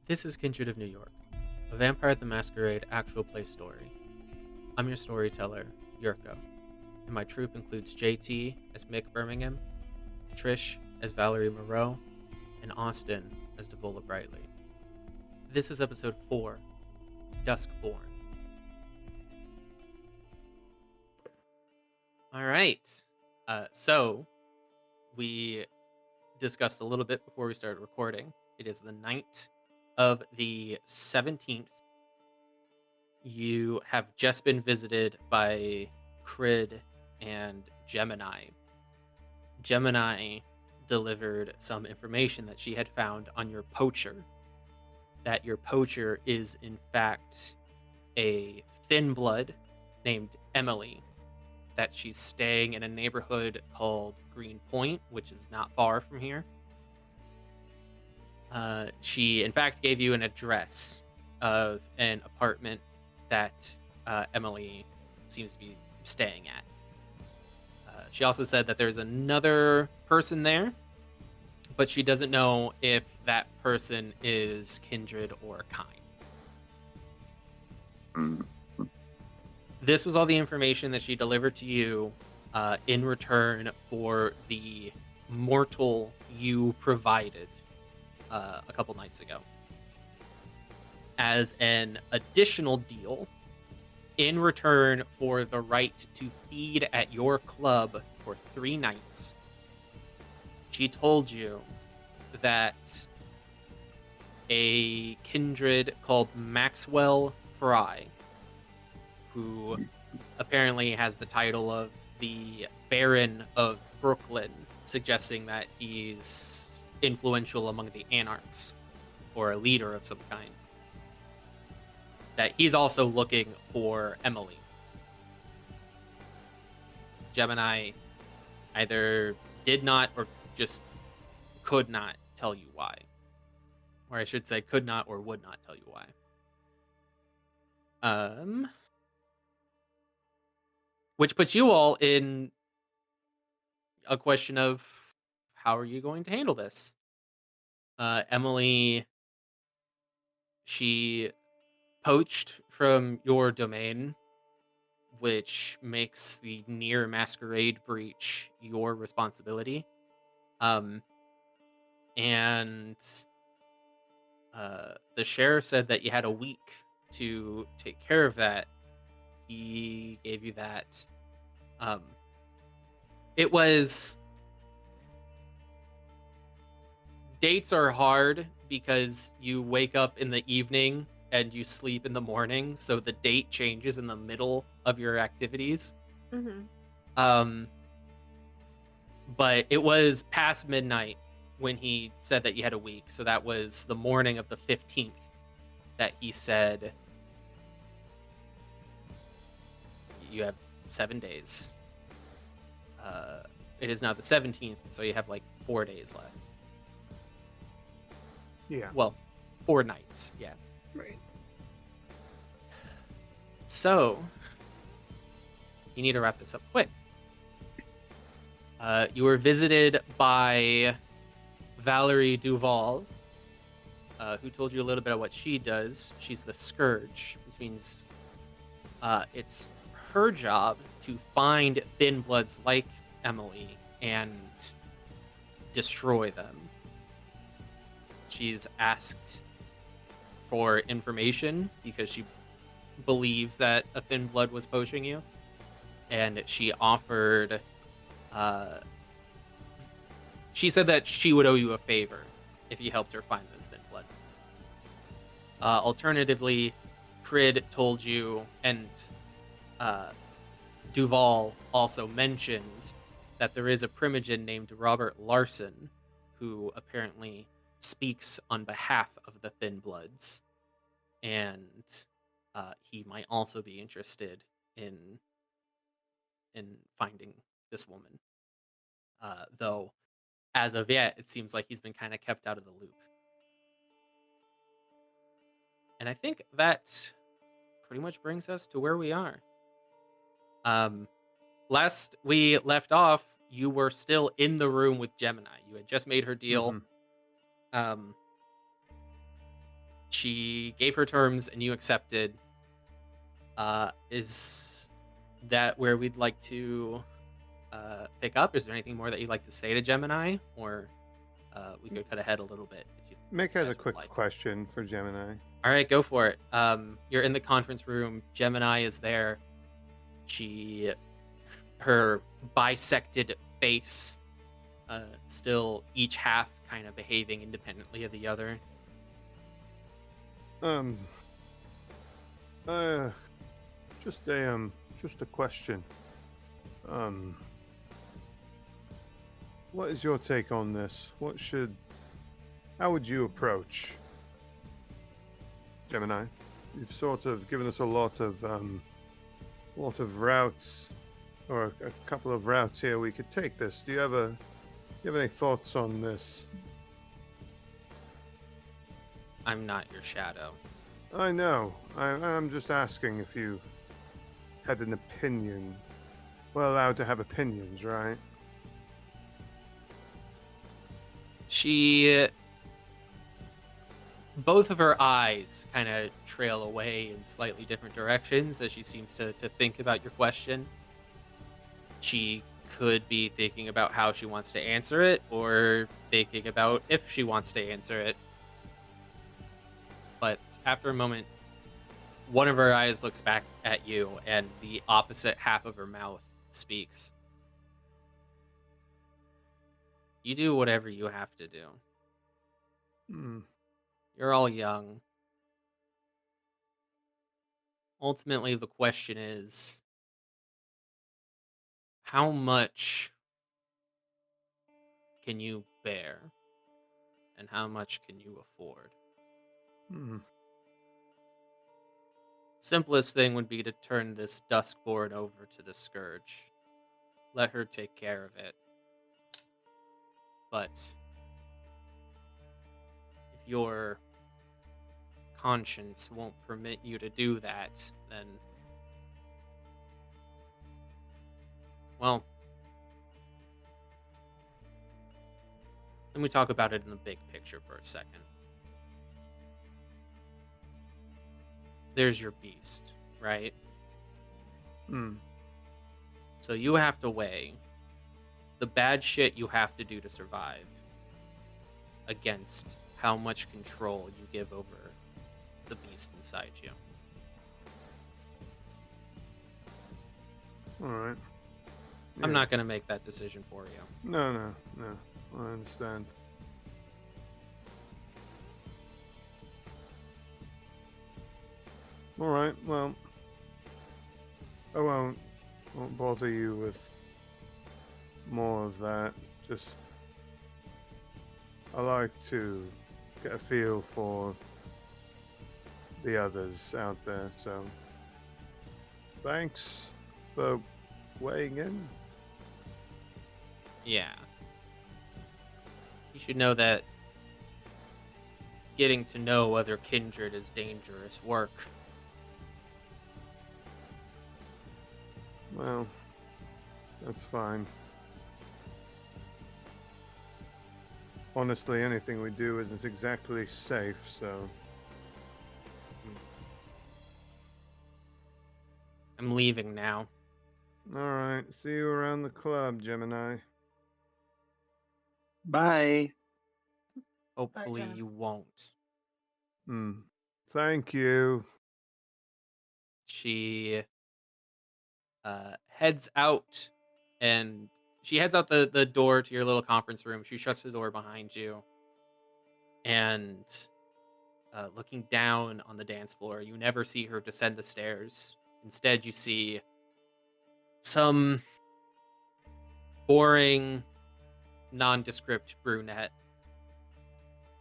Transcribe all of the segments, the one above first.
This is Kindred of New York, a Vampire the Masquerade actual play story. I'm your storyteller, Yirco, and my troupe includes JT as Mick Birmingham, Trish as Valerie Moreau, and Austin as Devola Brightly. This is episode 4, Duskborn. Alright, so we discussed a little bit before we started recording. It is the night of the 17th. You have just been visited by Kindred and Gemini. Gemini delivered some information that she had found on your poacher. That your poacher is, in fact, a thin blood named Emily. That she's staying in a neighborhood called Green Point, which is not far from here. She, in fact, gave you an address of an apartment that Emily seems to be staying at. She also said that there's another person there, but she doesn't know if that person is kindred or kind. This was all the information that she delivered to you in return for the mortal you provided a couple nights ago. As an additional deal, in return for the right to feed at your club for 3 nights, she told you that a kindred called Maxwell Fry, who apparently has the title of the Baron of Brooklyn, suggesting that he's influential among the Anarchs, or a leader of some kind, that he's also looking for Emily. Gemini either did not or just could not tell you why. Or I should say could not or would not tell you why. Which puts you all in a question of, how are you going to handle this? Emily, she poached from your domain, which makes the near Masquerade breach your responsibility. And the sheriff said that you had a week to take care of that. He gave you that. It was... Dates are hard because you wake up in the evening and you sleep in the morning, so the date changes in the middle of your activities. But it was past midnight when he said that you had a week, so that was the morning of the 15th that he said you have 7 days. It is now the 17th, so you have like 4 days left. Yeah. Well, 4 nights, yeah. Right. So, you need to wrap this up quick. You were visited by Valerie Duval, who told you a little bit about what she does. She's the Scourge, which means it's her job to find thin bloods like Emily and destroy them. She's asked for information because she believes that a thin blood was poaching you, and she offered she said that she would owe you a favor if you helped her find this thin blood. Alternatively, Crid told you, and Duval also mentioned, that there is a primogen named Robert Larson who apparently speaks on behalf of the thin bloods, and he might also be interested in finding this woman, though as of yet it seems like he's been kind of kept out of the loop. And I think that pretty much brings us to where we are. Last we left off, you were still in the room with Gemini. You had just made her deal. She gave her terms and you accepted. Is that where we'd like to pick up? Is there anything more that you'd like to say to Gemini? Or we could cut ahead a little bit if you Mick has a guys would quick like. question for Gemini. All right, go for it. You're in the conference room. Gemini is there. Her bisected face, still each half kind of behaving independently of the other. Um, just a question. What is your take on this? How would you approach Gemini? You've sort of given us a lot of routes, or a couple of routes here we could take this. Do you have any thoughts on this? I'm not your shadow. I know. I'm just asking if you had an opinion. We're allowed to have opinions, right? Both of her eyes kind of trail away in slightly different directions as she seems to think about your question. She could be thinking about how she wants to answer it, or thinking about if she wants to answer it. But after a moment, one of her eyes looks back at you, and the opposite half of her mouth speaks. You do whatever you have to do. You're all young. Ultimately, the question is, how much can you bear? And how much can you afford? Simplest thing would be to turn this Duskborn over to the Scourge. Let her take care of it. But if your conscience won't permit you to do that, then, well, let me talk about it in the big picture for a second. There's your beast, right? So you have to weigh the bad shit you have to do to survive against how much control you give over the beast inside you. All right. Yeah. I'm not going to make that decision for you. No. I understand. All right. Well, I won't bother you with more of that. Just, I like to get a feel for the others out there. So, thanks for weighing in. Yeah. You should know that getting to know other kindred is dangerous work. Well, that's fine. Honestly, anything we do isn't exactly safe, so... I'm leaving now. Alright, see you around the club, Gemini. Bye. Hopefully Bye, you won't. Thank you. She heads out, and she heads out the door to your little conference room. She shuts the door behind you, and looking down on the dance floor, you never see her descend the stairs. Instead, you see some boring, nondescript brunette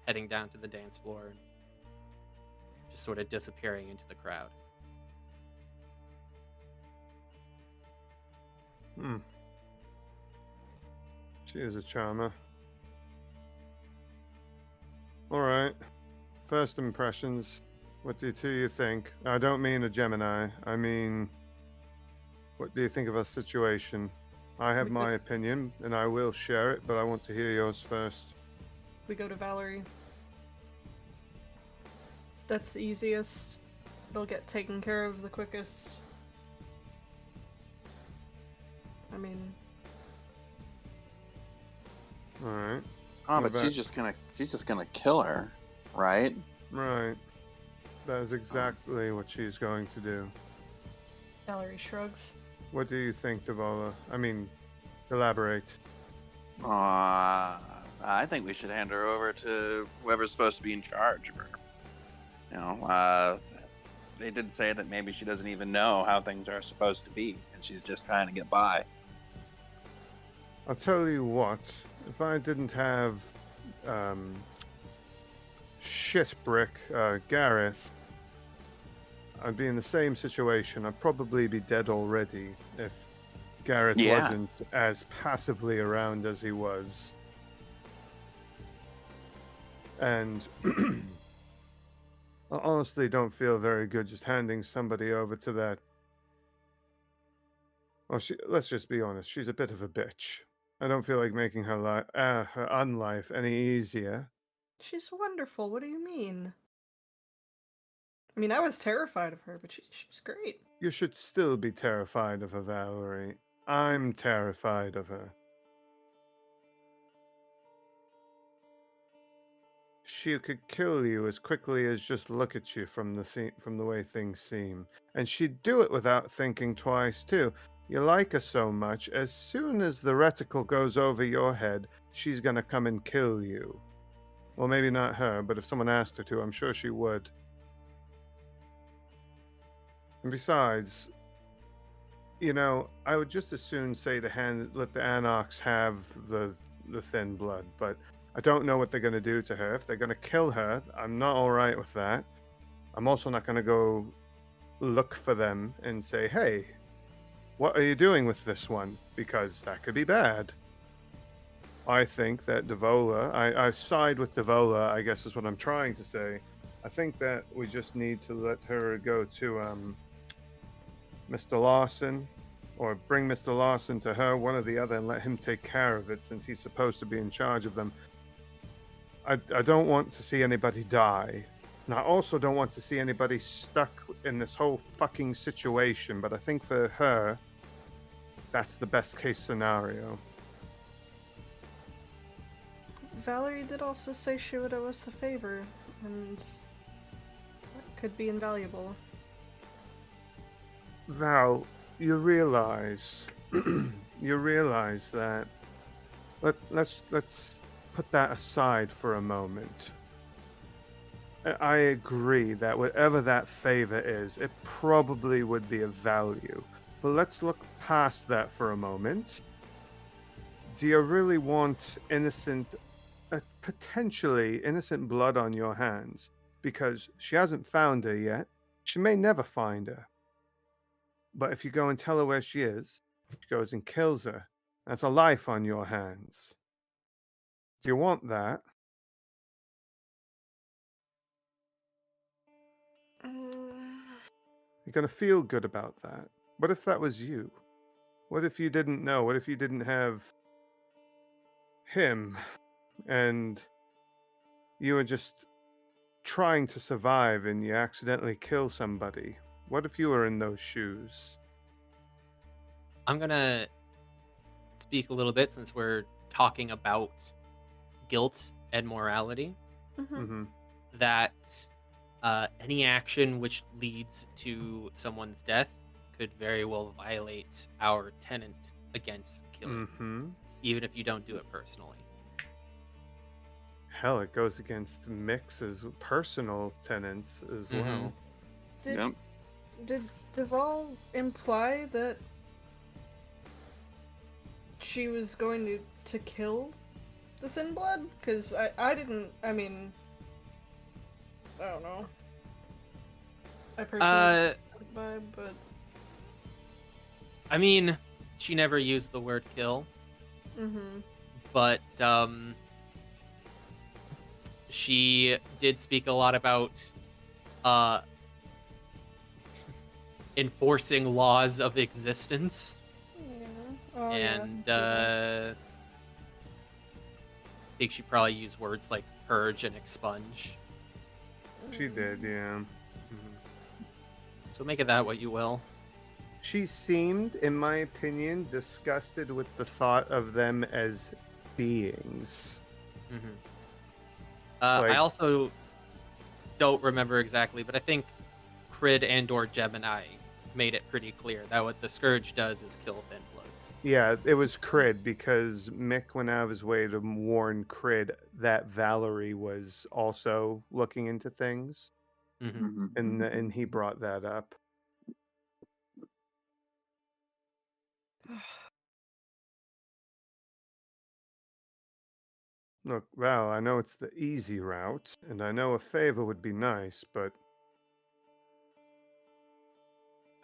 heading down to the dance floor and just sort of disappearing into the crowd. She is a charmer. Alright. First impressions. What do you think? I don't mean a Gemini. I mean, what do you think of our situation? I have my opinion, and I will share it, but I want to hear yours first. We go to Valerie. That's the easiest. It'll get taken care of the quickest. I mean... Alright. Oh, What but she's just gonna kill her, right? Right. That is exactly what she's going to do. Valerie shrugs. What do you think, Devola? I mean, elaborate. I think we should hand her over to whoever's supposed to be in charge of her. You know, they did say that maybe she doesn't even know how things are supposed to be, and she's just trying to get by. I'll tell you what, if I didn't have shitbrick Gareth, I'd be in the same situation. I'd probably be dead already if Gareth wasn't as passively around as he was. And I honestly don't feel very good just handing somebody over to that. Well, let's just be honest, she's a bit of a bitch. I don't feel like making her her unlife any easier. She's wonderful, what do you mean? I mean, I was terrified of her, but she's great. You should still be terrified of her, Valerie. I'm terrified of her. She could kill you as quickly as just look at you from the way things seem. And she'd do it without thinking twice, too. You like her so much, as soon as the reticle goes over your head, she's gonna come and kill you. Well, maybe not her, but if someone asked her to, I'm sure she would. And besides, you know, I would just as soon say to let the Anarchs have the thin blood, but I don't know what they're going to do to her. If they're going to kill her, I'm not all right with that. I'm also not going to go look for them and say, hey, what are you doing with this one? Because that could be bad. I think that Devola, I side with Devola, I guess is what I'm trying to say. I think that we just need to let her go to Mr. Lawson, or bring Mr. Lawson to her, one or the other, and let him take care of it since he's supposed to be in charge of them. I don't want to see anybody die. And I also don't want to see anybody stuck in this whole fucking situation, but I think for her, that's the best case scenario. Valerie did also say she would owe us a favor, and that could be invaluable. Val, you realize that let's put that aside for a moment. I agree that whatever that favor is, it probably would be of value. But let's look past that for a moment. Do you really want potentially innocent blood on your hands? Because she hasn't found her yet. She may never find her. But if you go and tell her where she is, she goes and kills her. That's a life on your hands. Do you want that? You're going to feel good about that. What if that was you? What if you didn't know? What if you didn't have him and you were just trying to survive and you accidentally kill somebody? What if you were in those shoes? I'm gonna speak a little bit since we're talking about guilt and morality. Mm-hmm. That any action which leads to someone's death could very well violate our tenant against killing, even if you don't do it personally. Hell, it goes against Mick's personal tenants as well. Did Devola imply that she was going to kill the Thin Blood? Because I didn't, I mean, I don't know. I personally vibe, but... I mean, she never used the word kill. But, she did speak a lot about, enforcing laws of existence. I think she probably used words like purge and expunge. She did, yeah. So make of that what you will. She seemed, in my opinion, disgusted with the thought of them as beings. I Like- also don't remember exactly, but I think Crid and or Gemini made it pretty clear that what the Scourge does is kill Thin Bloods. Yeah, it was Crid because Mick went out of his way to warn Crid that Valerie was also looking into things, and he brought that up. Look, Val, I know it's the easy route, and I know a favor would be nice, but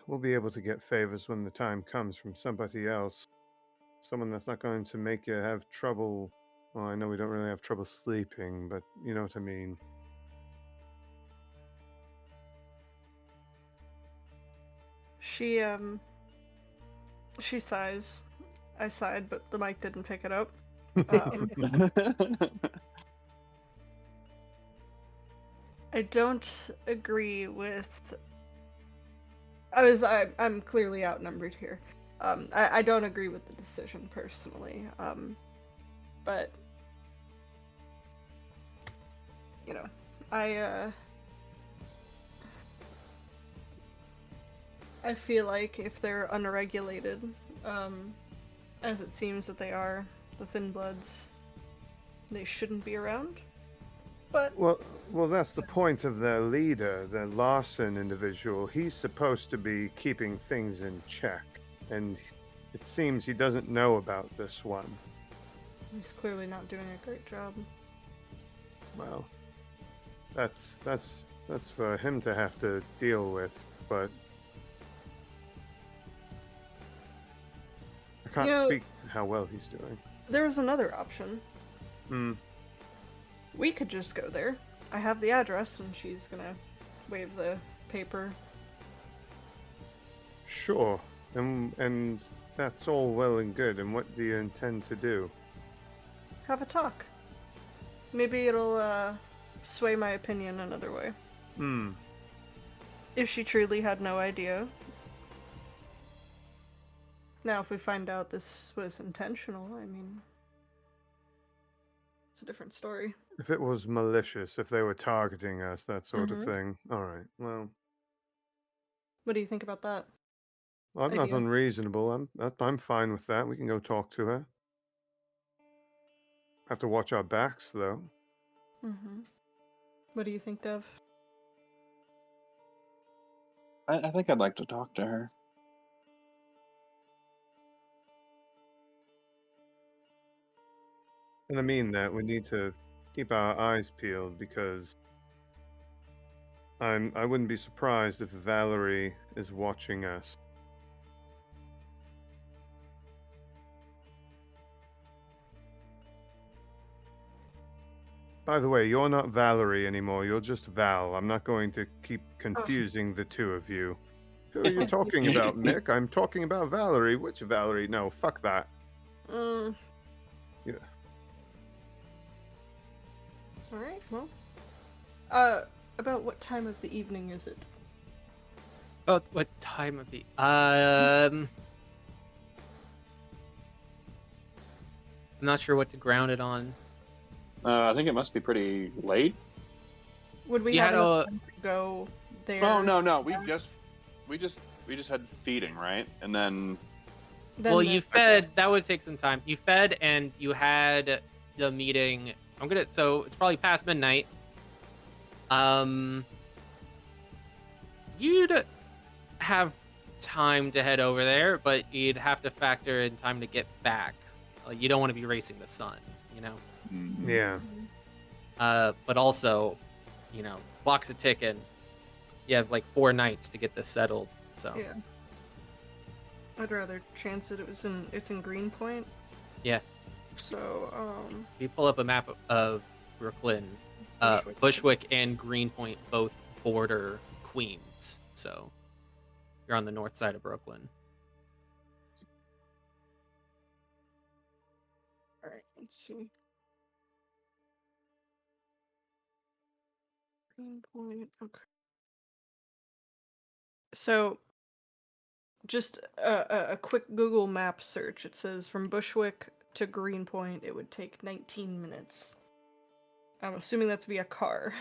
we'll be able to get favors when the time comes from somebody else. Someone that's not going to make you have trouble. Well, I know we don't really have trouble sleeping, but you know what I mean. She sighs. I sighed, but the mic didn't pick it up. I don't agree with. I'm clearly outnumbered here. I don't agree with the decision personally. But you know, I feel like if they're unregulated, as it seems that they are, the Thin Bloods, they shouldn't be around. But well, that's the point of their leader, the Larson individual. He's supposed to be keeping things in check, and it seems he doesn't know about this one. he's clearly not doing a great job. Well, that's for him to have to deal with, but I can't speak how well he's doing. There's another option. We could just go there. I have the address, and she's gonna wave the paper. Sure, and that's all well and good. And what do you intend to do? Have a talk. Maybe it'll sway my opinion another way. If she truly had no idea. Now, if we find out this was intentional, I mean, it's a different story. If it was malicious, if they were targeting us, that sort of thing. All right. Well, what do you think about that? I'm not Idea. unreasonable. I'm fine with that. We can go talk to her. Have to watch our backs, though. What do you think, Dev? I think I'd like to talk to her. And I mean that we need to keep our eyes peeled because I wouldn't be surprised if Valerie is watching us. By the way, you're not Valerie anymore. You're just Val. I'm not going to keep confusing the two of you. Who are you talking about, Mick? I'm talking about Valerie. Which Valerie? No, fuck that. Yeah. Alright, well. About what time of the evening is it? About what time of the I'm not sure what to ground it on. I think it must be pretty late. Would we You have had enough time to go there? Oh no, we just had feeding, right? And then Well, you fed. That would take some time. You fed, and you had the meeting. So it's probably past midnight. You'd have time to head over there, but you'd have to factor in time to get back. You don't want to be racing the sun, you know. Yeah. But also, you know, clock's a ticking. You have like 4 nights to get this settled. So yeah, I'd rather chance it. It's in Greenpoint. Yeah. So if you pull up a map of Brooklyn, Bushwick and Greenpoint both border Queens, so you're on the north side of Brooklyn. all right, let's see. Greenpoint. Okay. So, just a quick Google map search. It says from Bushwick to Greenpoint, it would take 19 minutes. I'm assuming that's via car.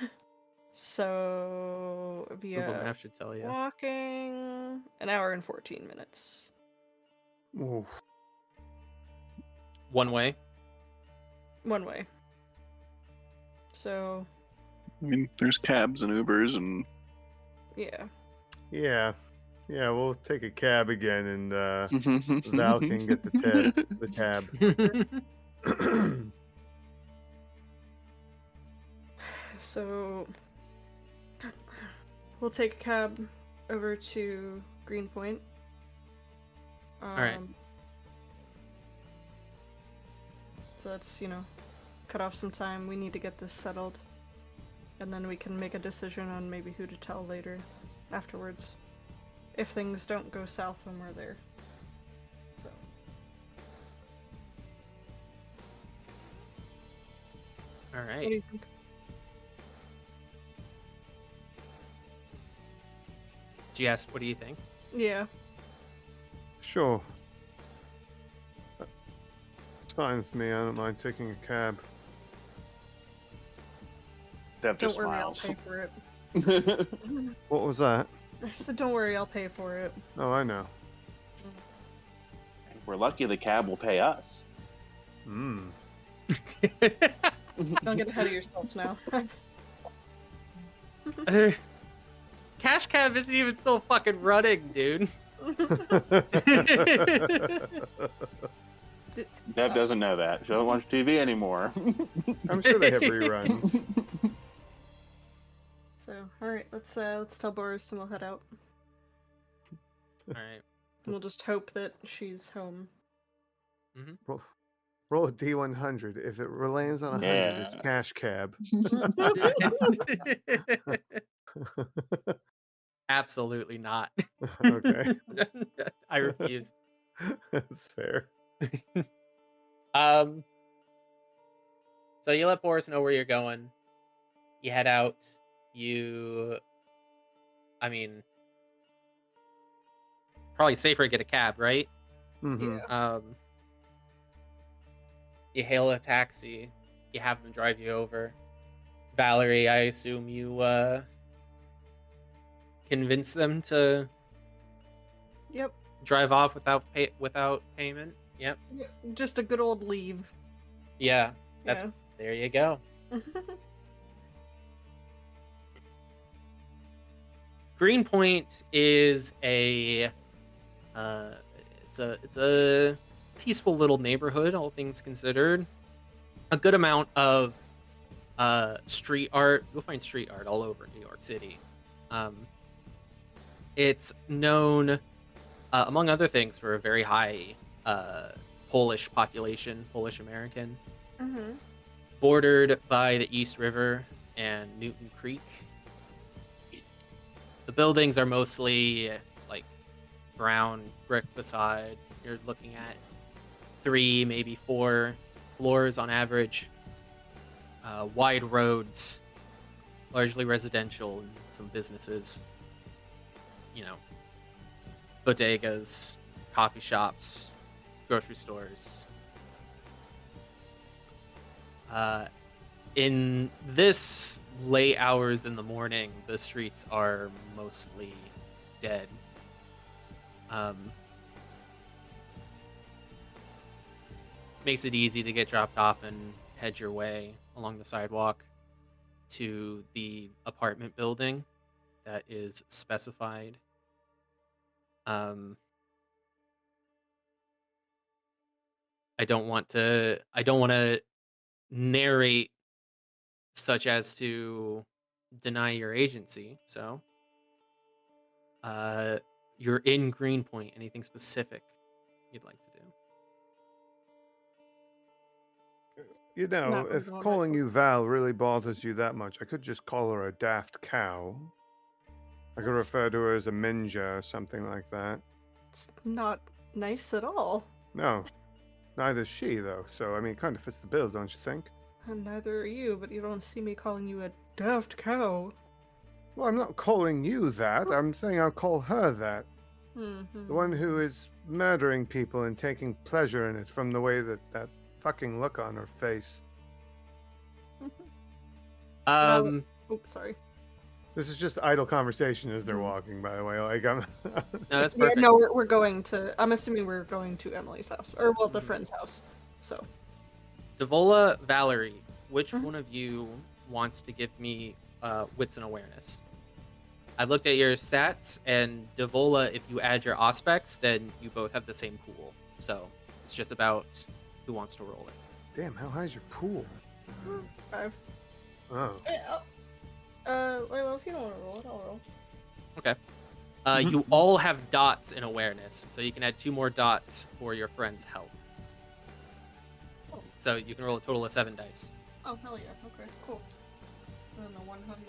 So, Google via Maps should tell you. walking, an hour and 14 minutes. Oof. One way. One way. So, I mean, there's cabs and Ubers and yeah. Yeah. Yeah, we'll take a cab again, and Val can get the tab. So, we'll take a cab over to Greenpoint. Alright. So that's, cut off some time. We need to get this settled. And then we can make a decision on maybe who to tell later, afterwards. If things don't go south when we're there. So. All What do right. you think? GS, what do you think? Yeah. Sure. It's fine with me. I don't mind taking a cab. Dev Don't just worry, I'll smiles. pay for it. What was that? I said, don't worry, I'll pay for it. Oh, I know. If we're lucky, the cab will pay us. Hmm. Don't get ahead of yourselves now. Cash Cab isn't even still fucking running, dude. Dev doesn't know that. She doesn't watch TV anymore. I'm sure they have reruns. So, alright, let's tell Boris and we'll head out. All right. We'll just hope that she's home. Roll a D100. If it lands on 100, it's Yeah. cash cab. Absolutely not. Okay. I refuse. That's fair. So you let Boris know where you're going. You head out. I mean, probably safer to get a cab, right? Mm-hmm. Yeah. You hail a taxi. You have them drive you over. Valerie, I assume you convince them to Yep. drive off without payment. Yep. Yeah, just a good old leave. Yeah. There you go. Greenpoint is it's a peaceful little neighborhood, all things considered. A good amount of street art. You'll find street art all over New York City. It's known, among other things, for a very high Polish population, Polish American, Mm-hmm. bordered by the East River and Newton Creek. The buildings are mostly like brown brick facade. You're looking at 3, maybe 4 floors on average. Wide roads, largely residential, and some businesses. Bodegas, coffee shops, grocery stores. In this late hours in the morning, the streets are mostly dead. Makes it easy to get dropped off and head your way along the sidewalk to the apartment building that is specified. I don't want to narrate such as to deny your agency. So, you're in Greenpoint. Anything specific you'd like to do? Not If really calling much. you Val really bothers you that much, I could just call her a daft cow. I could That's- refer to her as a ninja or something like that. It's not nice at all. No, neither is she, though. So, it kind of fits the bill, don't you think? And neither are you, but you don't see me calling you a daft cow. Well, I'm not calling you that. I'm saying I'll call her that. The one who is murdering people and taking pleasure in it from the way that fucking look on her face. Oh, sorry. This is just idle conversation as they're walking, by the way. Like, I'm. No, that's Yeah, perfect. no, we're going to. I'm assuming we're going to Emily's house, or well, the friend's house. So, Devola, Valerie, which one of you wants to give me wits and awareness? I looked at your stats, and Devola, if you add your aspects, then you both have the same pool. So it's just about who wants to roll it. Damn, how high is your pool? 5. Oh. Lilel, if you don't want to roll it, I'll roll. Okay. You all have dots in awareness, so you can add 2 more dots for your friend's health. Oh. So you can roll a total of 7 dice. Oh, hell yeah. Okay, cool. And the 100.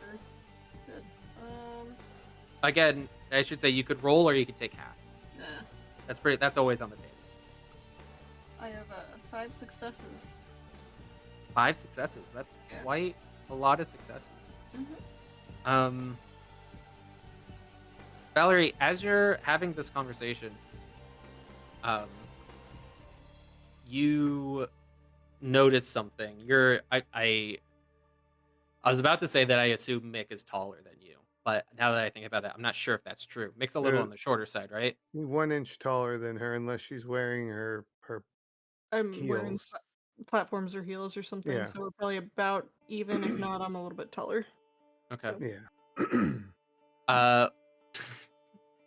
Good. Again, I should say you could roll or you could take half. Nah. That's always on the table. I have 5 successes. 5 successes. That's quite a lot of successes. Valerie, as you're having this conversation, you notice something. I was about to say that I assume Mick is taller than you, but now that I think about it, I'm not sure if that's true. Mick's a little on the shorter side, right? 1 inch taller than her, unless she's wearing her I'm wearing heels. platforms or heels or something, Yeah. so we're probably about even. If not, I'm a little bit taller. Okay. Yeah.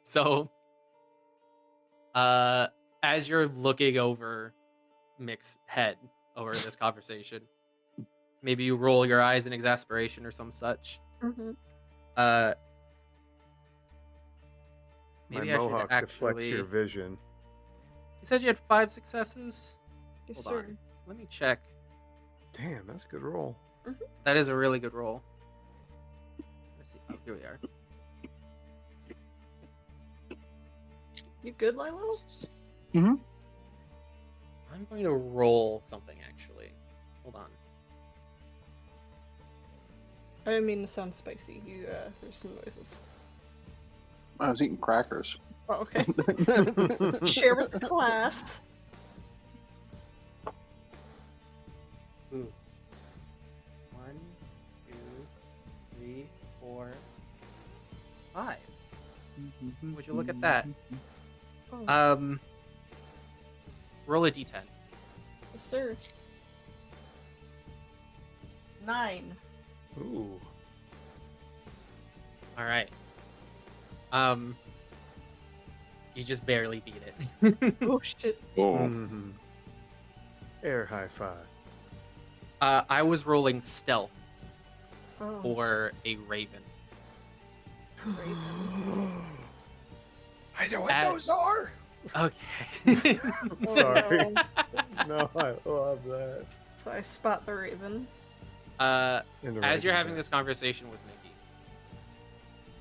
So, as you're looking over Mick's head over this conversation, maybe you roll your eyes in exasperation or some such. My Maybe I should mohawk deflects your actually. vision. You said you had 5 successes? Yes, Hold sir. on. Let me check. Damn, that's a good roll. That is a really good roll. Let's see. Oh, here we are. You good, Lilel? I'm going to roll something, actually. Hold on. I didn't mean to sound spicy. There's some noises. I was eating crackers. Oh, okay. Share with the class. Ooh. 1, 2, 3, 4, 5. Would you look at that? Oh. Roll a d10. Yes, sir. 9. Ooh. All right. You just barely beat it. Oh shit. Mm-hmm. Air high five. I was rolling stealth Oh. for a raven. I know what those are. Okay. Sorry. No. No, I love that. So I spot the raven. As you're having this conversation with Mickey,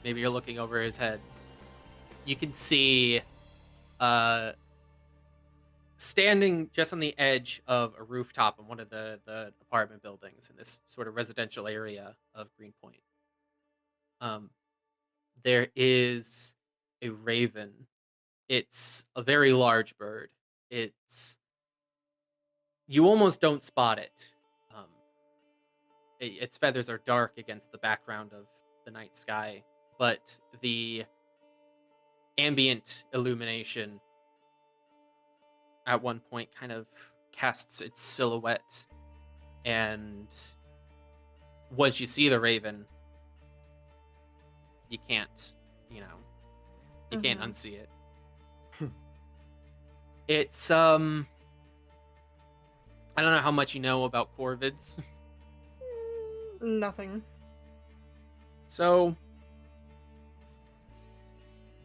maybe you're looking over his head. You can see, standing just on the edge of a rooftop in one of the apartment buildings in this sort of residential area of Greenpoint. There is a raven. It's a very large bird. You almost don't spot it. Its feathers are dark against the background of the night sky, but the ambient illumination at one point kind of casts its silhouette, and once you see the raven, you can't unsee it. It's I don't know how much you know about corvids. Nothing. So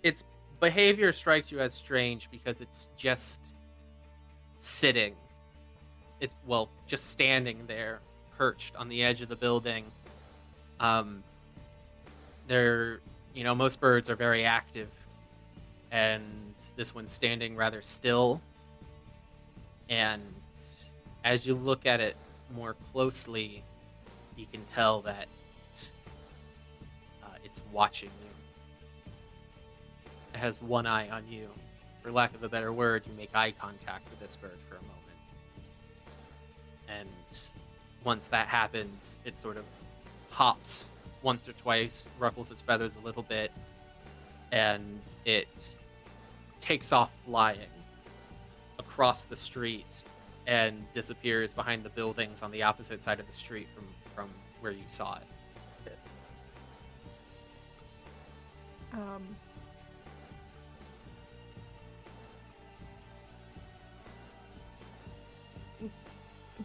its behavior strikes you as strange because it's just sitting. It's just standing there, perched on the edge of the building. Most birds are very active, and this one's standing rather still. And as you look at it more closely, you can tell that it's watching you. It has one eye on you. For lack of a better word, you make eye contact with this bird for a moment. And once that happens, it sort of hops once or twice, ruffles its feathers a little bit, and it takes off flying across the street and disappears behind the buildings on the opposite side of the street from where you saw it.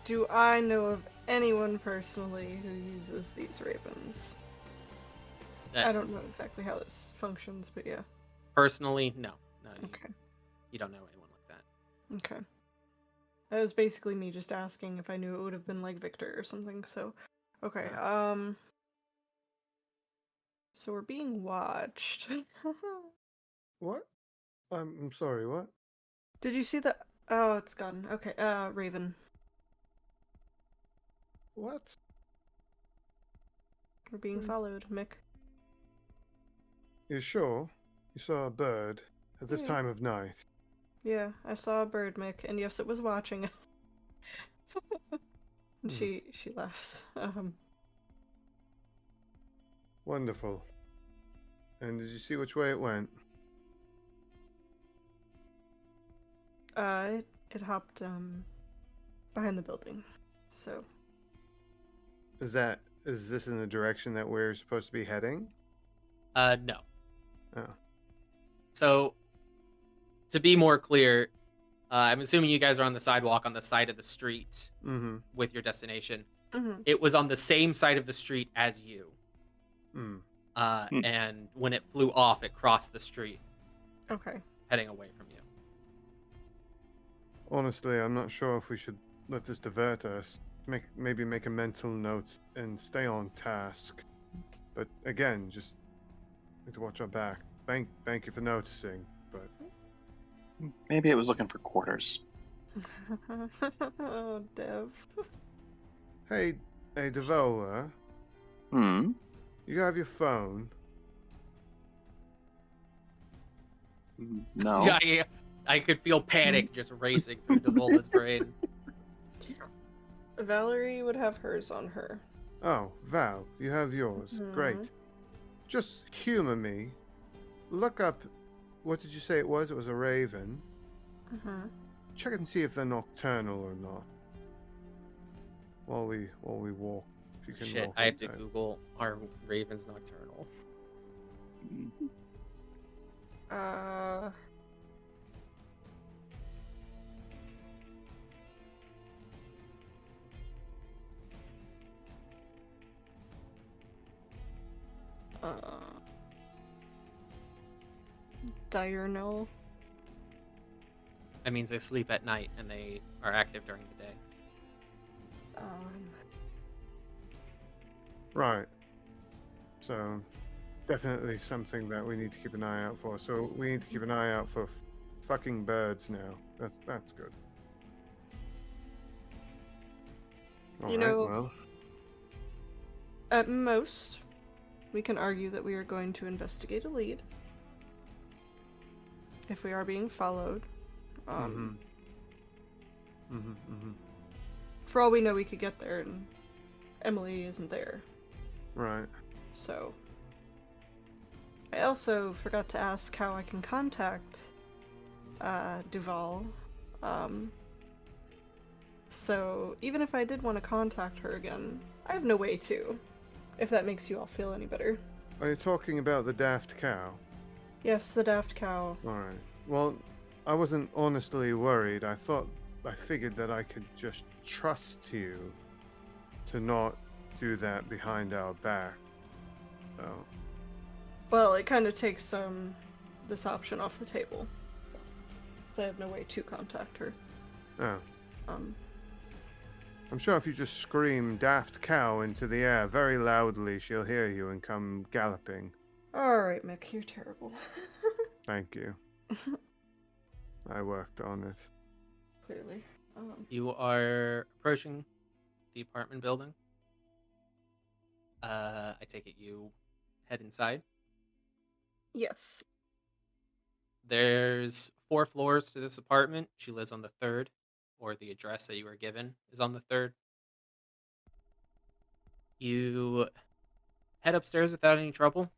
Do I know of anyone personally who uses these ravens? I don't know exactly how this functions, but yeah. Personally, no. Okay. You don't know anyone like that. Okay. That was basically me just asking if I knew it would have been like Victor or something, so... Okay, so we're being watched. What? I'm sorry, what? Did you see the... Oh, it's gone. Okay, Raven. What? We're being followed, Mick. You sure? You saw a bird at this time of night? Yeah, I saw a bird, Mick, and yes, it was watching us. And she laughs. Wonderful. And did you see which way it went? It hopped, behind the building, so... Is this in the direction that we're supposed to be heading? No. Oh. So, to be more clear, I'm assuming you guys are on the sidewalk on the side of the street with your destination. It was on the same side of the street as you. And when it flew off, it crossed the street. Okay. Heading away from you. Honestly, I'm not sure if we should let this divert us. Maybe make a mental note and stay on task. But again, just need to watch our back. Thank you for noticing, but maybe it was looking for quarters. Oh, Dev. Hey, Devola. You have your phone? No. Yeah, I could feel panic just racing through Devola's brain. Valerie would have hers on her. Oh, Val, you have yours. Great. Just humor me. Look up. What did you say it was? It was a raven. Check and see if they're nocturnal or not. While we walk. If you can Shit, walk I have to outside. Google, are ravens nocturnal? Diurnal. That means they sleep at night and they are active during the day. Right. So, definitely something that we need to keep an eye out for. So we need to keep an eye out for fucking birds now. That's good. You know- well. At most, we can argue that we are going to investigate a lead. If we are being followed. For all we know, we could get there and Emily isn't there. Right. So. I also forgot to ask how I can contact Duval. So even if I did want to contact her again, I have no way to. If that makes you all feel any better. Are you talking about the daft cow? Yes, the daft cow. Alright. Well, I wasn't honestly worried. I figured that I could just trust you to not do that behind our back. So. Well, it kind of takes this option off the table. So I have no way to contact her. Oh. I'm sure if you just scream daft cow into the air very loudly, she'll hear you and come galloping. Alright, Mick, you're terrible. Thank you. I worked on it. Clearly. You are approaching the apartment building. I take it you head inside. Yes. There's 4 floors to this apartment. She lives on the 3rd, or the address that you were given is on the 3rd. You head upstairs without any trouble.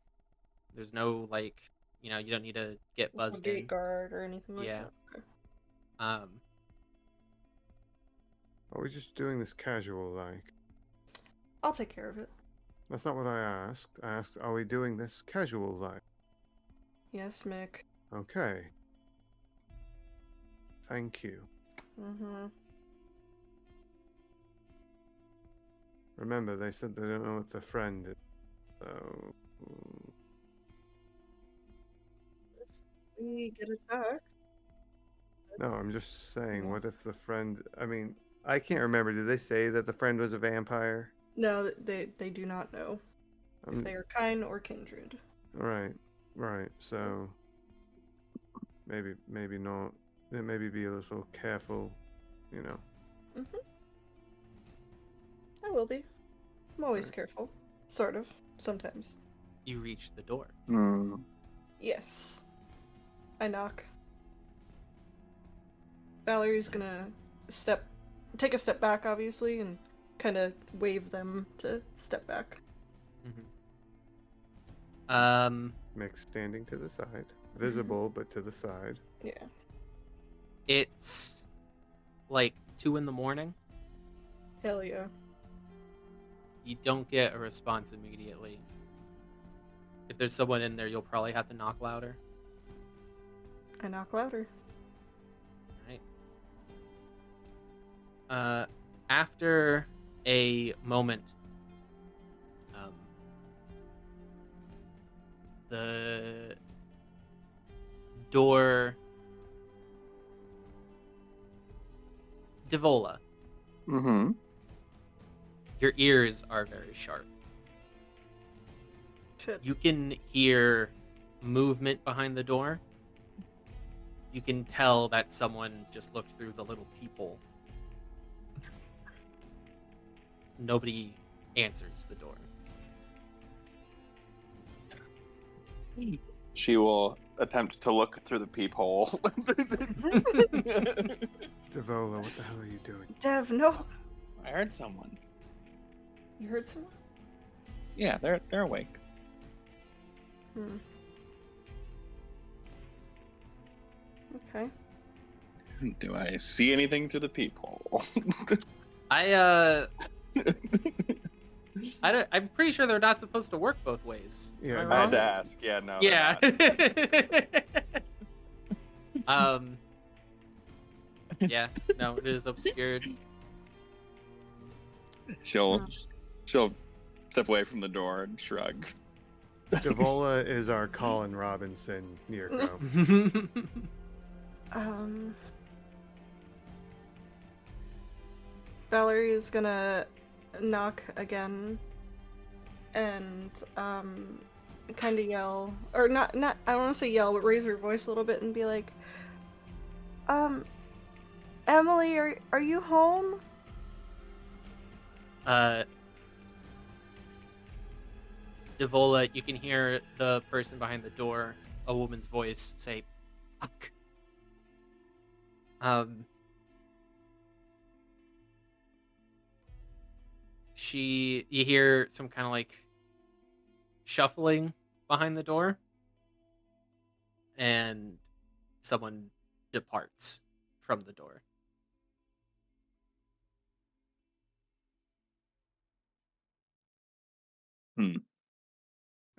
There's no, like, you don't need to get There's no buzzed gate in. guard or anything like Yeah. that. Okay. Um, Are we just doing this casual like? I'll take care of it. That's not what I asked. I asked, are we doing this casual like? Yes, Mick. Okay. Thank you. Mm-hmm. Remember, they said they don't know what their friend is. So. We get attacked. No, I'm just saying, Yeah. what if the friend. I mean, I can't remember. Did they say that the friend was a vampire? No, they do not know if they are kind or kindred. Right. So. Maybe not. Maybe be a little careful, Mm-hmm. I will be. I'm always Right. careful. Sort of. Sometimes. you reach the door. Yes. I knock. Valerie's gonna take a step back, obviously, and kind of wave them to step back. Mick standing to the side. Visible, but to the side. Yeah. It's like 2 in the morning. Hell yeah. You don't get a response immediately. If there's someone in there, you'll probably have to knock louder. I knock louder. Right. After a moment, the door. Devola, Mm-hmm. your ears are very sharp. Shit. You can hear movement behind the door. You can tell that someone just looked through the little peephole. Nobody answers the door. She will attempt to look through the peephole. Devola, what the hell are you doing? Dev, no. I heard someone. You heard someone? Yeah, they're awake. Okay. Do I see anything through the peephole? I'm pretty sure they're not supposed to work both ways. Yeah, Am I I had wrong? to ask. Yeah, no. Yeah. they're Yeah. No, it is obscured. not. She'll step away from the door and shrug. Devola is our Colin Robinson Yirco. Valerie is gonna knock again and kind of yell, or not I don't want to say yell, but raise her voice a little bit and be like, Emily, are you home? Devola, you can hear the person behind the door, a woman's voice, say, "Fuck." You hear some kind of like shuffling behind the door, and someone departs from the door.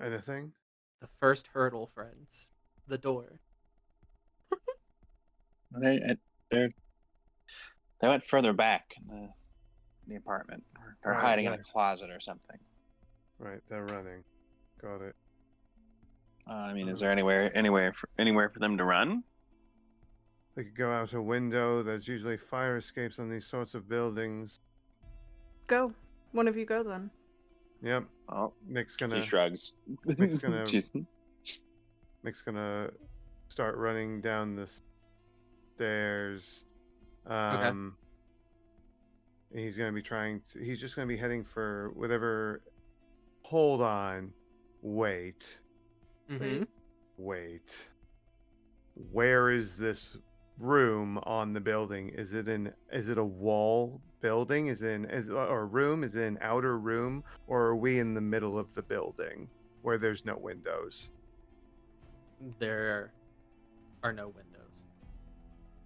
Anything? The first hurdle, friends. The door. They went further back in the apartment. They're Right, hiding in a right. closet or something. Right, they're running. Got it. I mean, is there anywhere for them to run? They could go out a window. There's usually fire escapes on these sorts of buildings. Go. One of you go then. Yep. Oh, Mick's she gonna shrugs. Mick's gonna She's- Mick's gonna start running down the stairs. He's gonna be he's just gonna be heading for whatever. Hold on. Wait. Mm-hmm. Wait. Where is this room on the building? Is it a wall building? Or room? Is it an outer room? Or are we in the middle of the building where there's no windows? There are no windows.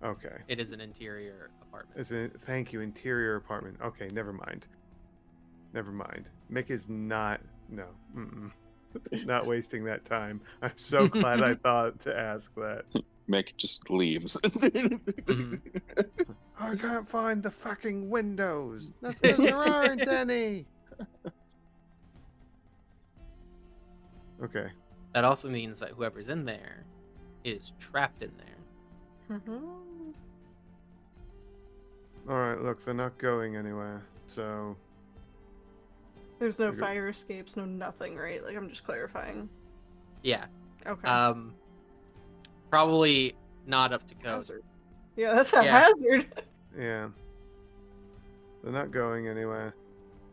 Okay. It is an interior apartment. Thank you, interior apartment. Okay, never mind. Mick is not. No. Not wasting that time. I'm so glad I thought to ask that. Mick just leaves. Mhm. I can't find the fucking windows. That's because there aren't any. Okay. That also means that whoever's in there is trapped in there. All right. Look, they're not going anywhere. So There's no Okay. fire escapes, no nothing, right? Like, I'm just clarifying. Yeah. Okay. Probably not up to code. Hazard. Yeah, that's a Yeah. hazard. yeah, they're not going anywhere.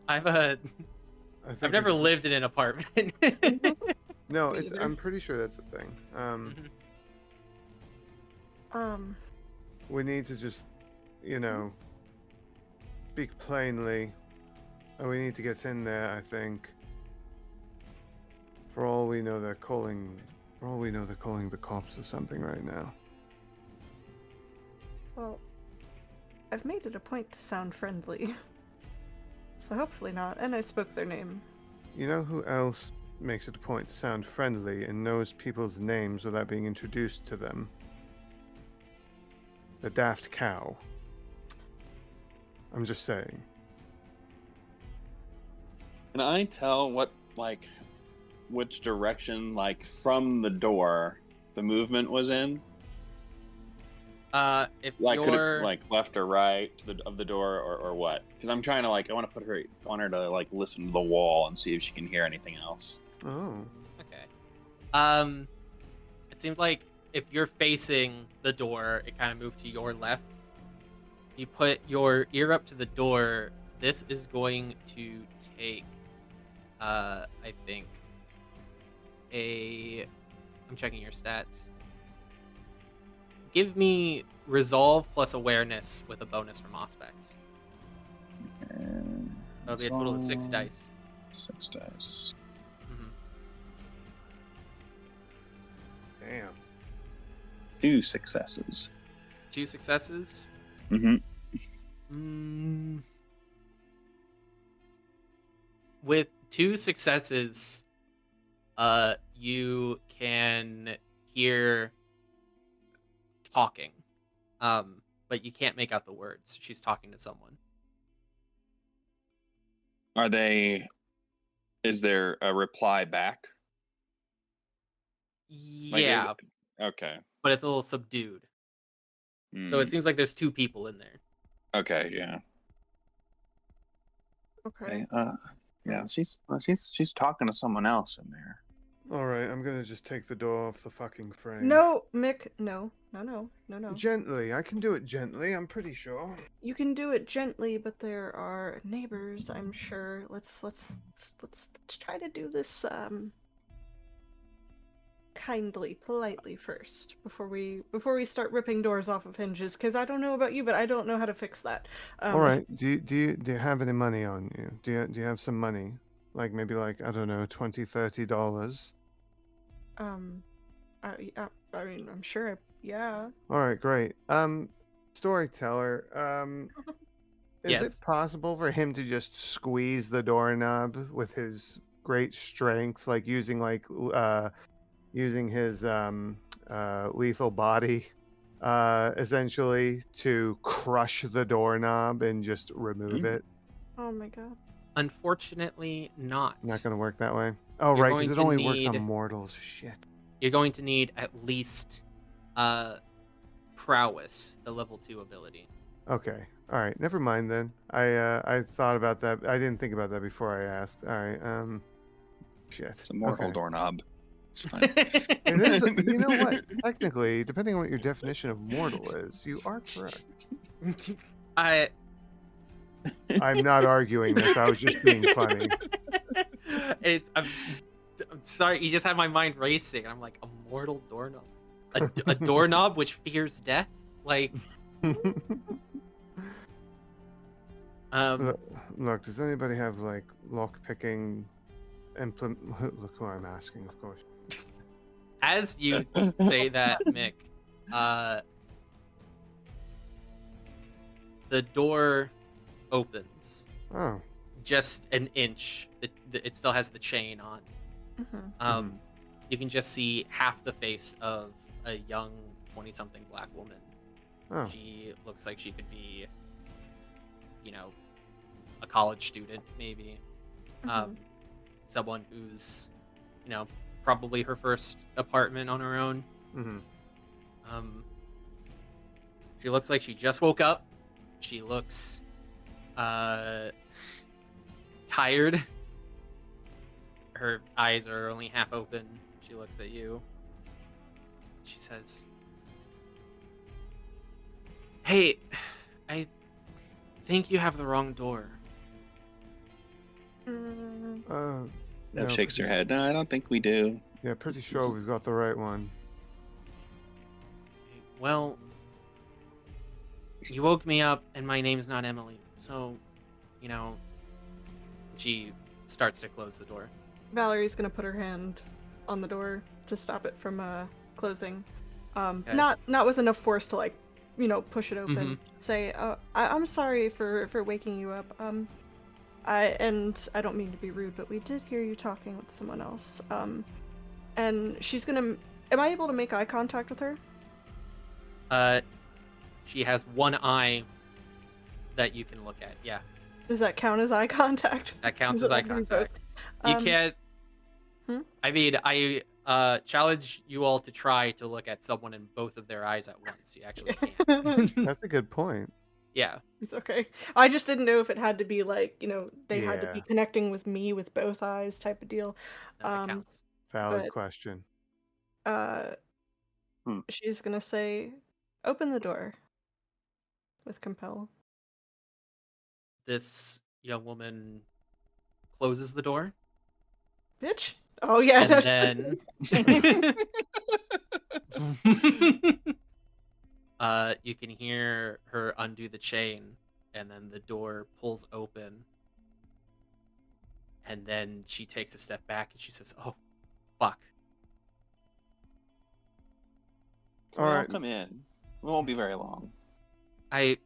I've I think I've never we just- lived in an apartment. No, Me it's. either. I'm pretty sure that's a thing. Mhm. We need to just, speak plainly. And we need to get in there, I think. For all we know, they're calling the cops or something right now. Well, I've made it a point to sound friendly. So hopefully not, and I spoke their name. You know who else makes it a point to sound friendly and knows people's names without being introduced to them? The daft cow. I'm just saying. Can I tell which direction, from the door, the movement was in? If Could you're it left or right of the door, or what? Because I'm trying to I want her to listen to the wall and see if she can hear anything else. Oh. okay, it seems like if you're facing the door, it kind of moved to your left. You put your ear up to the door. This is going to take, I think, I'm checking your stats. Give me resolve plus awareness with a bonus from Auspex. That'll be a total of 6 dice. 6 dice. Mhm. Damn. 2 successes. 2 successes. Mm-hmm. With 2 successes, you can hear talking, but you can't make out the words. She's talking to someone. Is there a reply back? Yeah, Okay. but it's a little subdued. So it seems like there's 2 people in there. Okay, yeah. Okay. Yeah, she's talking to someone else in there. All right, I'm gonna just take the door off the fucking frame. No, Mick, no. Gently. I can do it gently. I'm pretty sure. You can do it gently, but there are neighbors, I'm sure. Let's try to do this kindly, politely first before we start ripping doors off of hinges. Because I don't know about you, but I don't know how to fix that. All right. Do you have any money on you? Do you have some money? Maybe I don't know, $20-$30. I mean, I'm sure. Yeah. All right, great. Storyteller. Is Yes. it possible for him to just squeeze the doorknob with his great strength, using his lethal body, essentially to crush the doorknob and just remove it? Oh my god. Unfortunately, not. Not gonna work that way. Oh, You're right, going because it to only works on need- mortals. Shit. You're going to need at least prowess, the level 2 ability. Okay. All right. Never mind then. I thought about that. I didn't think about that before I asked. All right. Shit. It's a mortal Okay. doorknob. It's fine. It is. You know what? Technically, depending on what your definition of mortal is, you are correct. I'm not arguing this. I was just being funny. I'm sorry, you just had my mind racing. I'm like, a mortal doorknob, a doorknob which fears death. Like, Look, does anybody have like lock picking implement? Look who I'm asking, of course. as you say that, Mick, the door opens Oh. just an inch. It still has the chain on. Mm-hmm. You can just see half the face of a young 20-something black woman. Oh. She looks like she could be, a college student, maybe. Someone who's, probably her first apartment on her own. She looks like she just woke up. She looks tired. Her eyes are only half open. She looks at you. She says, "Hey, I think you have the wrong door." No, Shakes her head. No, I don't think we do. Yeah, pretty sure we've got the right one. Well, you woke me up, and my name's not Emily. So, she starts to close the door. Valerie's gonna put her hand on the door to stop it from closing. Okay. Not with enough force to like, push it open. Mm-hmm. Say, I'm sorry for waking you up. I don't mean to be rude, but we did hear you talking with someone else. And she's gonna. Am I able to make eye contact with her? She has one eye that you can look at. Yeah. Does that count as eye contact? That counts Is as it eye like contact. You can't. I mean, I challenge you all to try to look at someone in both of their eyes at once. You actually can't. That's a good point. Yeah. It's okay. I just didn't know if it had to be like, they had to be Yeah. connecting with me with both eyes type of deal. That counts. Valid But- question. She's gonna say, "Open the door." With compel. This young woman closes the door. Bitch. Oh yeah. And then you can hear her undo the chain, and then the door pulls open, and then she takes a step back and she says, "Oh, fuck." Can we all Alright. come in? It won't be very long. I'm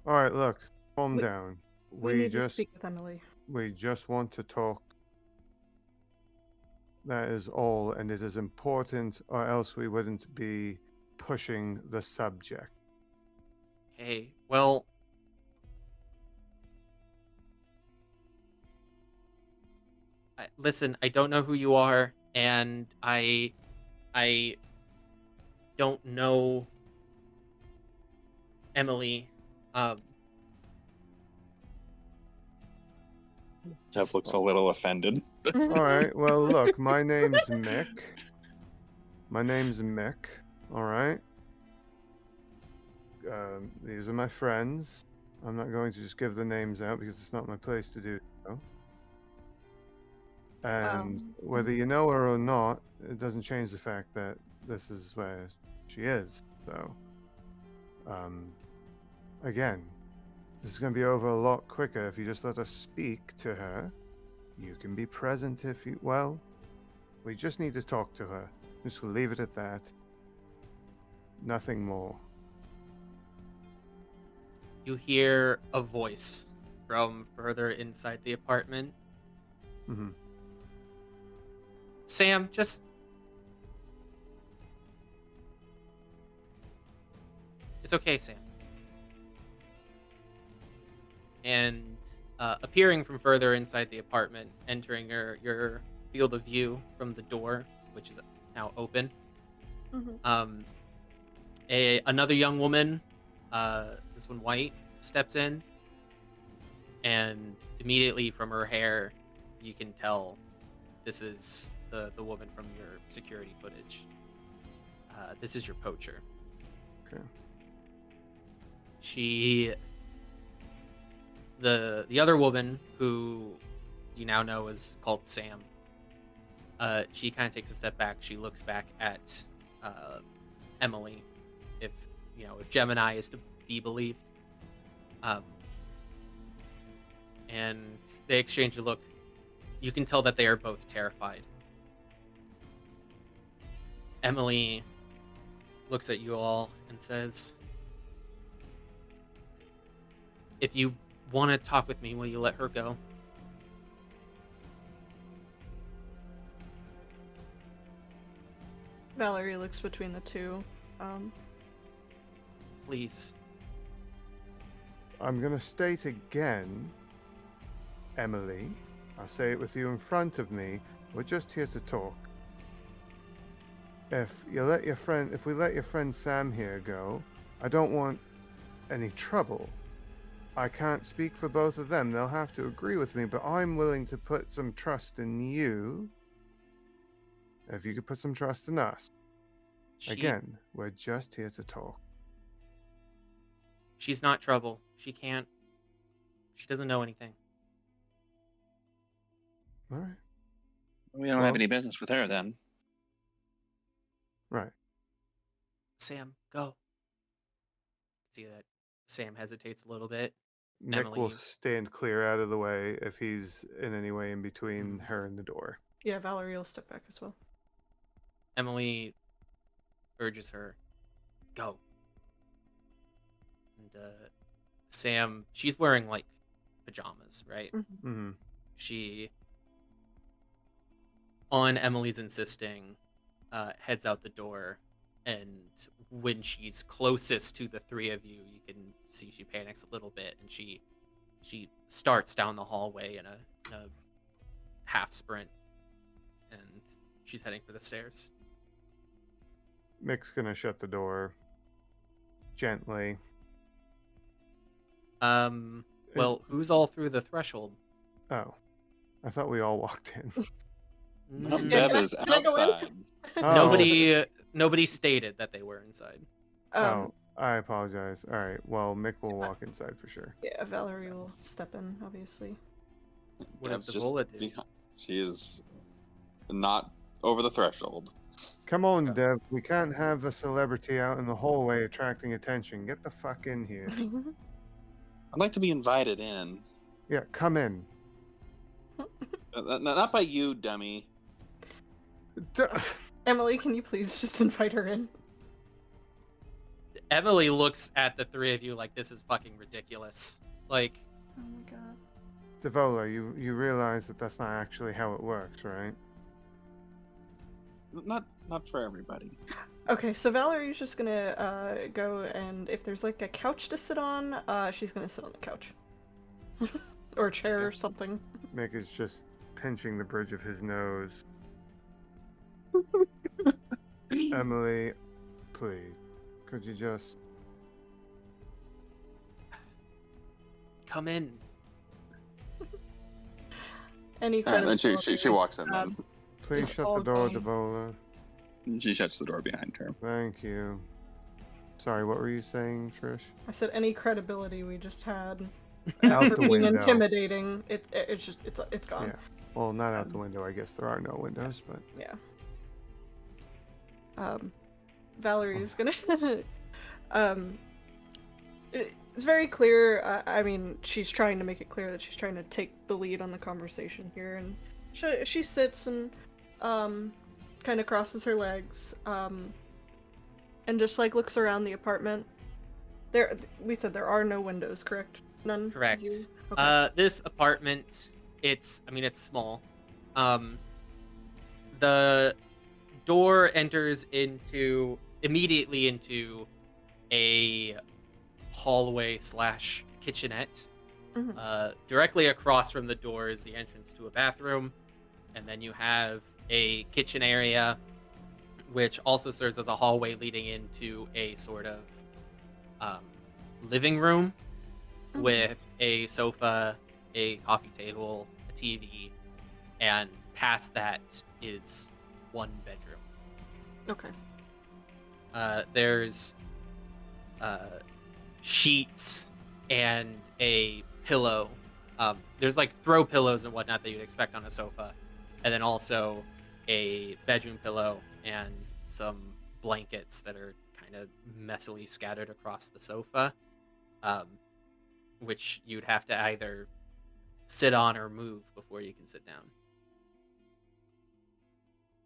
Alright, look. Calm We- down. We need to speak with Emily. We just want to talk. That is all, and it is important, or else we wouldn't be pushing the subject. okay. Well, listen, I don't know who you are, and I don't know Emily. Jeff looks a little offended. Alright, well, look, my name's Mick. Alright? These are my friends. I'm not going to just give the names out because it's not my place to do so. And whether you know her or not, it doesn't change the fact that this is where she is. So, again, this is going to be over a lot quicker if you just let us speak to her. You can be present if you... Well, we just need to talk to her. Just we'll leave it at that. Nothing more. You hear a voice from further inside the apartment. Mm-hmm. Sam, just... It's okay, Sam. And appearing from further inside the apartment, entering your field of view from the door, which is now open. Mhm. Another young woman, this one white, steps in, and immediately from her hair, you can tell this is the woman from your security footage. This is your poacher. Okay. She the other woman, who you now know is called Sam, she kind of takes a step back. She looks back at Emily, if Gemini is to be believed, and they exchange a look. You can tell that they are both terrified. Emily looks at you all and says, "If you want to talk with me, will you let her go?" Valerie looks between the two. Please. I'm going to state again, Emily. I'll say it with you in front of me. We're just here to talk. If we let your friend Sam here go, I don't want any trouble. I can't speak for both of them. They'll have to agree with me, but I'm willing to put some trust in you. If you could put some trust in us. Again, we're just here to talk. She's not trouble. She doesn't know anything. All right. We don't have any business with her then. Right. Sam, go. See that Sam hesitates a little bit. Mick Emily. will stand clear out of the way if he's in any way in between her and the door. Yeah, Valerie will step back as well. Emily urges her, go. And Sam, she's wearing like pajamas, right? Mm-hmm. She, on Emily's insisting, heads out the door, and when she's closest to the three of you, you can see she panics a little bit, and she starts down the hallway in a half sprint, and she's heading for the stairs. Mick's gonna shut the door gently. Well, who's all through the threshold? Oh, I thought we all walked in. No, Mm, Bev is can I go in? outside. Oh. Nobody stated that they were inside. Oh, I apologize. All right. Well, Mick will walk inside for sure. Yeah, Valerie will step in, obviously. What does Bev's Devola just do? She is not over the threshold. Come on, Okay. Dev. We can't have a celebrity out in the hallway attracting attention. Get the fuck in here. I'd like to be invited in. Yeah, come in. Not by you, dummy. Emily, can you please just invite her in? Emily looks at the three of you like this is fucking ridiculous. Like, Oh my god. Devola, you realize that that's not actually how it works, right? Not for everybody. Okay, so Valerie's just gonna go, and if there's like a couch to sit on, she's gonna sit on the couch. Or a chair or something. Mick is just pinching the bridge of his nose. Emily, please, could you just... come in. Any kind And then of she walks in then. Please It's shut all the door, gone. Devola. She shuts the door behind her. Thank you. Sorry, what were you saying, Trish? I said any credibility we just had Out for the being window. intimidating. It's gone. Yeah. Well, not out the window. I guess there are no windows, but... Yeah. Valerie's gonna. It's very clear. I mean, she's trying to make it clear that she's trying to take the lead on the conversation here, and she sits and kind of crosses her legs, and just like looks around the apartment. We said there are no windows, correct? None. Correct. Okay. This apartment, it's small. The door enters immediately into a hallway / kitchenette. Mhm. Directly across from the door is the entrance to a bathroom, and then you have a kitchen area, which also serves as a hallway leading into a sort of living room Mhm. with a sofa, a coffee table, a TV, and past that is one bedroom. Okay. There's sheets and a pillow. There's like throw pillows and whatnot that you'd expect on a sofa, and then also a bedroom pillow and some blankets that are kind of messily scattered across the sofa, which you'd have to either sit on or move before you can sit down.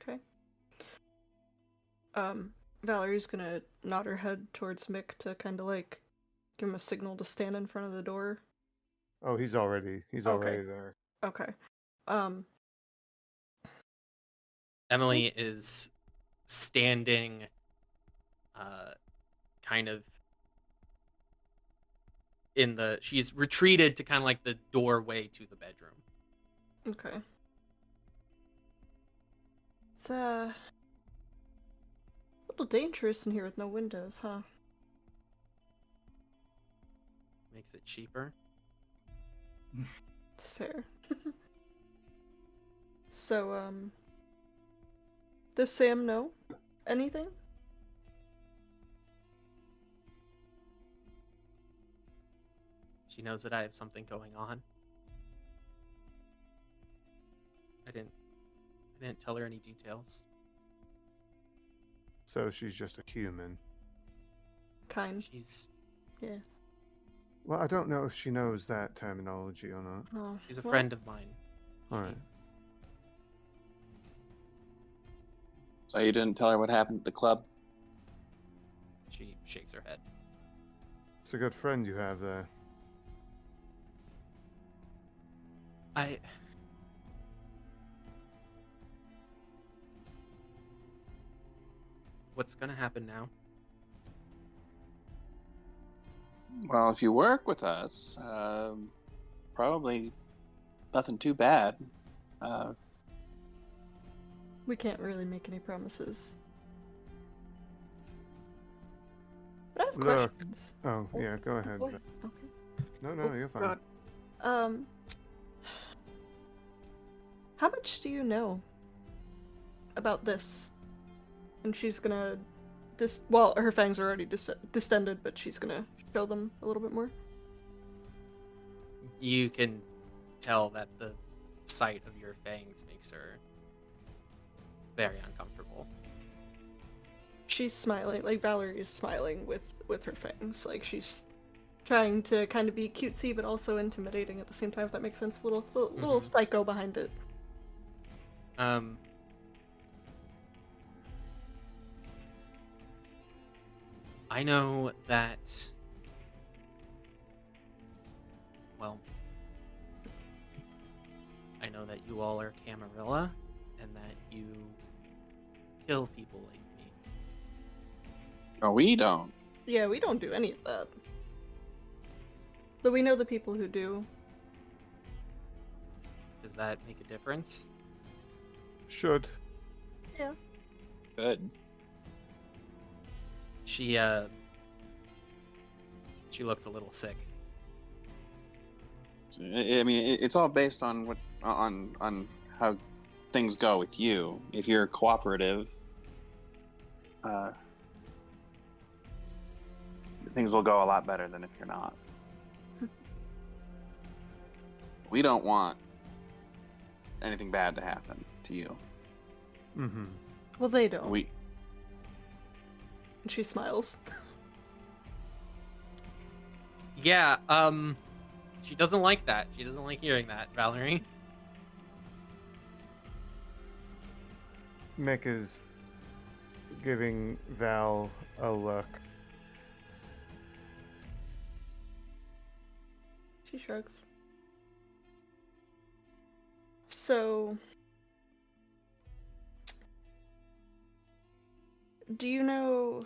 Okay. Valerie's gonna nod her head towards Mick to kind of like give him a signal to stand in front of the door. Oh, he's already there. Okay. Emily is standing, kind of she's retreated to kind of like the doorway to the bedroom. Okay. It's a little dangerous in here with no windows, huh? Makes it cheaper. It's fair. So, does Sam know anything? She knows that I have something going on. I didn't tell her any details. So she's just a human. Kind. She's Yeah. Well, I don't know if she knows that terminology or not. Oh, she's a well, friend of mine. All right. So you didn't tell her what happened at the club? She shakes her head. It's a good friend you have there. What's gonna happen now? Well, if you work with us, probably nothing too bad. we can't really make any promises. But I have Look. questions. Oh, yeah, go ahead. Go ahead. Okay. No, you're fine. God. How much do you know about this? And she's gonna well, her fangs are already distended, but she's gonna show them a little bit more. You can tell that the sight of your fangs makes her very uncomfortable. She's smiling, like Valerie is smiling with her fangs. Like she's trying to kind of be cutesy, but also intimidating at the same time. If that makes sense, little psycho behind it. I know that. Well, I know that you all are Camarilla, and that you kill people like me. No, we don't. Yeah, we don't do any of that. But we know the people who do. Does that make a difference? Should. Yeah. Good. She looks a little sick. I mean, it's all based on on how things go with you. If you're cooperative, things will go a lot better than if you're not. We don't want anything bad to happen to you. Mm-hmm. Well, they don't. And she smiles. Yeah, she doesn't like that. She doesn't like hearing that, Valerie. Mick is giving Val a look. She shrugs. So, do you know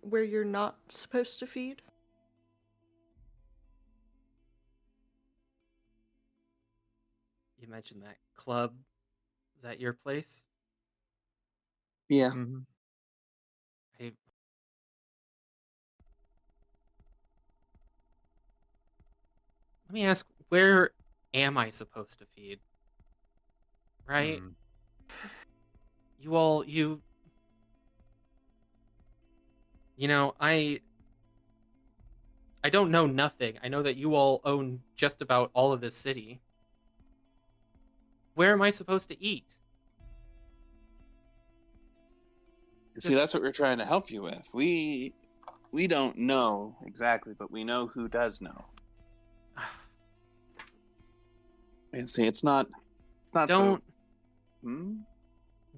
where you're not supposed to feed? You mentioned that club. Is that your place? Yeah. Mm-hmm. I... Let me ask, where am I supposed to feed? Right? You all, you know, I don't know nothing. I know that you all own just about all of this city. Where am I supposed to eat? See, that's what we're trying to help you with. We don't know exactly, but we know who does know. And see, it's not Don't so.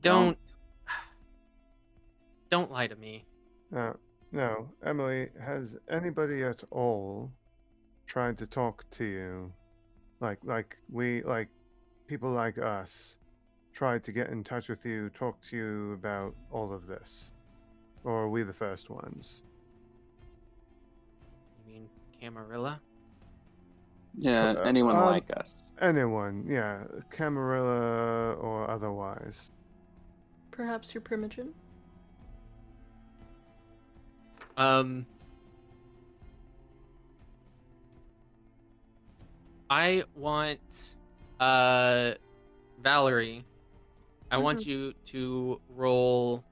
don't don't lie to me. No, Emily, has anybody at all tried to talk to you, like people like us, tried to get in touch with you, talk to you about all of this, or are we the first ones? You mean Camarilla? Yeah, anyone like us. Anyone, yeah, Camarilla or otherwise. Perhaps your primogen? I want Valerie. I want you to roll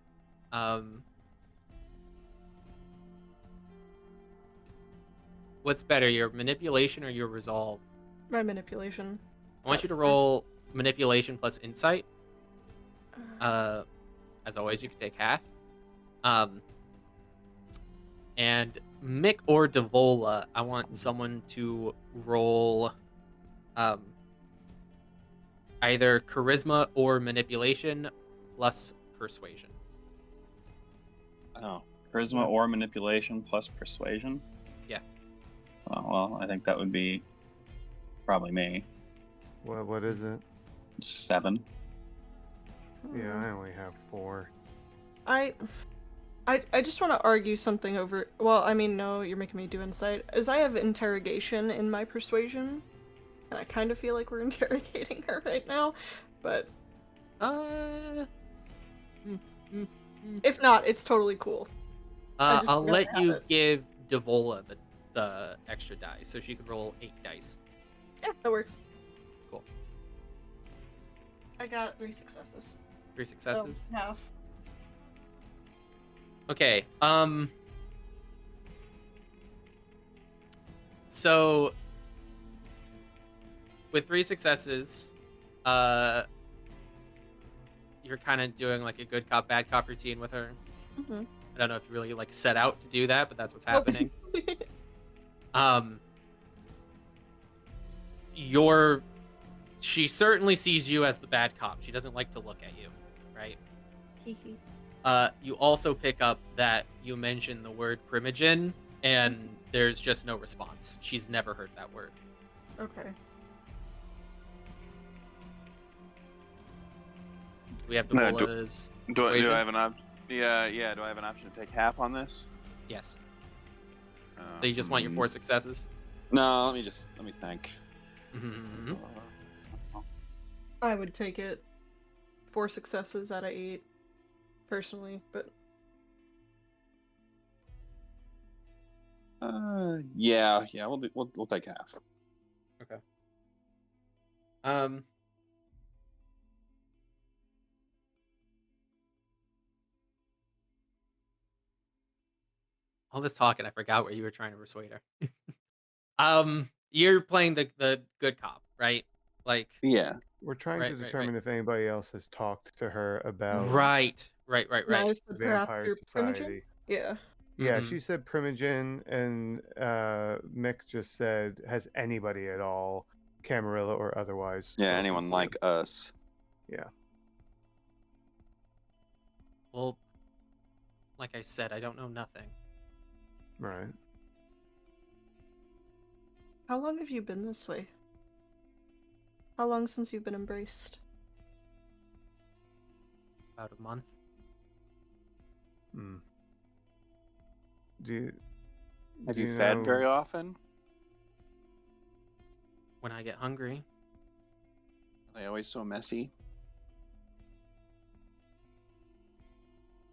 what's better, your manipulation or your resolve? My manipulation. I want you to roll manipulation plus insight. As always, you can take half. And Mick or Devola, I want someone to roll either charisma or manipulation plus persuasion. Oh, charisma or manipulation plus persuasion? Yeah. Oh, well, I think that would be probably me. What is it? 7. Yeah, I only have 4. I just want to argue something over. Well, I mean, no, you're making me do insight. As I have interrogation in my persuasion, and I kind of feel like we're interrogating her right now, but if not, it's totally cool. I'll let you give Devola the extra die, so she can roll 8 dice. Yeah, that works. Cool. I got 3 successes. 3 successes? So, half. Okay, so with 3 successes, you're kind of doing like a good cop, bad cop routine with her. Mm-hmm. I don't know if you really like set out to do that, but that's what's happening. She certainly sees you as the bad cop. She doesn't like to look at you, right? You also pick up that you mentioned the word primogen, and there's just no response. She's never heard that word. Okay. We have No, Devola's Do I persuasion? have an option? Yeah. Do I have an option to take half on this? Yes. So you just want your 4 successes? No, let me think. Mm-hmm. I would take it 4 successes out of 8, personally, but Yeah, we'll take half. Okay. All this talking, I forgot what you were trying to persuade her. You're playing the good cop, right? Like, Yeah. We're trying Right, to right, determine if anybody else has talked to her about right. nice. Perhaps Vampire your Society. primogen? Yeah. Yeah, Mhm. she said primogen, and Mick just said, has anybody at all, Camarilla or otherwise? Yeah, spoken anyone to like you? us. Yeah. Well, like I said, I don't know nothing. Right. How long have you been this way? How long since you've been embraced? About a month. Hmm. Do Have do you fed know- very often? When I get hungry. Are they always so messy?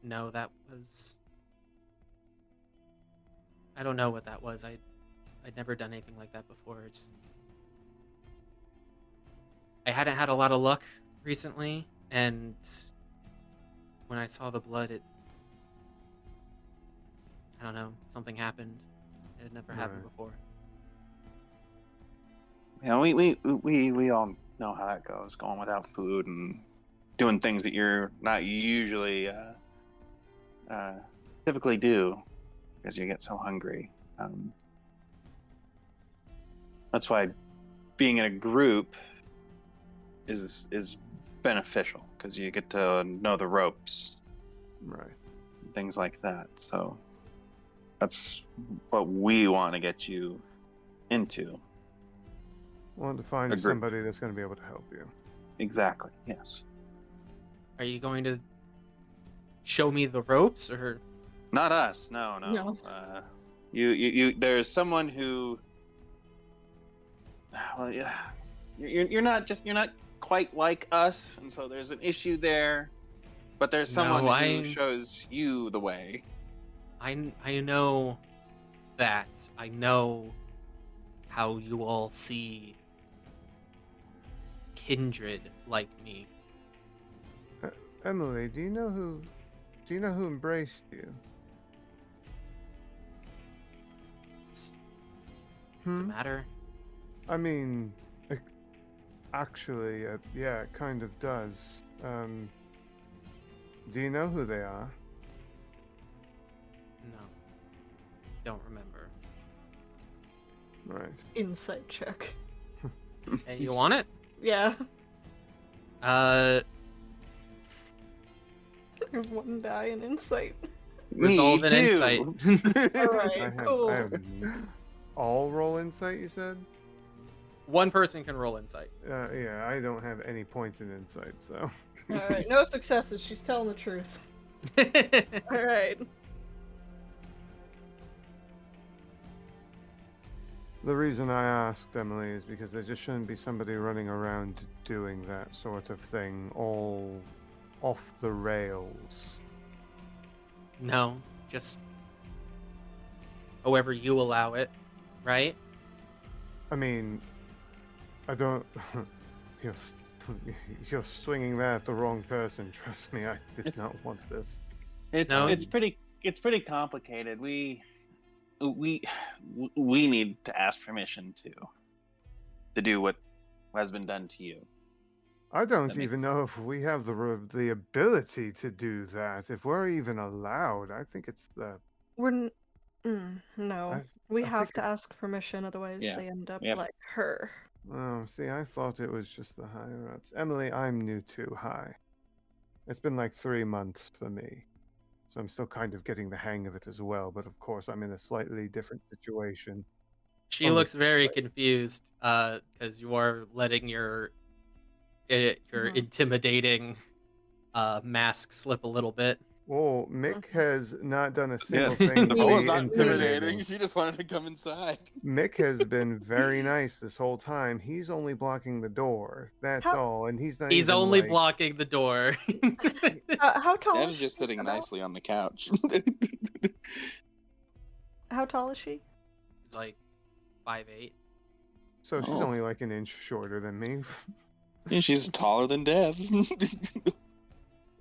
No, that was... I don't know what that was. I'd never done anything like that before. I hadn't had a lot of luck recently, and when I saw the blood, I don't know, something happened. had never happened Right. before. You know, we all know how that goes, going without food and doing things that you're not usually typically do because you get so hungry. That's why being in a group is beneficial because you get to know the ropes, Right. and things like that. So that's what we want to get you into. Want to find A group. somebody that's going to be able to help you. Exactly. Yes. Are you going to show me the ropes, or Not us. No. No. You. There's someone who. Well, yeah. You're not quite like us, and so there's an issue there. But there's someone No, who shows you the way. I know that. I know how you all see Kindred like me. Emily, do you know who embraced you? Does it matter? I mean, actually, yeah, it kind of does. Do you know who they are? No. Don't remember. Right. Insight check. Hey, you want it? Yeah. Uh, I have 1 die in insight. resolve Me an too. insight. Alright, cool. I have all roll insight, you said? One person can roll insight. Yeah, I don't have any points in insight, so. Alright, no successes. She's telling the truth. Alright. The reason I asked, Emily, is because there just shouldn't be somebody running around doing that sort of thing all off the rails. No, just however you allow it, right? I mean, I don't. You're swinging that at the wrong person. Trust me, I did not want this. It's pretty complicated. We need to ask permission to do what has been done to you. I don't That even makes know if we have the ability to do that. If we're even allowed, I think it's the. We're no. We I have think to ask permission, otherwise Yeah. they end up Yep. like her. Oh, see, I thought it was just the higher ups. Emily, I'm new too. Hi. It's been like 3 months for me, so I'm still kind of getting the hang of it as well. But of course, I'm in a slightly different situation. She On the looks very confused because you are letting your intimidating mask slip a little bit. Oh, Mick has not done a single Yeah. thing to Devola's be not intimidating. She just wanted to come inside. Mick has been very nice this whole time. He's only blocking the door. That's How- all, and he's not. He's even, only like, blocking the door. How tall Dev's is just she? sitting About? nicely on the couch. How tall is she? He's like 5'8". So she's Oh. only like an inch shorter than me. Yeah, she's taller than Dev.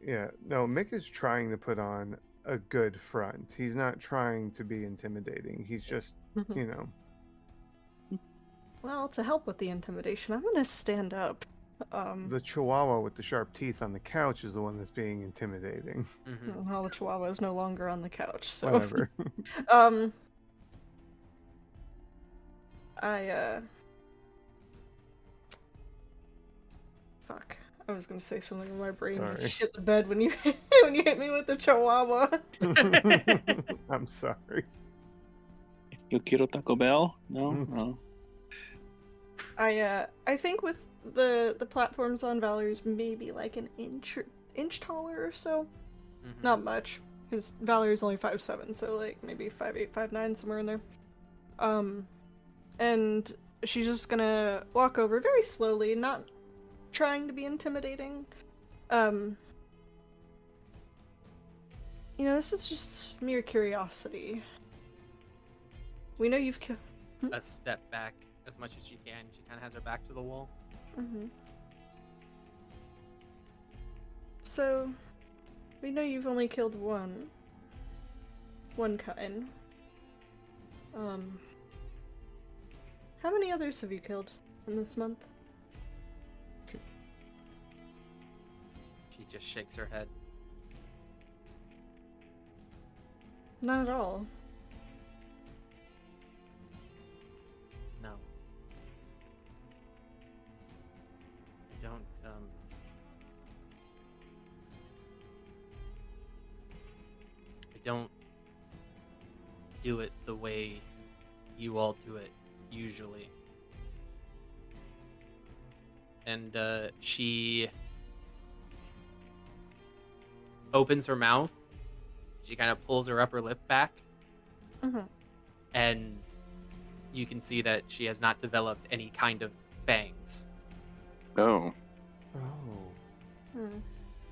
Yeah, no, Mick is trying to put on a good front. He's not trying to be intimidating. He's just, you know, Well, to help with the intimidation, I'm gonna stand up. the chihuahua with the sharp teeth on the couch is the one that's being intimidating. Mhm. Well, the chihuahua is no longer on the couch, so Whatever. Fuck. I was gonna say something in my brain. Sorry. But shit the bed when you when you hit me with the chihuahua. I'm sorry. Yo quiero Taco Bell? No? Mm. No. I think with the platforms on Valerie's maybe like an inch taller or so. Mhm. Not much, because Valerie's only 5'7", so like maybe 5'8", 5'9", somewhere in there. And she's just gonna walk over very slowly, not trying to be intimidating. You know, this is just mere curiosity. We know you've killed. A step back as much as she can. She kind of has her back to the wall. So, we know you've only killed one kind. How many others have you killed in this month? She just shakes her head. Not at all. No. I don't, I don't do it the way you all do it usually. And she opens her mouth. She kind of pulls her upper lip back. Mm-hmm. And you can see that she has not developed any kind of fangs. Oh. Oh.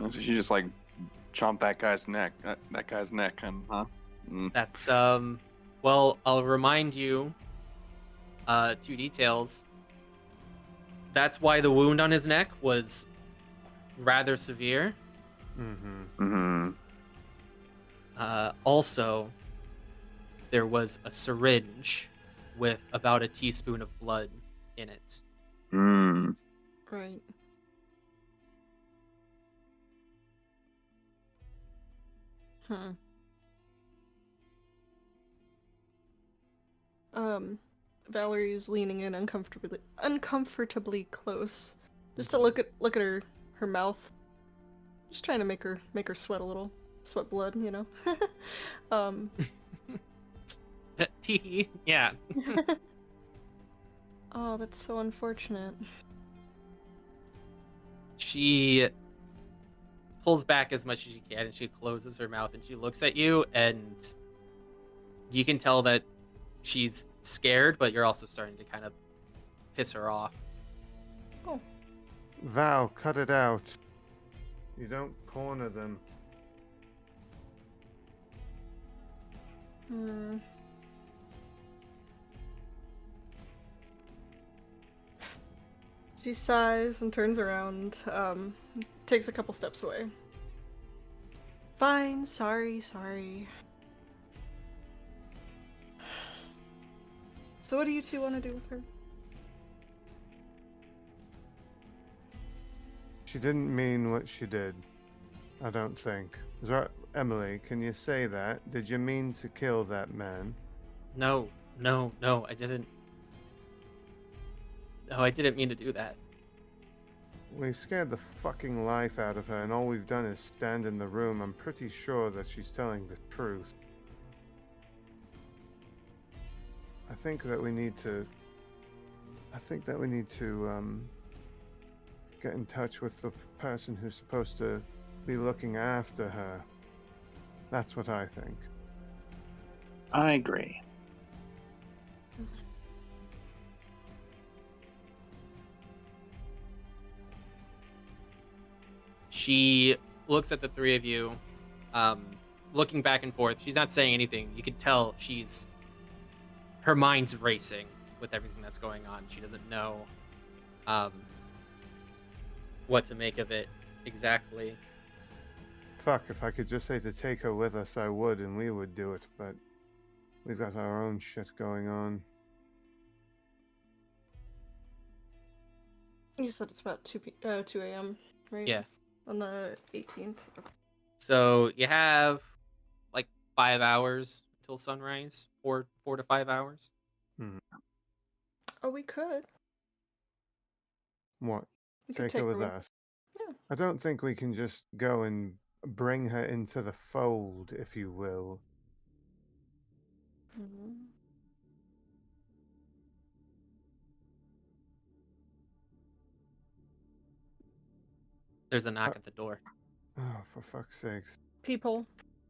So she just like chomped that guy's neck. That guy's neck, huh? Mm. That's well, I'll remind you 2 details. That's why the wound on his neck was rather severe. Mm-hmm. Mm-hmm. Also, there was a syringe with about a teaspoon of blood in it. Mm. Right. Valerie's leaning in uncomfortably close, just to look at her mouth, just trying to make her sweat a little, sweat blood, you know. Tee, yeah. Oh, that's so unfortunate. She pulls back as much as she can, and she closes her mouth, and she looks at you, and you can tell that she's scared, but you're also starting to kind of piss her off. Oh. Val, cut it out. You don't corner them. She sighs and turns around, takes a couple steps away. Fine, sorry. So what do you two want to do with her? She didn't mean what she did. I don't think. Is that Emily? Can you say that? Did you mean to kill that man? No, I didn't. No, I didn't mean to do that. We've scared the fucking life out of her, and all we've done is stand in the room. I'm pretty sure that she's telling the truth. I think that we need to get in touch with the person who's supposed to be looking after her. That's what I think. I agree. She looks at the 3 of you, looking back and forth. She's not saying anything. You can tell her mind's racing with everything that's going on. She doesn't know what to make of it exactly. Fuck, if I could just say to take her with us, I would, and we would do it, but we've got our own shit going on. You said it's about 2 a.m., right? Yeah. On the 18th. So you have like 5 hours until sunrise, 4 to 5 hours. Oh, we could. What? We could Take her with us? Yeah. I don't think we can just go and bring her into the fold, if you will. There's a knock at the door. Oh, for fuck's sakes. People.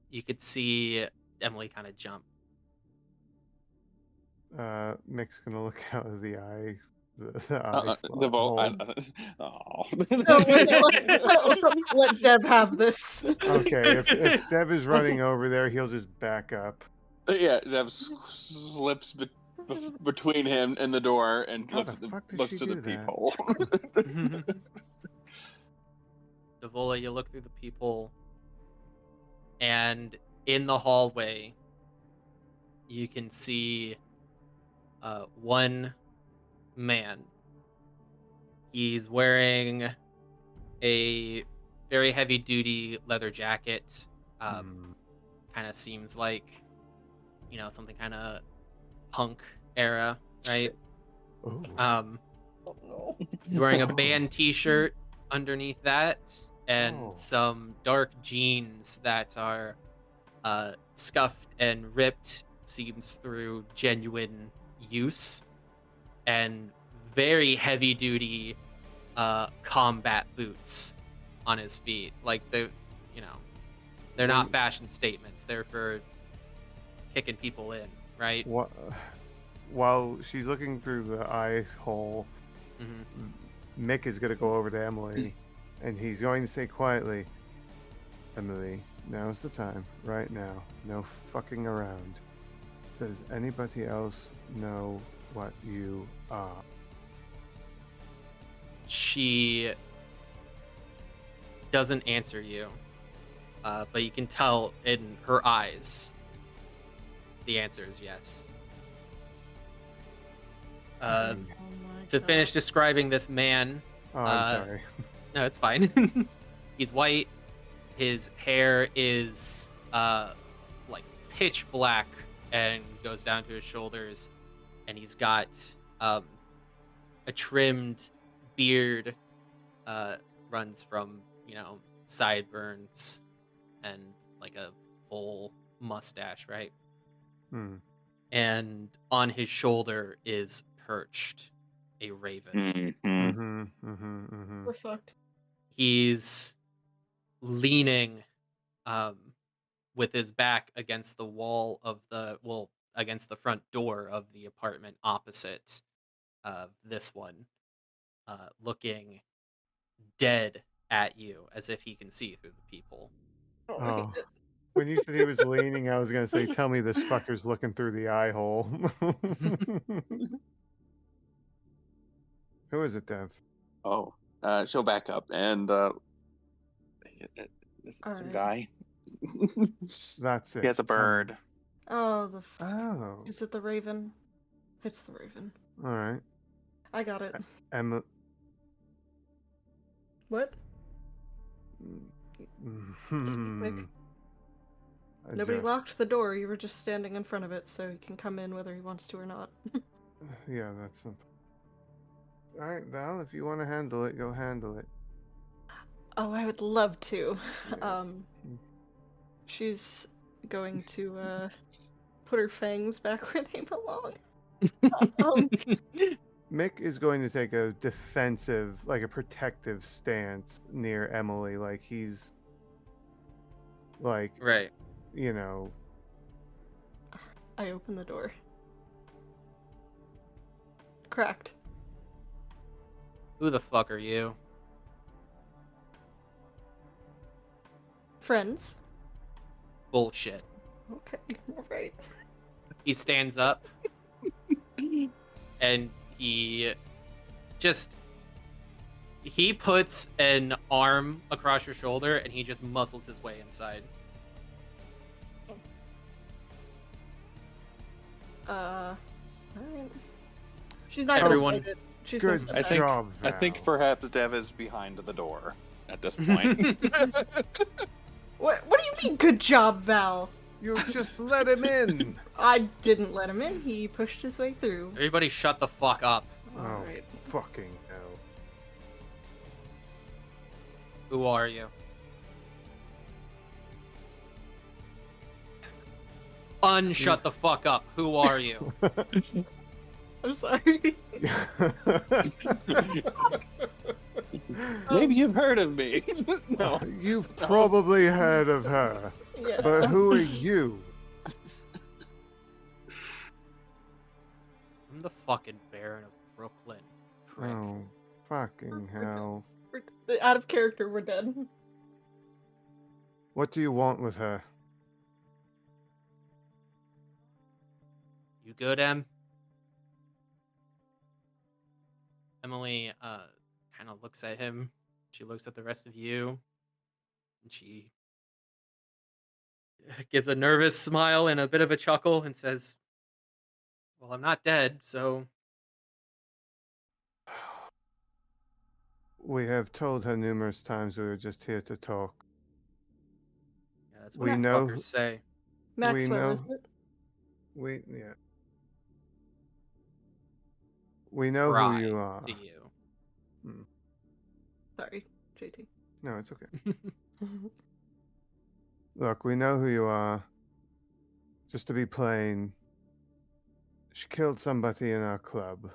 You could see Emily kind of jump. Mick's gonna look out of the eye. The eye The hole. Oh. Let Deb have this. Okay, if Deb is running over there, he'll just back up. Yeah, Dev slips between him and the door and How looks the at fuck did looks she to the do that? peephole. Devola, you look through the people, and in the hallway, you can see one man. He's wearing a very heavy-duty leather jacket. Kind of seems like, something kind of punk era, right? Oh. Oh no. He's wearing a band t-shirt underneath that, and some dark jeans that are scuffed and ripped, seems through genuine use, and very heavy-duty combat boots on his feet. Like, they're not fashion statements. They're for kicking people in, right? While she's looking through the eye hole, Mick is going to go over to Emily, and he's going to say quietly, "Emily, now's the time, right now. No fucking around. Does anybody else know what you are?" She doesn't answer you, but you can tell in her eyes the answer is yes. Oh my To God. finish describing this man, I'm sorry. no, it's fine. He's white. His hair is like pitch black and goes down to his shoulders, and he's got a trimmed beard, runs from sideburns and like a full mustache, right? And on his shoulder is perched a raven. We're fucked. He's leaning with his back against the wall of against the front door of the apartment opposite this one, looking dead at you as if he can see through the people. Oh. When you said he was leaning, I was going to say, tell me this fucker's looking through the eye hole. Who is it, Dev? Oh, she'll back up and some guy. That's it. He has a bird. Oh, the fuck. Oh. Is it the raven? It's the raven. All right. I got it. Emma. What? Mick. Nobody locked the door. You were just standing in front of it, so he can come in whether he wants to or not. Yeah, that's something. All right, Val, if you want to handle it, go handle it. Oh, I would love to. Yeah. She's going to put her fangs back where they belong. Mick is going to take a defensive, like a protective stance near Emily, like he's like, Right. I open the door. Cracked. Who the fuck are you? Friends. Bullshit. Okay, alright. He stands up and he puts an arm across your shoulder and he just muscles his way inside. Alright. She's not Everyone- gonna fight it. She's Good gonna step back. job, I think Val. perhaps Dev is behind the door at this point. What do you mean, good job, Val? You just let him in. I didn't let him in. He pushed his way through. Everybody shut the fuck up. Alright. Fucking hell. Who are you? Unshut the fuck up. Who are you? I'm sorry. Maybe you've heard of me. No. You've probably heard of her, Yeah. but who are you? I'm the fucking Baron of Brooklyn. Prick. Oh, fucking hell. We're out of character. We're dead. What do you want with her? You good, Em? Emily kind of looks at him. She looks at the rest of you. And she gives a nervous smile and a bit of a chuckle and says, Well, I'm not dead, so We have told her numerous times we were just here to talk. yeah, that's what We you know. fuckers say. We Maxwell, is know. it? Yeah. We know who Fry you are. to you. Sorry, JT. No, it's okay. Look, we know who you are. Just to be plain, she killed somebody in our club,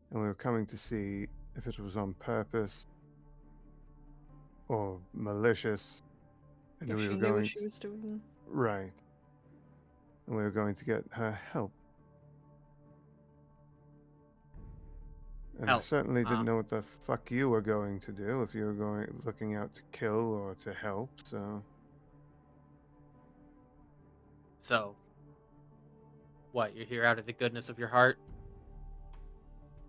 and we were coming to see if it was on purpose or malicious, and If we she were knew what going she was doing. right, and we were going to get her help. And I Help, certainly huh? didn't know what the fuck you were going to do, if you were looking out to kill or to help. So, what? You're here out of the goodness of your heart?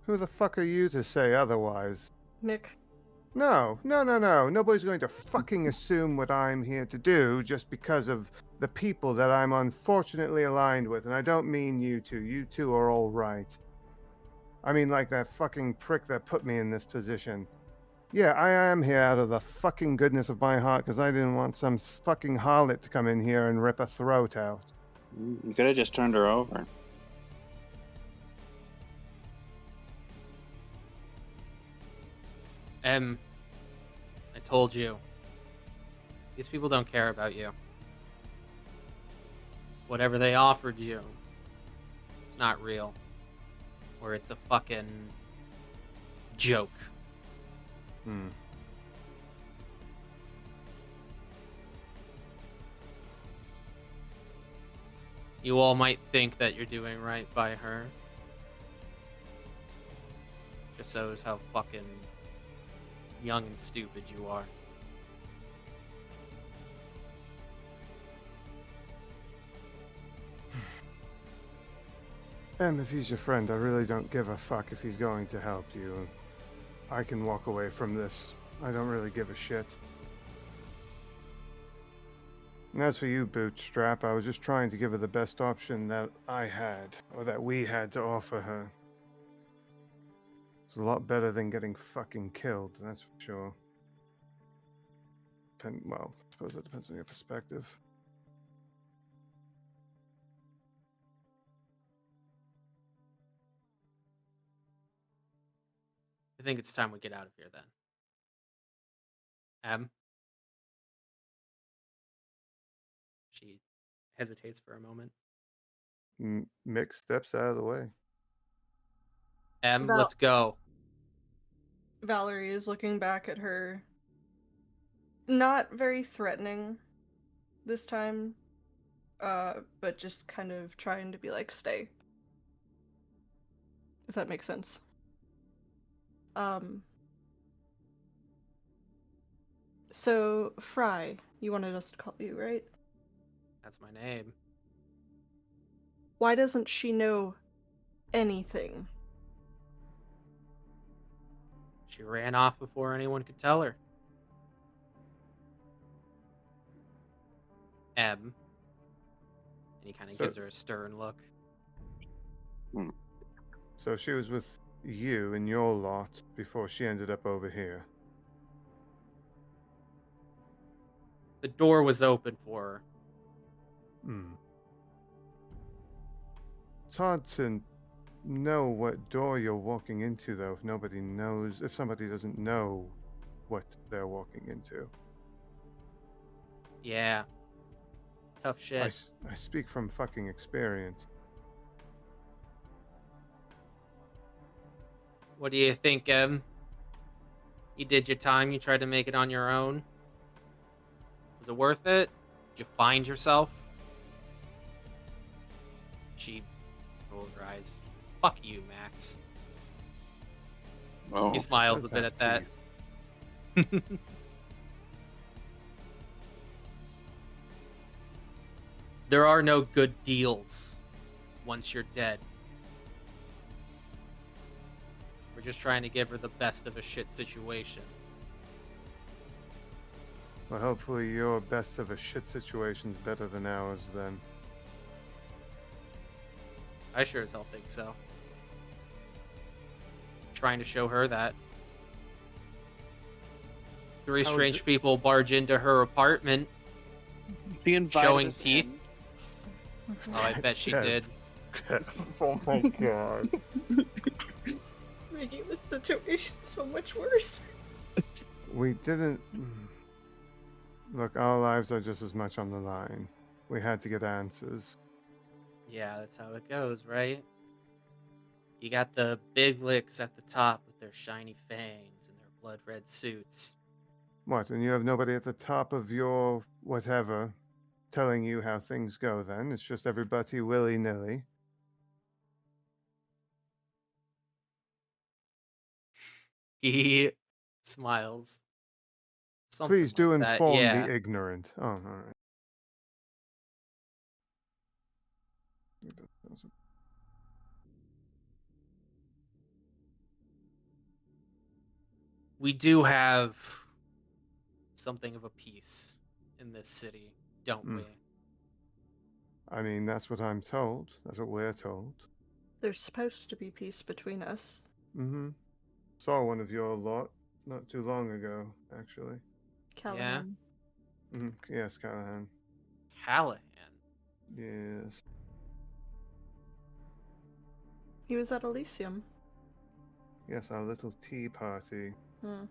Who the fuck are you to say otherwise? Mick. No. Nobody's going to fucking assume what I'm here to do just because of the people that I'm unfortunately aligned with. And I don't mean you two. You two are all right. I mean, like that fucking prick that put me in this position. Yeah, I am here out of the fucking goodness of my heart because I didn't want some fucking harlot to come in here and rip a throat out. You could have just turned her over. I told you. These people don't care about you. Whatever they offered you, it's not real. Or it's a fucking joke. You all might think that you're doing right by her. Just shows how fucking young and stupid you are. If he's your friend, I really don't give a fuck if he's going to help you. I can walk away from this. I don't really give a shit. And as for you, Bootstrap, I was just trying to give her the best option that I had, or that we had to offer her. It's a lot better than getting fucking killed, that's for sure. Well, I suppose that depends on your perspective. I think it's time we get out of here then. She hesitates for a moment. Mick steps out of the way. Let's go. Valerie is looking back at her. Not very threatening this time, but just kind of trying to be like, stay. If that makes sense. So, Fry, you wanted us to call you, right? That's my name. Why doesn't she know anything? She ran off before anyone could tell her. And he kind of gives her a stern look. So she was with you and your lot before she ended up over here. The door was open for her. It's hard to know what door you're walking into, though, if somebody doesn't know what they're walking into. Yeah. Tough shit. I speak from fucking experience. What do you think, You did your time, you tried to make it on your own. Was it worth it? Did you find yourself? She rolls her eyes. Fuck you, Max. Oh, He smiles a bit at that. There are no good deals once you're dead. We're just trying to give her the best of a shit situation. Well, hopefully your best of a shit situation's better than ours, then. I sure as hell think so. Trying to show her that. Three How is strange it- people barge into her apartment. She invited Showing us teeth? in. Oh, I bet she Dead. did. Oh my god. Making this situation so much worse. We didn't. Look, our lives are just as much on the line. We had to get answers. Yeah, that's how it goes, right? You got the big licks at the top with their shiny fangs and their blood red suits. What, and you have nobody at the top of your whatever telling you how things go then? It's just everybody willy-nilly. He smiles. Something Please do like that, inform yeah. the ignorant. Oh, all right. We do have something of a peace in this city, don't Mm. we? I mean, that's what I'm told. That's what we're told. There's supposed to be peace between us. Mm-hmm. Saw one of your lot not too long ago, actually. Callahan. Yes, Callahan. Callahan. Yes. He was at Elysium. Yes, our little tea party. Hmm.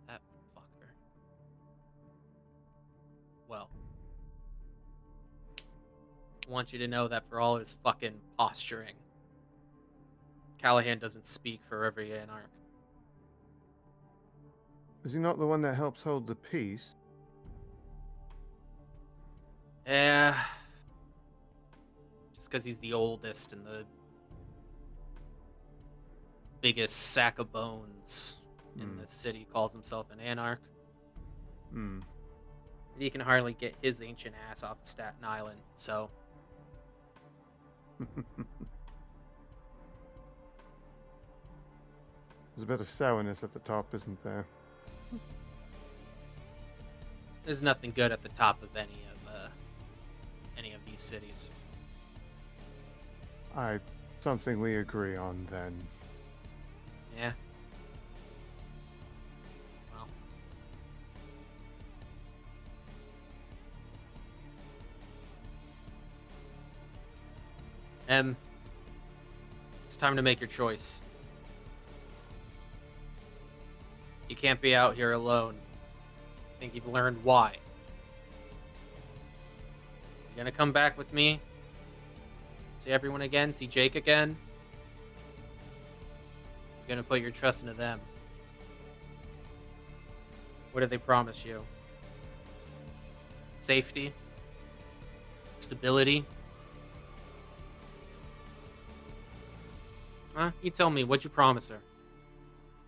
That fucker. Well, I want you to know that for all his fucking posturing, Callahan doesn't speak for every Anarch. Is he not the one that helps hold the peace? Yeah. Just because he's the oldest and the biggest sack of bones in the city calls himself an Anarch. Hmm. He can hardly get his ancient ass off of Staten Island, so There's a bit of sourness at the top, isn't there? there's nothing good at the top of any of these cities. Something we agree on then. Yeah. Well. It's time to make your choice. You can't be out here alone. I think you've learned why. You're gonna come back with me? See everyone again? See Jake again? You're gonna put your trust into them. What did they promise you? Safety? Stability? Huh? You tell me, what'd you promise her?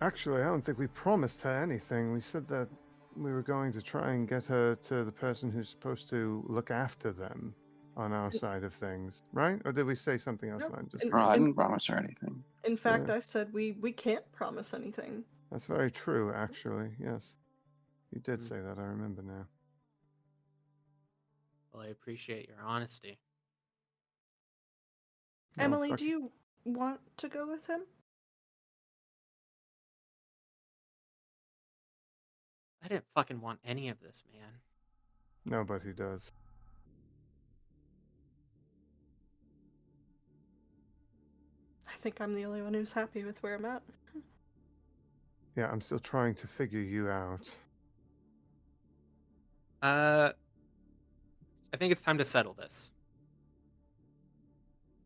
Actually, I don't think we promised her anything. We said that we were going to try and get her to the person who's supposed to look after them on our side of things, right? Or did we say something else? Nope. And I just And- No, I didn't promise her anything. In fact, Yeah. I said we can't promise anything. That's very true, actually. Yes. You did Mm. say that, I remember now. Well, I appreciate your honesty. No, Emily, fuck- do you want to go with him? I didn't fucking want any of this, man. Nobody does. I think I'm the only one who's happy with where I'm at. Yeah, I'm still trying to figure you out. I think it's time to settle this.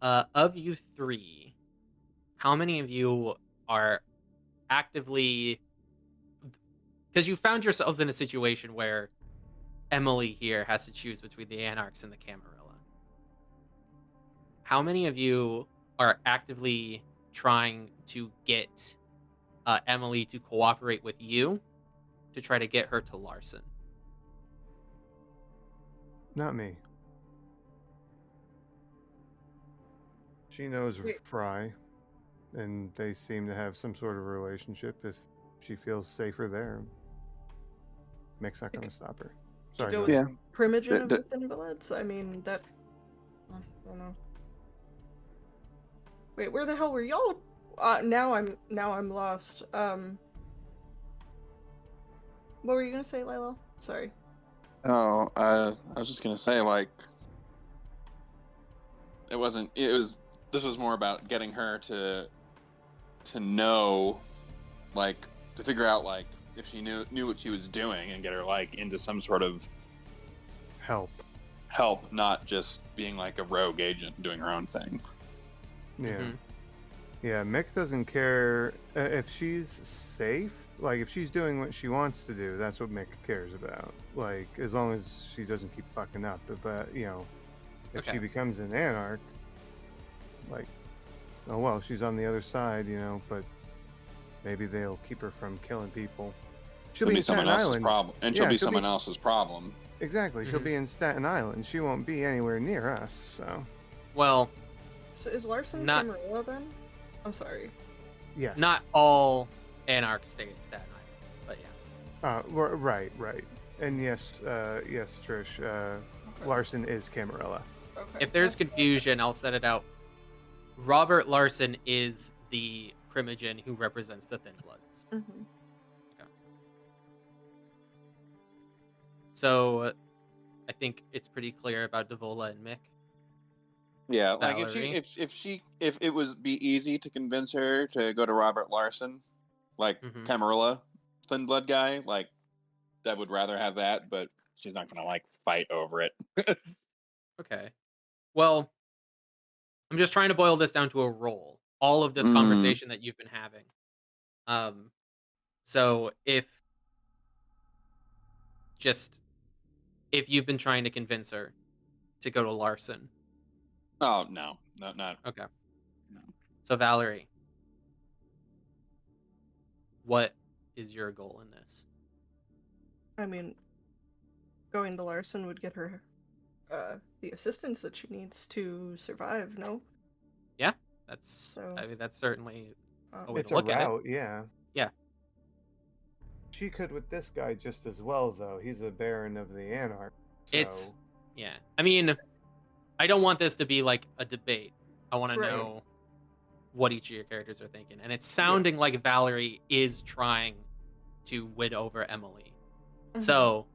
Of you three, how many of you are actively... Because you found yourselves in a situation where Emily here has to choose between the Anarchs and the Camarilla. How many of you are actively trying to get Emily to cooperate with you to try to get her to Larson? Not me. She knows Wait. Fry, and they seem to have some sort of relationship. If she feels safer there, Mick's not going to stop her. To Sorry, go go with ahead. Yeah. Primogen of The- the Invalids? I mean, that I don't know. Wait, where the hell were y'all? Now I'm lost. What were you gonna say, Lilel? Sorry. Oh, I was just gonna say, like, it wasn't. It was. This was more about getting her to know, like, to figure out, like, if she knew what she was doing, and get her, like, into some sort of Help. not just being like a rogue agent doing her own thing. Yeah. Mhm. Yeah, Mick doesn't care if she's safe. Like, if she's doing what she wants to do, that's what Mick cares about. Like, as long as she doesn't keep fucking up. But you know, if Okay. she becomes an Anarch, like, oh well, she's on the other side, you know, but maybe they'll keep her from killing people. She'll be in someone Staten else's Island. problem, and Yeah, she'll be she'll someone be- else's problem. Exactly. She'll Mhm. be in Staten Island. She won't be anywhere near us, so. Well, So is Larson Not- Camarilla then? I'm sorry. Yes. not all Anarchs stay in Staten Island, but yeah. Right. And yes, Trish, Larson is Camarilla. Okay. If there's That's- confusion, I'll set it out. Robert Larson is the Primogen who represents the Thin Bloods. Mhm. So I think it's pretty clear about Devola and Mick. Yeah, like Valerie? if it was be easy to convince her to go to Robert Larson, like Mhm. Camarilla, Thin Blood guy, like that would rather have that, but she's not gonna like fight over it. Okay. Well, I'm just trying to boil this down to a role. All of this Mm. conversation that you've been having. So if you've been trying to convince her to go to Larson. Oh no, not. Okay. No. So Valerie, what is your goal in this? I mean, going to Larson would get her the assistance that she needs to survive, no? That's So- I mean that's certainly a way It's to a look at it. route, yeah. Yeah. She could with this guy just as well, though. He's a Baron of the Anarch. So... It's yeah. I mean, I don't want this to be like a debate. I want to Right. know what each of your characters are thinking, and it's sounding like Valerie is trying to win over Emily. Mhm. So,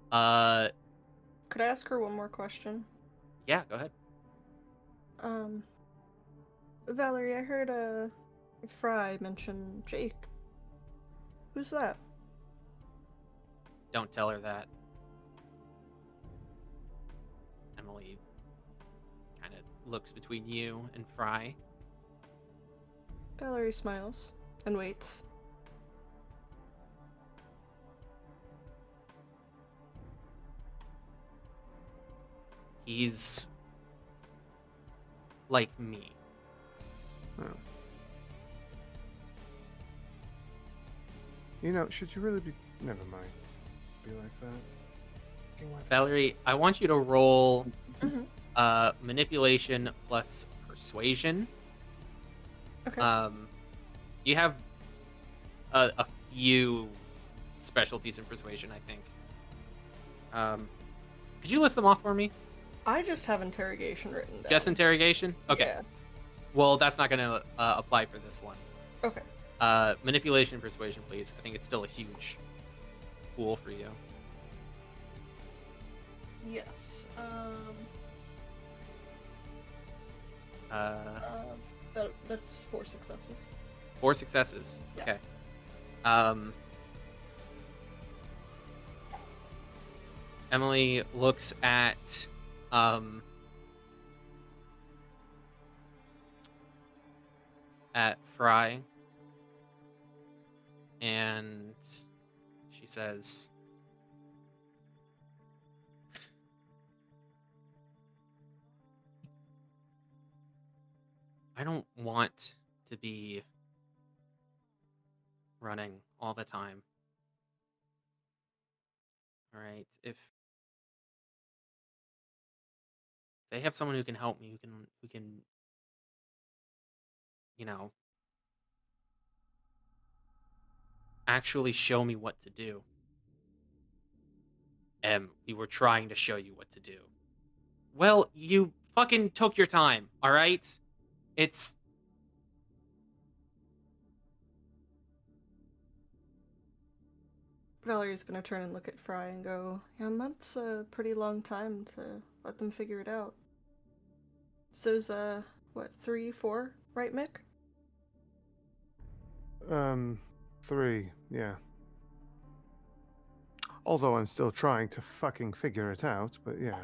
Could I ask her one more question? yeah, go ahead. Valerie, I heard Fry mention Jake. Who's that? Don't tell her that. Emily kind of looks between you and Fry. Valerie smiles and waits. He's like me. You know, should you really be... Never mind. Be like that. Fucking like that. Valerie, I want you to roll Mhm. manipulation plus persuasion. Okay. You have a few specialties in persuasion, I think. Could you list them off for me? I just have interrogation written down. Just interrogation? Okay. Yeah. Well, that's not going to apply for this one. Okay. Manipulation and persuasion, please. I think it's still a huge pool for you. Yes. That's 4 successes. 4 successes. Yeah. Okay. Emily looks at Fry, and she says, I don't want to be running all the time. All right, if they have someone who can help me, who can, you know, actually show me what to do. And we were trying to show you what to do. Well, you fucking took your time, all right? It's... Valerie's gonna turn and look at Fry and go, yeah, a month's a pretty long time to let them figure it out. So's, what, 3, 4, right, Mick? 3, yeah. Although I'm still trying to fucking figure it out, but yeah.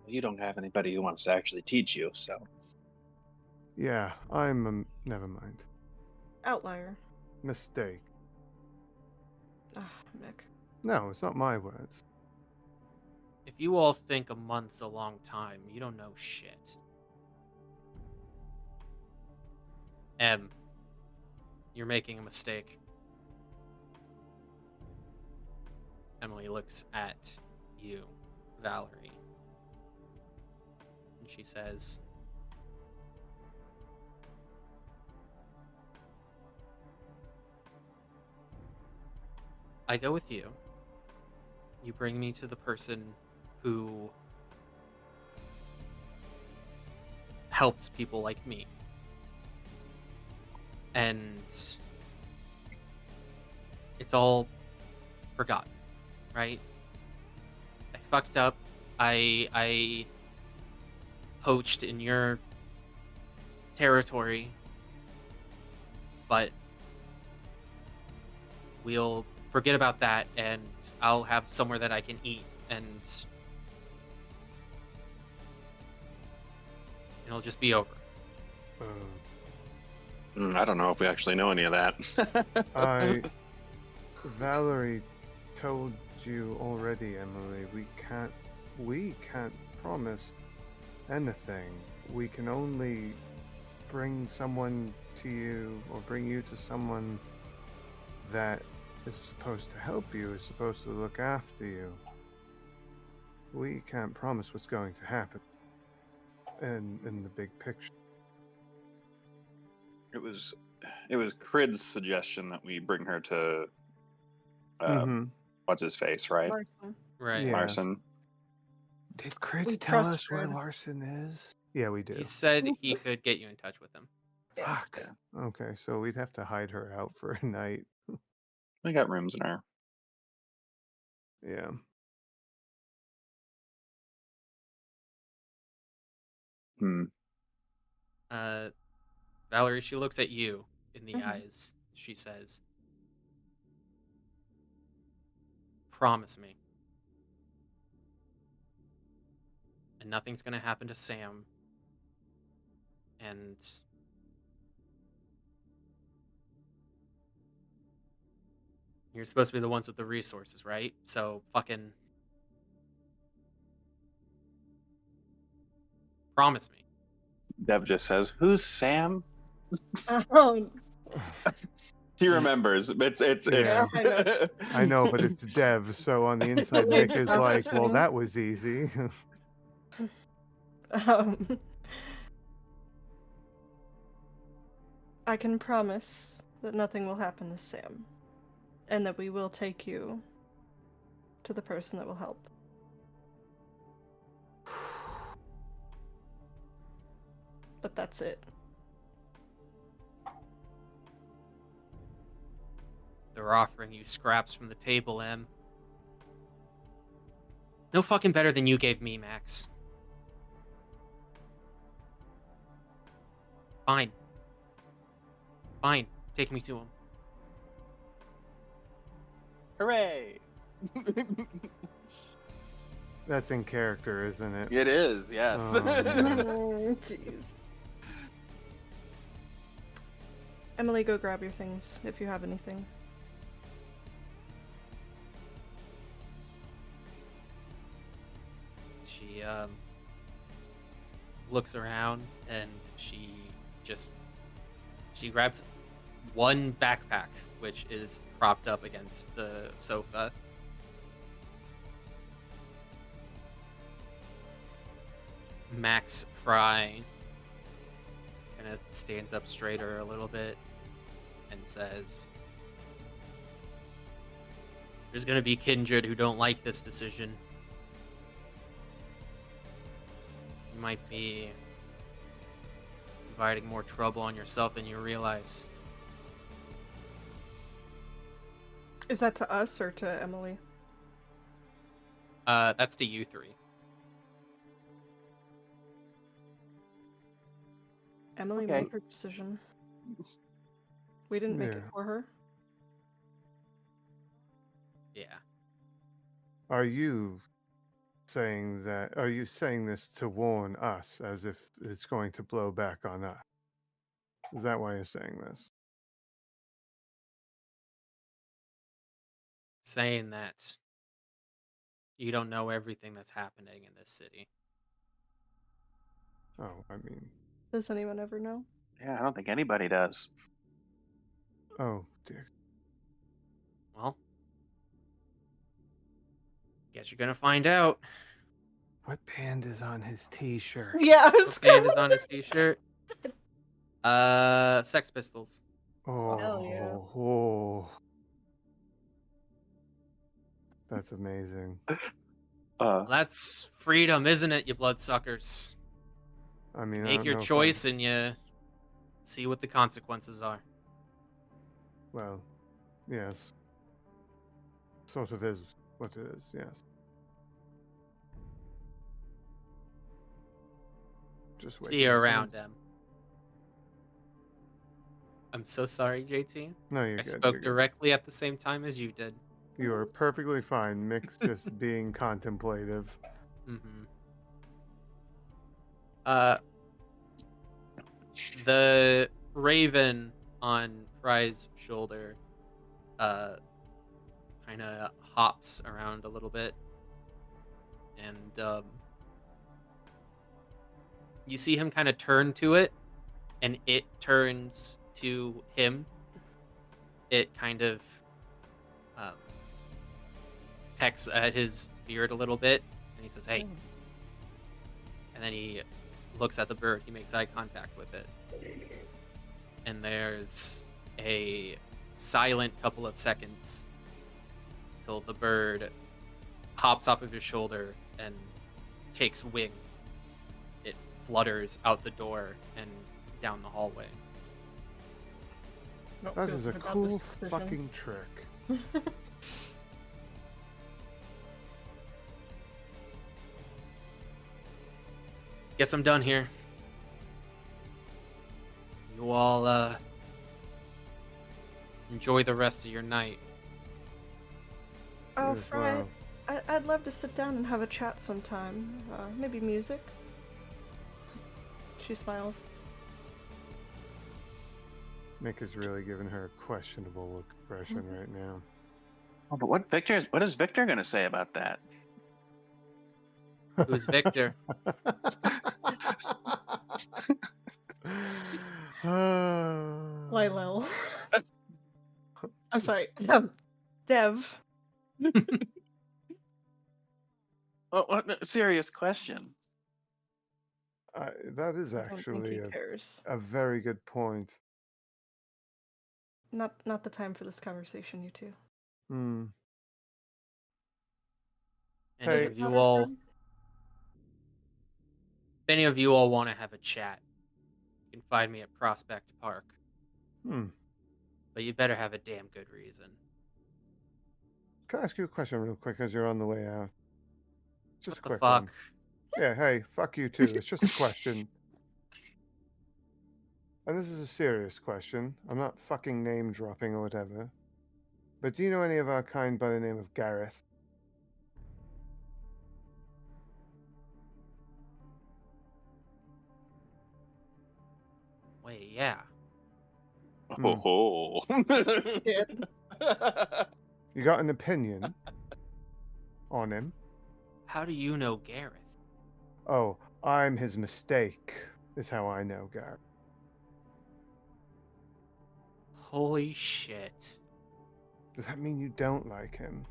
You don't have anybody who wants to actually teach you, so. Yeah, never mind. Outlier. Mistake. Ah, Mick. No, it's not my words. If you all think a month's a long time, you don't know shit. M, you're making a mistake. Emily looks at you, Valerie. And she says, I go with you. You bring me to the person who helps people like me. And it's all forgotten, right? I fucked up. I poached in your territory, but we'll forget about that, and I'll have somewhere that I can eat, and it'll just be over. I don't know if we actually know any of that. Valerie told you already, Emily, we can't promise anything. We can only bring someone to you, or bring you to someone that is supposed to help you, is supposed to look after you. We can't promise what's going to happen in the big picture. It was Crid's suggestion that we bring her to what's his face, right? Larson. Right. Yeah. Larson. Did Crit We tell trust us where Crid. Larson is? Yeah, we do. He said he could get you in touch with him. Yeah. Fuck. Okay, so we'd have to hide her out for a night. We got rooms in our. Yeah. Valerie, she looks at you in the Mhm. eyes. She says, promise me. And nothing's gonna happen to Sam. And you're supposed to be the ones with the resources, right? So fucking promise me. Dev just says, "Who's Sam?" Oh, He remembers. Yeah. I know, but it's Dev, so on the inside, Like, Mick is like, well, processing. that was easy. I can promise that nothing will happen to Sam, and that we will take you to the person that will help. But that's it. They're offering you scraps from the table, Em. No fucking better than you gave me, Max. Fine. Fine. Take me to him. Hooray! That's in character, isn't it? It is, yes. Oh, man. Oh, jeez. Emily, go grab your things if you have anything. She looks around and she grabs one backpack, which is propped up against the sofa. Max Fry kind of stands up straighter a little bit and says, there's going to be Kindred who don't like this decision. might be inviting more trouble on yourself than you realize. Is that to us or to Emily? That's to you three. Emily Okay. made her decision. We didn't make it Yeah. for her. Yeah. Are you saying this to warn us as if it's going to blow back on us? Is that why you're saying this? Saying that you don't know everything that's happening in this city. Oh, I mean, Does anyone ever know? Yeah, I don't think anybody does. oh dear. Well, guess you're gonna find out. What band is on his T-shirt? Yeah, I was What band is on his t-shirt? Sex Pistols. Oh, Hell yeah. oh. That's amazing. Well, that's freedom, isn't it, you bloodsuckers? I mean, I Make don't your know if choice and you see what the consequences are. well, yes. Sort of is what it is, yes. Just wait. See you around, Em. I'm so sorry, JT. No, you're I good. spoke you're good. directly at the same time as you did. You are perfectly fine. Mick's just being contemplative. Mm-hmm. The raven on Fry's shoulder, kind of hops around a little bit, and you see him kind of turn to it, and it turns to him. It kind of pecks at his beard a little bit, and he says, "Hey." And then he looks at the bird. He makes eye contact with it. And there's a silent couple of seconds till the bird hops off of his shoulder and takes wing. It flutters out the door and down the hallway. Don't That feel is a good about cool this decision. fucking trick. Guess I'm done here. You all enjoy the rest of your night. Oh, You as Fry, well. I'd love to sit down and have a chat sometime. Maybe music? She smiles. Mick is really giving her a questionable expression right now. Oh, but what is Victor going to say about that? Who's Victor? Lilel. I'm sorry. Dev. Oh, what a serious question. That is I don't think actually he cares. a very good point. Not the time for this conversation, you two. Hmm. And Hey. if any of you all want to have a chat, you can find me at Prospect Park. Hmm. But you better have a damn good reason. Can I ask you a question real quick as you're on the way out? Just What a the quick fuck? one. Yeah, hey, fuck you too. It's just a question. And this is a serious question. I'm not fucking name dropping or whatever. But do you know any of our kind by the name of Gareth? Wait, yeah. Oh. Yeah. You got an opinion on him? How do you know Gareth? Oh, I'm his mistake, is how I know Gareth. Holy shit. Does that mean you don't like him?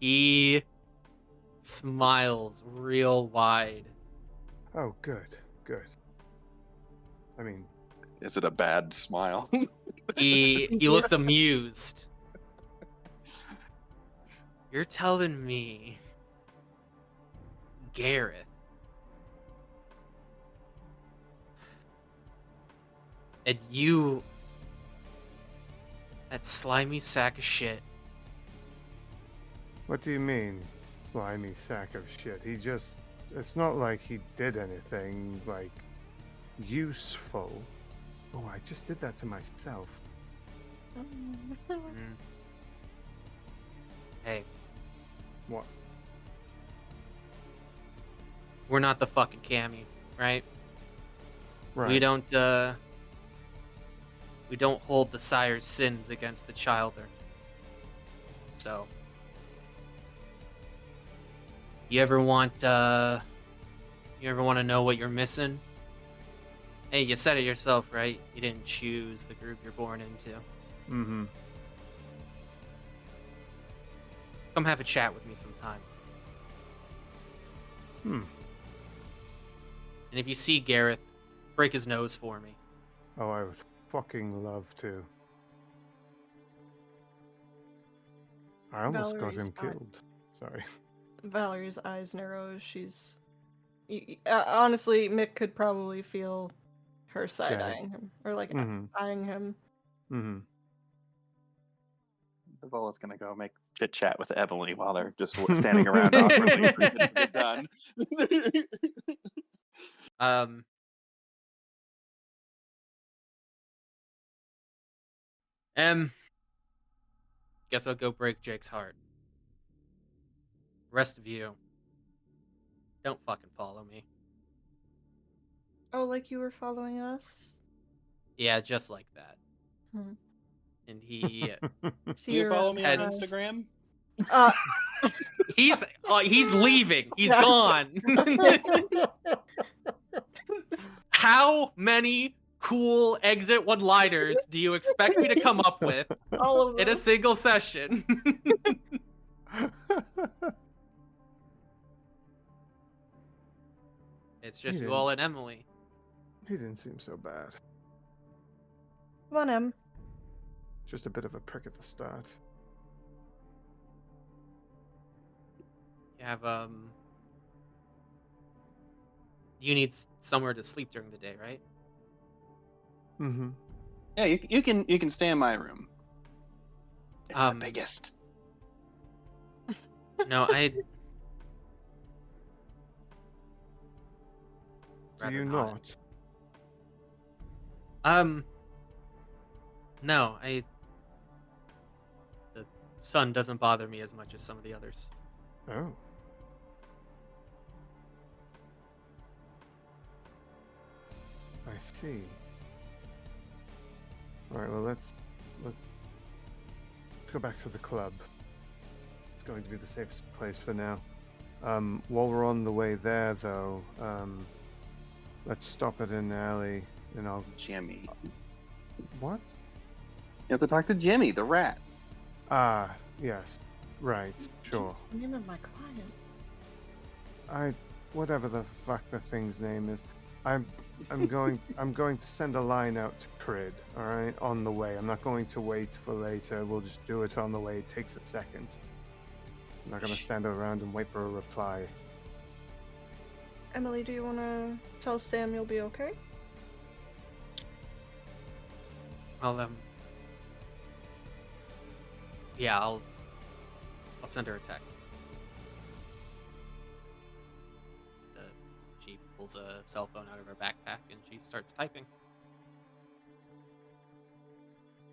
He smiles real wide. Oh, good, good. I mean, Is it a bad smile? He looks amused. You're telling me Gareth And you, that slimy sack of shit. What do you mean, slimy sack of shit? It's not like he did anything, like, useful. Oh, I just did that to myself. Hey, What? we're not the fucking Cammy, right? Right. We don't hold the sire's sins against the childer. So, you ever want to know what you're missing? Hey, you said it yourself, right? You didn't choose the group you're born into. Mm-hmm. Come have a chat with me sometime. Hmm. And if you see Gareth, break his nose for me. Oh, I would fucking love to. I almost got him killed. Sorry. Valerie's eyes narrow. Honestly, Mick could probably feel her side-eyeing him. Or, like, eyeing him. Mm-hmm. Devola's gonna go make chit chat with Emily while they're just standing around awkwardly for it to get done. Guess I'll go break Jake's heart. Rest of you, don't fucking follow me. Oh, like you were following us? Yeah, just like that. Hmm. And he See Do you your follow me on eyes. Instagram? he's leaving. He's gone. How many cool exit one-liners do you expect me to come up with All of in a them. single session? It's just you all and Emily. He didn't seem so bad. Come on, Em. Just a bit of a prick at the start. You have you need somewhere to sleep during the day, right? Mm-hmm. Yeah, you can stay in my room. It's the Um, biggest. No, I'd Do rather you not? No, the sun doesn't bother me as much as some of the others. Oh. I see. Alright, well let's go back to the club. It's going to be the safest place for now. While we're on the way there though, let's stop at an alley and I'll Jimmy. What? You have to talk to Jimmy, the rat. Ah, yes. Right, sure. What's the name of my client? Whatever the fuck the thing's name is. I'm going to send a line out to Crid, alright, on the way. I'm not going to wait for later. We'll just do it on the way. It takes a second. I'm not gonna stand around and wait for a reply. Emily, do you want to tell Sam you'll be okay? Yeah, I'll send her a text. She pulls a cell phone out of her backpack and she starts typing.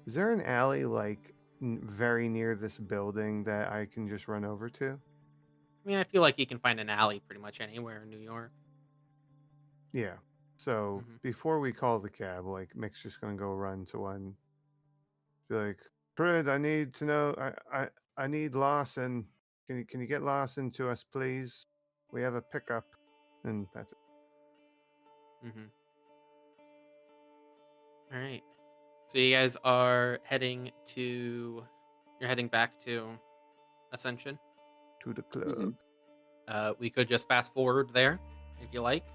Is there an alley like very near this building that I can just run over to? I mean, I feel like you can find an alley pretty much anywhere in New York. Yeah. So Mhm. before we call the cab, like Mick's just gonna go run to one. Be like, Crid, I need to know. I need Lawson. Can you get Lawson to us, please? We have a pickup, and that's it. All right. So you guys are heading back to Ascension. To the club. We could just fast forward there if you like.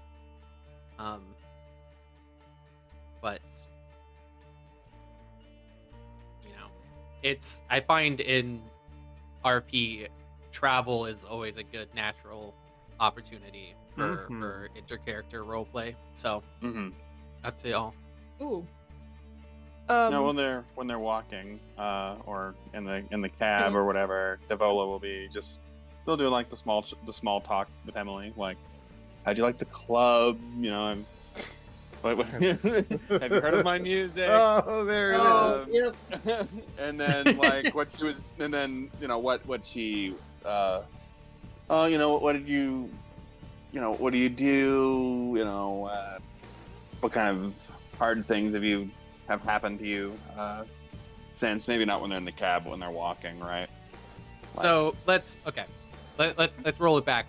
But I find in RP travel is always a good natural opportunity for inter-character roleplay. So up to y'all. Ooh. No, when they're walking, or in the cab or whatever, Devola will be just they'll do like the small talk with Emily, like, how'd you like the club? You know, have you heard of my music? Oh, there it is. Yep. And then like what she was, and then what she, oh, what did you, what do you do? What kind of hard things have happened to you since? Maybe not when they're in the cab, but when they're walking, right? So let's roll it back,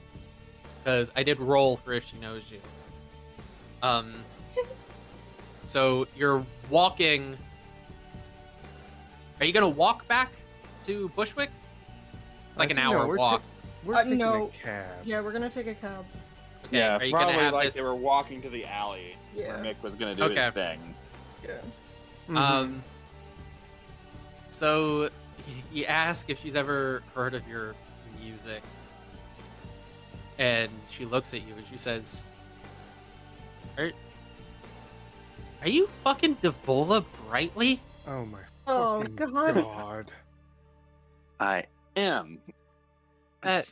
because I did roll for if she knows you. So you're walking. Are you gonna walk back to Bushwick? Like an hour walk. We're taking no. a cab. Yeah, we're gonna take a cab. Okay. Yeah, Are you probably gonna have like this? they were walking to the alley Yeah. where Mick was gonna do his thing. Yeah. Mhm. So you ask if she's ever heard of your music, and she looks at you and she says, "Are you fucking Devola Brightly?" Oh my Oh, fucking God. God. I am. That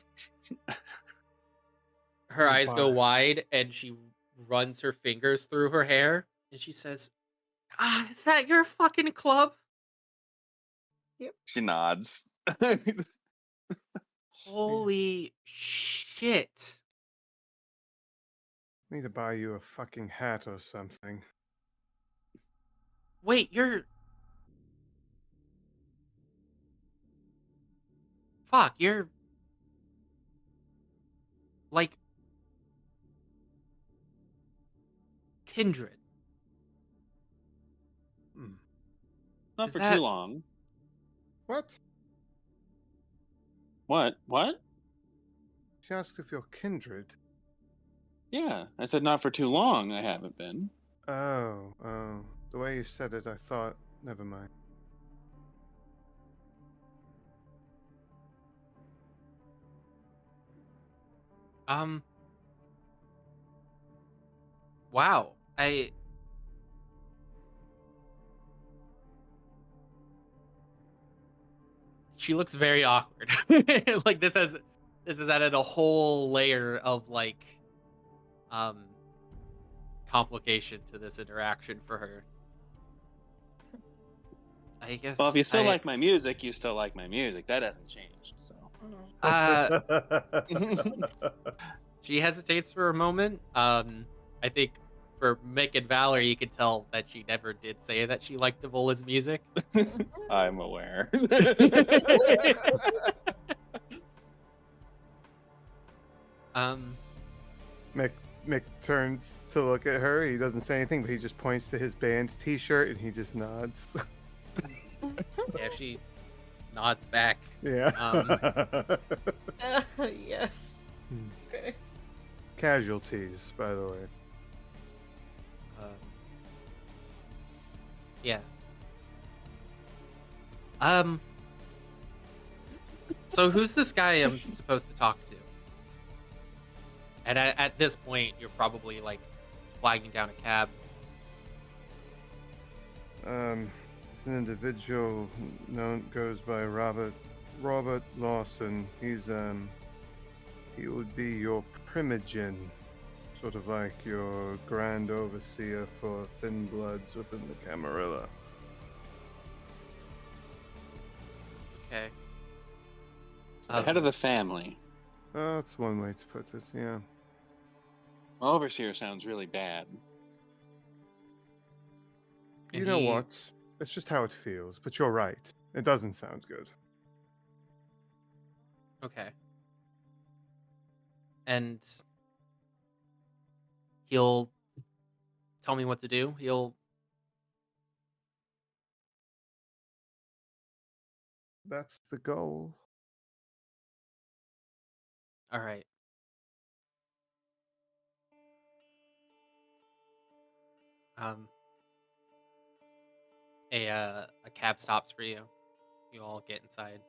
her eyes go Goodbye. wide, and she runs her fingers through her hair, and she says, is that your fucking club?" She nods. Holy shit. Need to buy you a fucking hat or something. Wait, you're like Kindred. Not Is for that- too long. What? What? She asked if you're kindred. Yeah, I said not for too long. I haven't been. Oh. The way you said it, I thought. Never mind. Wow. She looks very awkward. Like this has added a whole layer of like complication to this interaction for her. I guess Well, if you still like my music, you still like my music. That hasn't changed. So. She hesitates for a moment. I think for Mick and Valerie, you could tell that she never did say that she liked Devola's music. I'm aware. Mick turns to look at her. He doesn't say anything, but he just points to his band T-shirt and he just nods. Yeah, she nods back. Yeah. Yes. Hmm. Okay. Casualties, by the way. Yeah. So who's this guy I'm supposed to talk to? And at this point, you're probably like flagging down a cab. It's an individual goes by Robert Lawson. He would be your primogen, sort of like your grand overseer for thin bloods within the Camarilla. Okay. The head of the family. Oh, that's one way to put it, yeah. Overseer sounds really bad. You know what? It's just how it feels, but you're right. It doesn't sound good. Okay. And he'll tell me what to do. That's the goal. All right. A cab stops for you. You all get inside.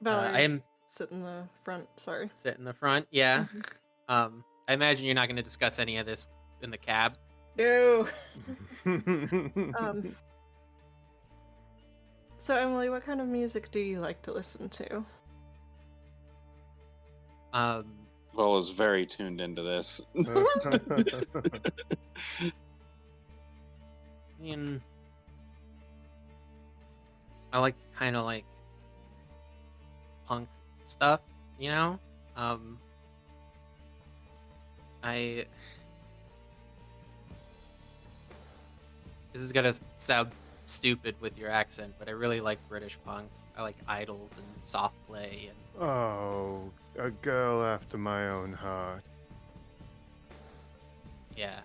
Valerie, I am sit in the front. Sorry. sit in the front. Yeah. I imagine you're not going to discuss any of this in the cab. No. Um. So Emily, what kind of music do you like to listen to? Vola's very tuned into this. I mean, I like kind of like punk stuff, you know? I This is gonna sound stupid with your accent, but I really like British punk. I like Idols and soft play and Oh, a girl after my own heart. yeah.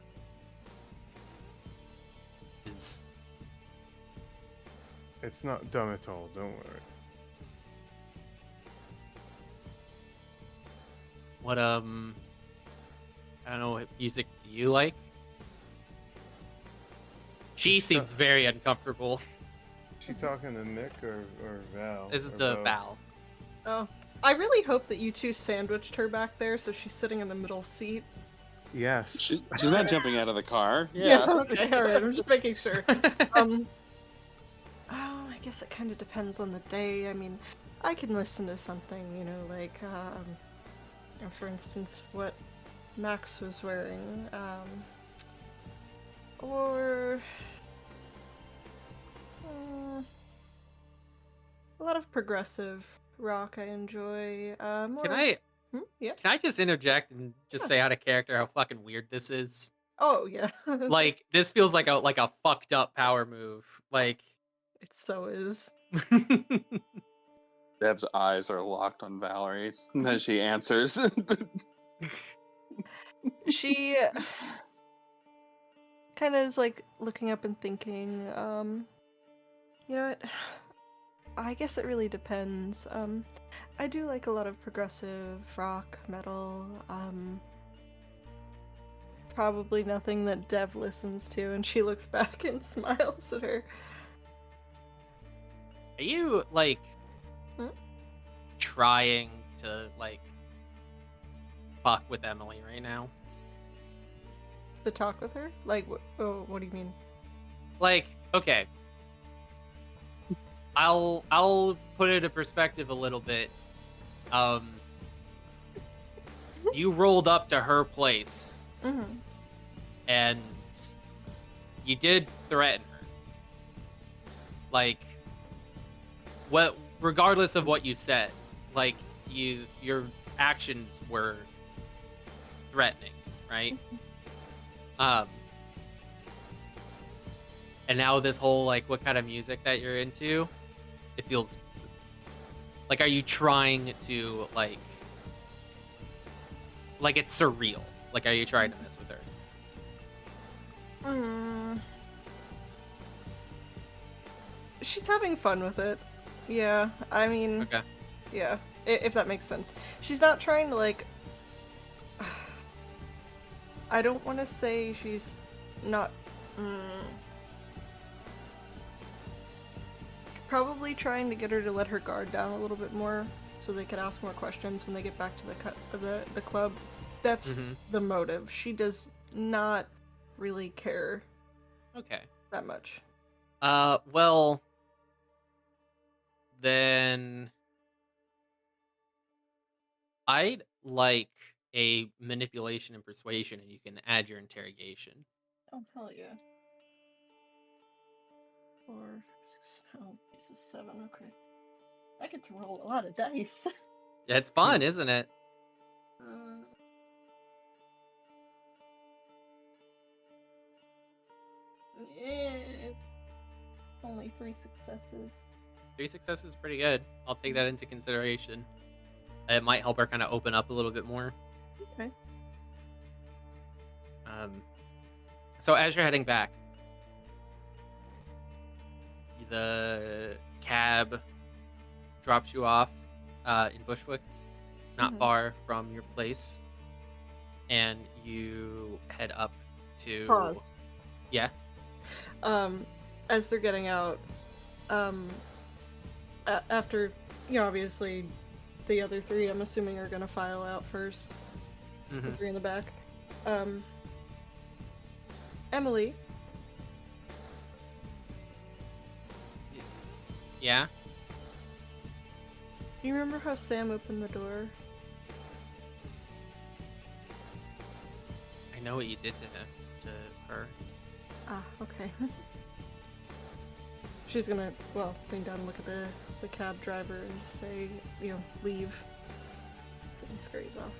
Is It's not dumb at all, don't worry. what I don't know, what music do you like? She It's seems very uncomfortable. Is she talking to Mick or Val? This is Or the both? Val. Oh, I really hope that you two sandwiched her back there, so she's sitting in the middle seat. Yes. She's not jumping out of the car. Okay, all right. I'm just making sure. Oh, I guess it kind of depends on the day. I mean, I can listen to something, like, for instance, what Max was wearing, or a lot of progressive rock I enjoy. Yeah. Can I just interject and just say out of character how fucking weird this is? Oh yeah. Like this feels like a fucked up power move. Like It so is. Deb's eyes are locked on Valerie's as she answers. She kind of is like looking up and thinking, you know what? I guess it really depends. I do like a lot of progressive rock, metal, probably nothing that Dev listens to, and she looks back and smiles at her. Are you like trying to like fuck with Emily right now? To talk with her? Like, what do you mean? Like, okay. I'll put it in perspective a little bit. You rolled up to her place, and you did threaten her. Like, regardless of what you said, like your actions were threatening, right? And now this whole like what kind of music that you're into, it feels like, are you trying to like it's surreal? Like, are you trying to mess with her? She's having fun with it. Yeah, I mean, Okay. yeah, if that makes sense. She's not trying to like. I don't want to say she's not. Probably trying to get her to let her guard down a little bit more, so they can ask more questions when they get back to the club. That's the motive. She does not really care. Okay. That much. Well, then I'd like a manipulation and persuasion, and you can add your interrogation. Oh, hell yeah. 4, 6, oh, this is 7, okay. I get to roll a lot of dice. Yeah, it's fun, isn't it? Yeah. Only 3 successes. 3 successes is pretty good. I'll take that into consideration. It might help her kind of open up a little bit more. Okay. So as you're heading back, the cab drops you off in Bushwick, not far from your place, and you head up to... Pause. Yeah? As they're getting out, after, obviously, the other 3, I'm assuming, are gonna file out first. The 3 in the back. Emily, Yeah? do you remember how Sam opened the door? I know what you did to her. Ah, okay. She's gonna, well, lean down and look at the cab driver and say, leave. So he scurries off.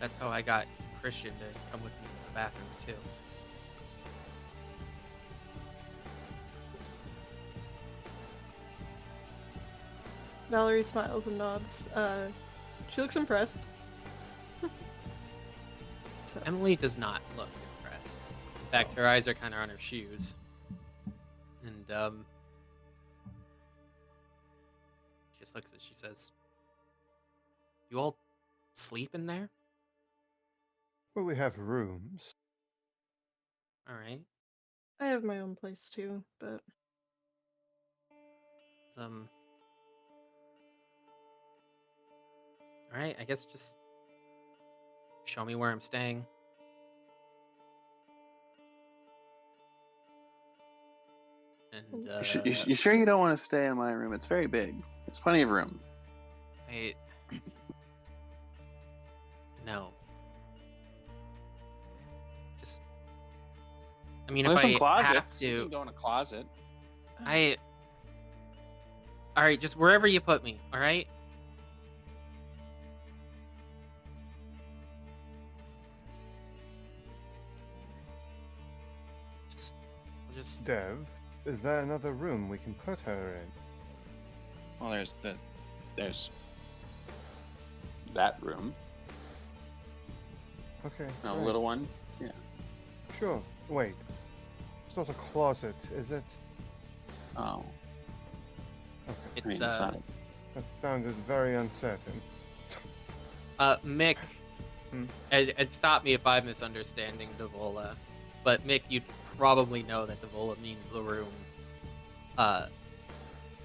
That's how I got Christian to come with me to the bathroom too. Valerie smiles and nods. She looks impressed. So. Emily does not look impressed. In fact, her eyes are kind of on her shoes. And, she just looks at she says, "You all sleep in there?" Well, we have rooms. Alright. I have my own place too, but... Alright, I guess just show me where I'm staying. And, You sure you don't want to stay in my room? It's very big. There's plenty of room. No. Just... I mean, There's if some I closets. have You to... can go in a closet. Alright, just wherever you put me, alright? Just... Dev, is there another room we can put her in? Well, there's that room. Okay. A right. little one. Yeah. Sure. Wait. It's not a closet, is it? Oh. Okay. It's, I mean, it's not. That sounded very uncertain. Mick, Hmm? and stop me if I'm misunderstanding Devola, but Mick, you'd probably know that Devola means the room,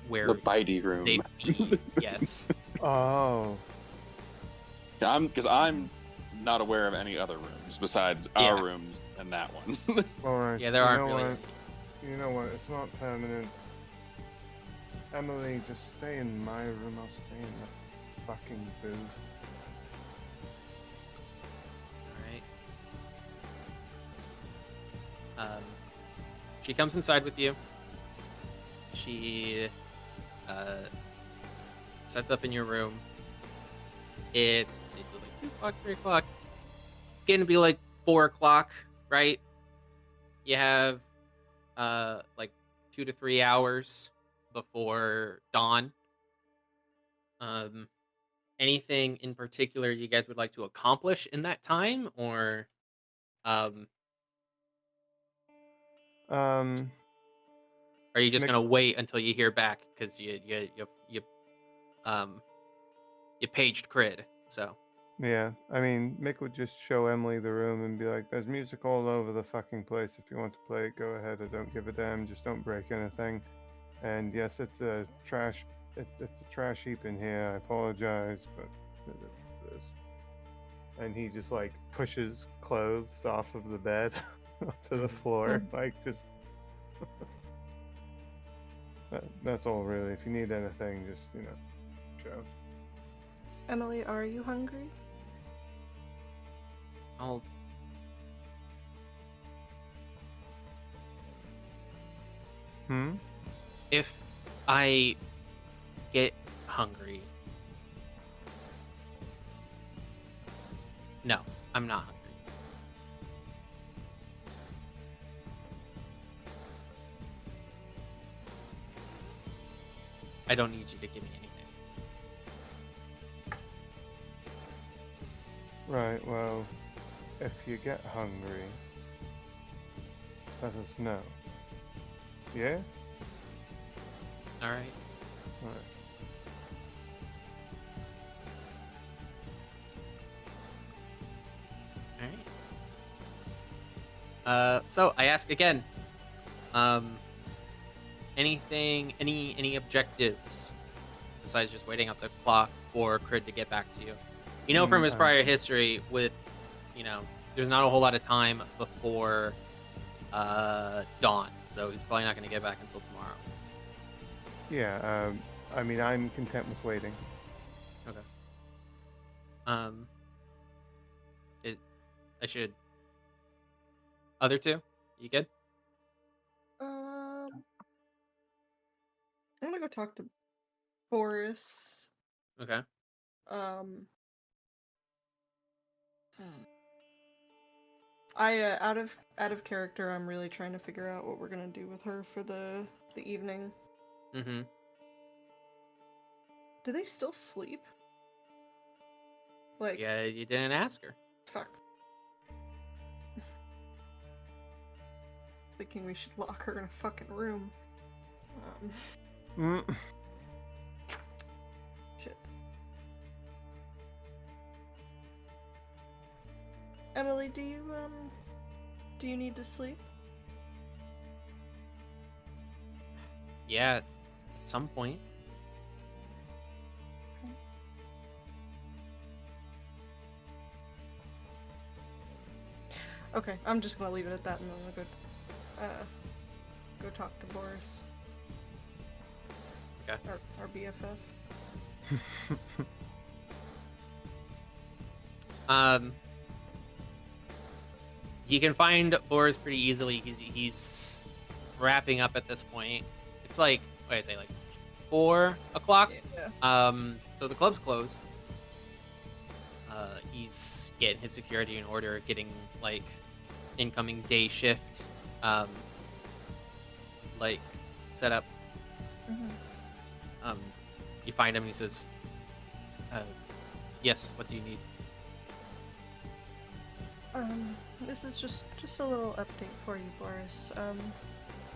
where The bitey room. they feed. Yes. Oh. Yeah, because I'm not aware of any other rooms besides our Yeah. rooms and that one. All right. Yeah, there you aren't know really what? any. You know what? It's not permanent. Emily, just stay in my room. I'll stay in the fucking booth. Alright. She comes inside with you. She sets up in your room. It's, let's see, so it's like 2 o'clock, 3 o'clock. Getting to be like 4 o'clock, right? You have like 2 to 3 hours before dawn. Anything in particular you guys would like to accomplish in that time, or are you just Mick- gonna wait until you hear back because you paged Crid? So Yeah, I mean, Mick would just show Emily the room and be like, "There's music all over the fucking place. If you want to play it, go ahead. I don't give a damn. Just don't break anything." And yes, it's a trash. It's a trash heap in here. I apologize, but it is. And he just like pushes clothes off of the bed onto the floor, like just. That's all really. If you need anything, just shout. Emily, are you hungry? I'll if I get hungry. No, I'm not hungry. I don't need you to give me anything. Right, well, if you get hungry, let us know. Yeah? All right. Alright. All right. So I ask again. Anything? Any objectives besides just waiting out the clock for Crid to get back to you. You know from his prior history with, there's not a whole lot of time before dawn, so he's probably not going to get back until tomorrow. Yeah, I mean, I'm content with waiting. Okay. I should. Other two, you good? I'm gonna go talk to Boris. Okay. Out of character, I'm really trying to figure out what we're gonna do with her for the evening. Mm-hmm. Do they still sleep? Like, Yeah, you didn't ask her. fuck. Thinking we should lock her in a fucking room. Shit. Emily, do you need to sleep? Yeah, at some point. Okay, I'm just gonna leave it at that and then I'll go talk to Boris. Okay. Our BFF. You can find Boris pretty easily. He's wrapping up at this point. It's like, what did I say, like 4 o'clock? Yeah. So the club's closed. He's getting his security in order, getting like incoming day shift, like set up. Mm-hmm. You find him and he says, yes, what do you need? This is just a little update for you, Boris.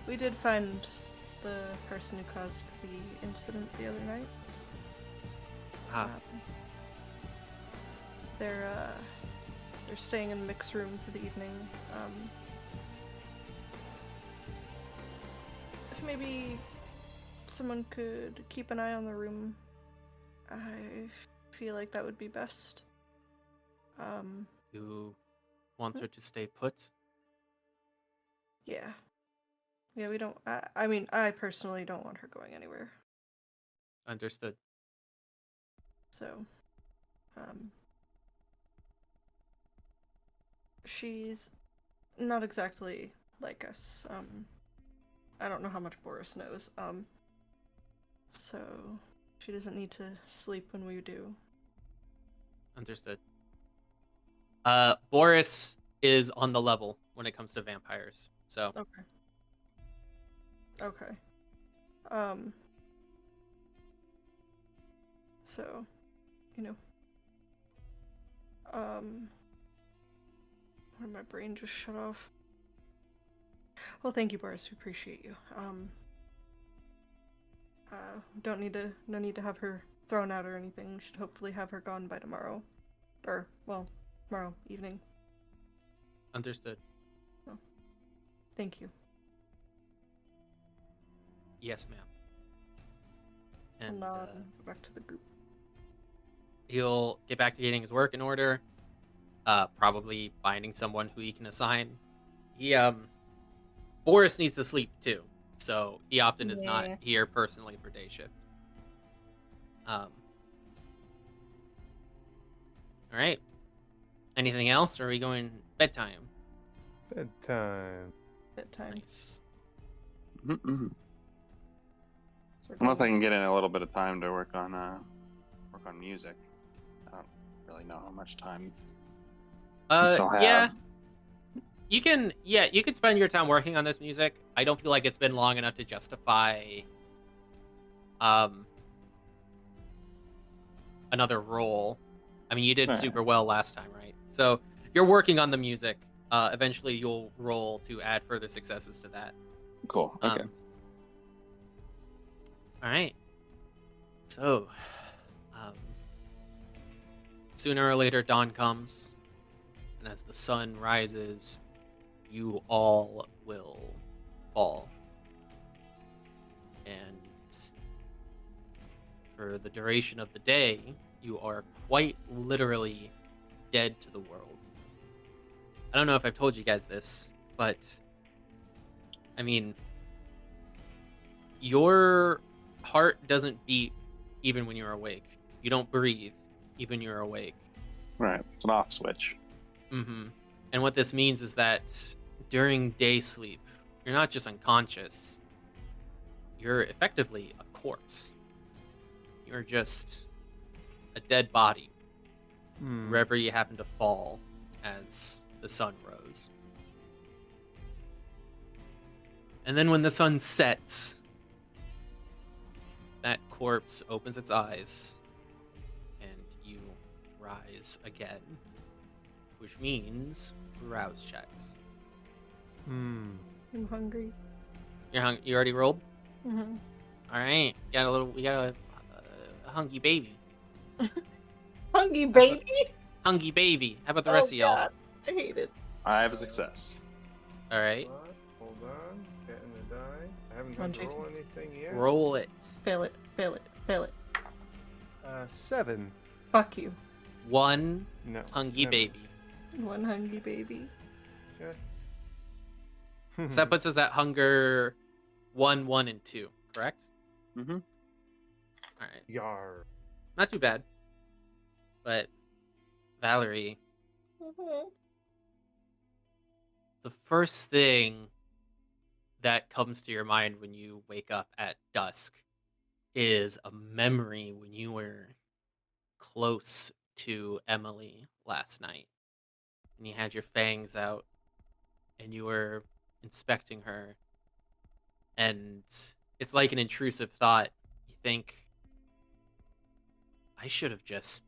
We did find the person who caused the incident the other night. They're staying in Mick's room for the evening. If maybe someone could keep an eye on the room, I feel like that would be best. You want her to stay put? Yeah. Yeah, we don't... I mean, I personally don't want her going anywhere. Understood. So, she's not exactly like us. I don't know how much Boris knows. So she doesn't need to sleep when we do. Understood. Boris is on the level when it comes to vampires. So Okay. So, my brain just shut off. Well, thank you, Boris. We appreciate you. No need to have her thrown out or anything. We should hopefully have her gone by tomorrow. Or, well, tomorrow evening. Understood. Well, thank you. Yes, ma'am. And Go back to the group. he'll get back to getting his work in order. Probably finding someone who he can assign. Boris needs to sleep too, so he often is not here personally for day shift. All right. Anything else, or are we going bedtime? Bedtime. Nice. Unless I can get in a little bit of time to work on music. I don't really know how much time you still have. Yeah. You can spend your time working on this music. I don't feel like it's been long enough to justify another role. I mean, you did super well last time, right? So you're working on the music. Eventually you'll roll to add further successes to that. Cool. Okay. All right. So, sooner or later, dawn comes, and as the sun rises, you all will fall. And for the duration of the day, you are quite literally dead to the world. I don't know if I've told you guys this, but I mean, your heart doesn't beat even when you're awake. You don't breathe even when you're awake. Right. It's an off switch. Mm-hmm. And what this means is that during day sleep, you're not just unconscious, you're effectively a corpse. You're just a dead body wherever you happen to fall as the sun rose. And then when the sun sets, that corpse opens its eyes and you rise again, which means rouse checks. I'm hungry. You already rolled? Mm-hmm. All right, we got a hungry baby. Hungry baby? Hungry baby. How about the rest of y'all? God. I hate it. I have a success. All right, Hold on. Getting the die. I haven't Come on, had to roll anything yet. roll it. Fail it. Fail it. Fail it. 7. Fuck you. One No. hungry never. baby. One hungry baby. Just... So that puts us at hunger 1, 1, and 2, correct? Mm-hmm. All right, Yar. not too bad. But Valerie, the first thing that comes to your mind when you wake up at dusk is a memory when you were close to Emily last night. And you had your fangs out and you were inspecting her. And it's like an intrusive thought. You think, I should have just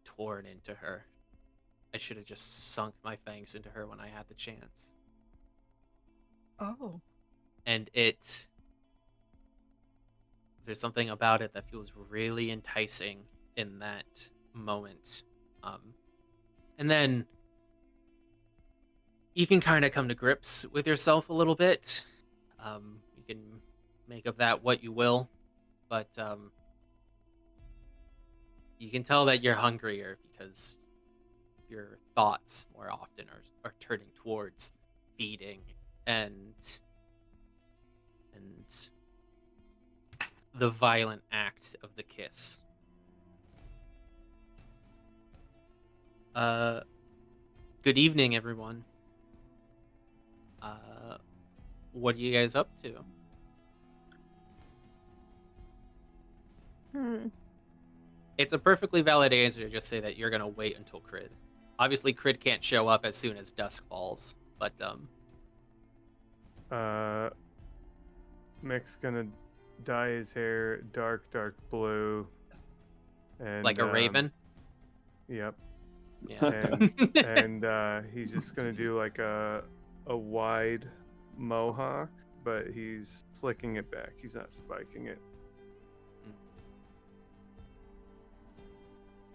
torn into her. I should have just sunk my fangs into her when I had the chance. Oh. And there's something about it that feels really enticing in that moment. And then you can kind of come to grips with yourself a little bit. You can make of that what you will, but you can tell that you're hungrier because your thoughts more often are turning towards feeding and the violent act of the kiss. Good evening, everyone. What are you guys up to? It's a perfectly valid answer to just say that you're gonna wait until Crid. Obviously, Crid can't show up as soon as dusk falls, but Mick's gonna dye his hair dark blue. And like a raven. Yep. Yeah. And he's just gonna do like a wide mohawk, but he's slicking it back. He's not spiking it.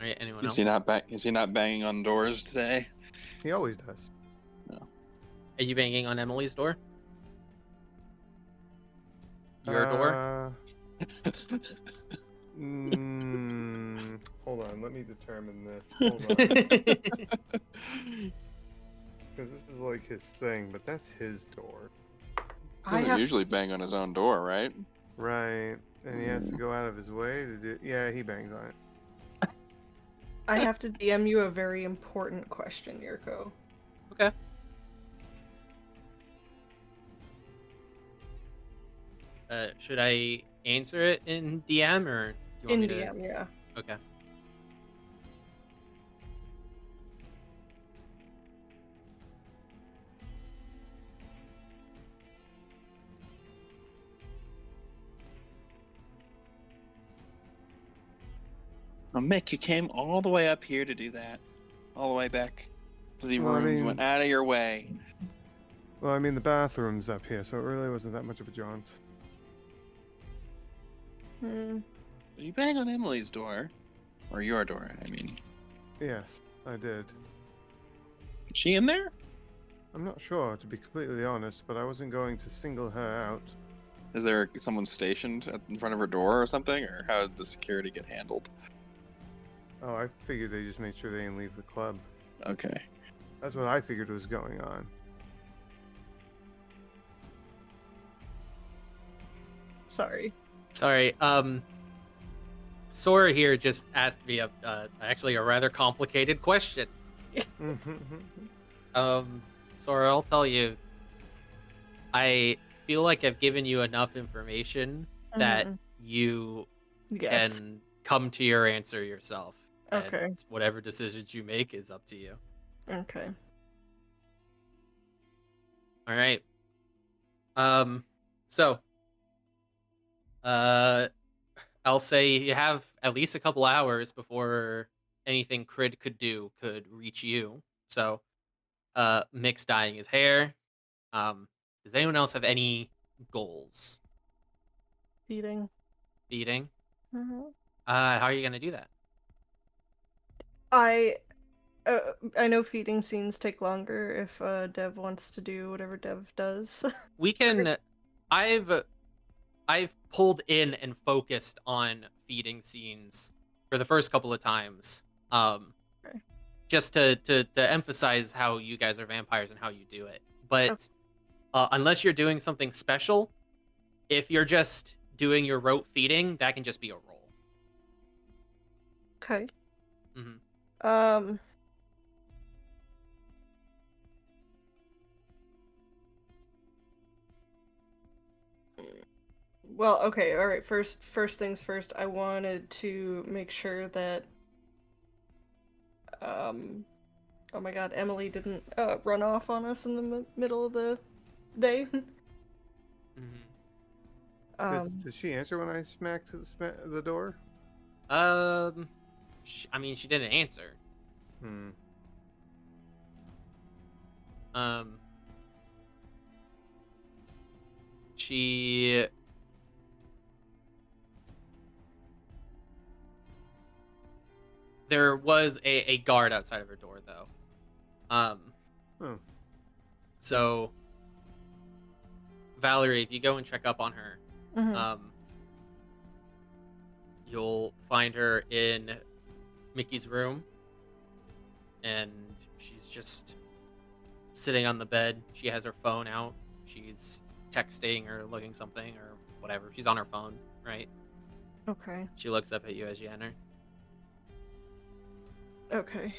All right, anyone Is else? he not banging on doors today? He always does. Are you banging on Emily's door? Your door? Hold on, let me determine this. Hold on. Because this is like his thing, but that's his door. I Doesn't have usually bang on his own door, right? Right. And he has to go out of his way to do. Yeah, he bangs on it. I have to DM you a very important question, Yirco. Okay. Should I answer it in DM or do you want In me to? DM, yeah. Okay. Oh, Mick, you came all the way up here to do that. All the way back to the Well, I room. You mean- went out of your way. Well, I mean, the bathroom's up here, so it really wasn't that much of a jaunt. You bang on Emily's door. Or your door, I mean. Yes, I did. Is she in there? I'm not sure, to be completely honest, but I wasn't going to single her out. Is there someone stationed in front of her door or something, or how did the security get handled? Oh, I figured they just made sure they didn't leave the club. Okay. That's what I figured was going on. Sorry. Sorry. Sora here just asked me actually a rather complicated question. Sora, I'll tell you, I feel like I've given you enough information that you Yes. can come to your answer yourself. Okay. And whatever decisions you make is up to you. Okay. All right. So, I'll say you have at least a couple hours before anything Crid could do could reach you. So, Mick's dyeing his hair. Does anyone else have any goals? Feeding. Feeding? Mm-hmm. How are you gonna do that? I know feeding scenes take longer if Dev wants to do whatever Dev does. We can. I've pulled in and focused on feeding scenes for the first couple of times. Okay. Just to emphasize how you guys are vampires and how you do it. But unless you're doing something special, if you're just doing your rote feeding, that can just be a roll. Okay. Mm-hmm. Well, okay, all right. First things first. I wanted to make sure that, oh my God, Emily didn't run off on us in the middle of the day. Mm-hmm. Did she answer when I smacked the door? I mean, she didn't answer. She. There was a guard outside of her door, though. So, Valerie, if you go and check up on her, you'll find her in Mickey's room, and she's just sitting on the bed. She has her phone out. She's texting or looking something or whatever. She's on her phone, right? Okay. She looks up at you as you enter. Okay.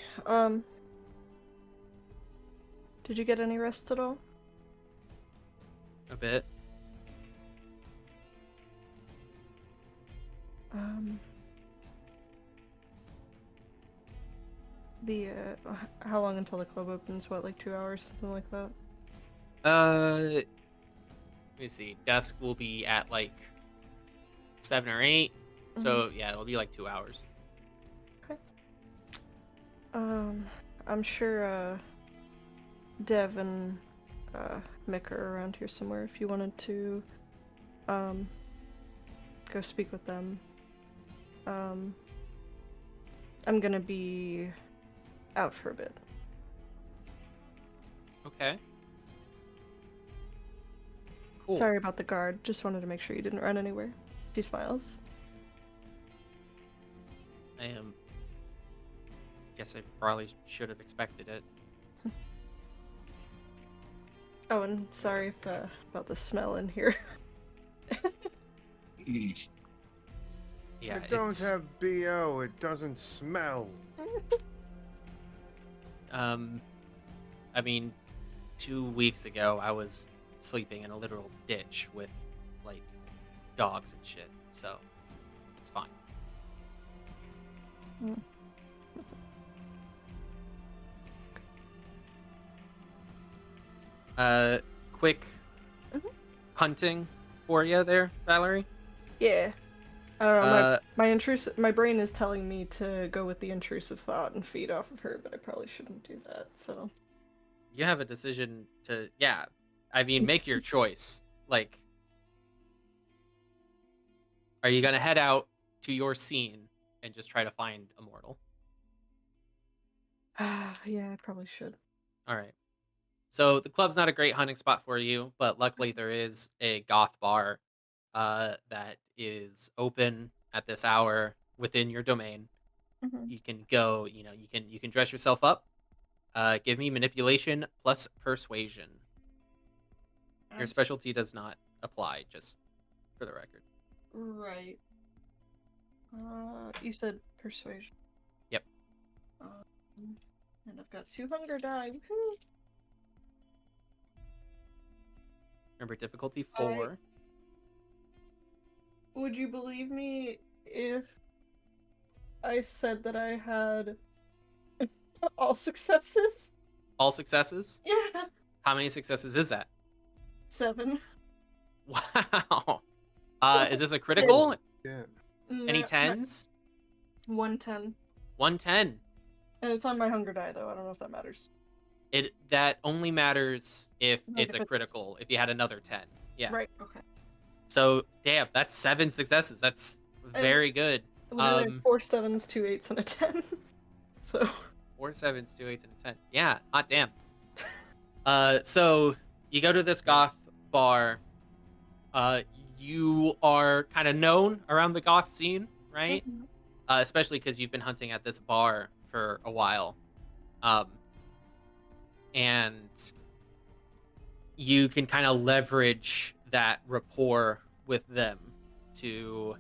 Did you get any rest at all? A bit. How long until the club opens? What, like 2 hours, something like that? Let me see. Dusk will be at like 7 or 8. So yeah, it'll be like 2 hours. Okay. I'm sure Dev and Mick are around here somewhere if you wanted to go speak with them. I'm gonna be out for a bit. Okay. Cool. Sorry about the guard. Just wanted to make sure you didn't run anywhere. She smiles. Guess I probably should have expected it. Oh, and sorry about the smell in here. Yeah, I don't have BO. It doesn't smell. I mean, 2 weeks ago, I was sleeping in a literal ditch with, like, dogs and shit, so it's fine. Quick hunting for you there, Valerie? Yeah. I don't know, my brain is telling me to go with the intrusive thought and feed off of her, but I probably shouldn't do that, so. You have a decision to, yeah, I mean, make your choice. Like, are you gonna head out to your scene and just try to find a mortal? Yeah, I probably should. Alright. So, the club's not a great hunting spot for you, but luckily there is a goth bar that is open at this hour within your domain. Mhm. You can go. You can dress yourself up. Give me manipulation plus persuasion. Your specialty does not apply, just for the record. Right. You said persuasion. Yep. And I've got 2 hunger die. Woohoo! Remember, difficulty 4. Would you believe me if I said that I had all successes? All successes? Yeah. How many successes is that? 7. Wow. Is this a critical? Yeah. Any 10s? 110. 110. And it's on my hunger die, though. I don't know if that matters. That only matters if Like it's if a it's- critical. If you had another 10, yeah. Right, okay. So damn, that's 7 successes. That's very good. Literally have 4 7s, 2 8s, and a 10. So 4 7s, 2 8s, and a 10. Yeah, hot damn. So you go to this goth bar. You are kind of known around the goth scene, right? Especially because you've been hunting at this bar for a while. And you can kind of leverage that rapport with them to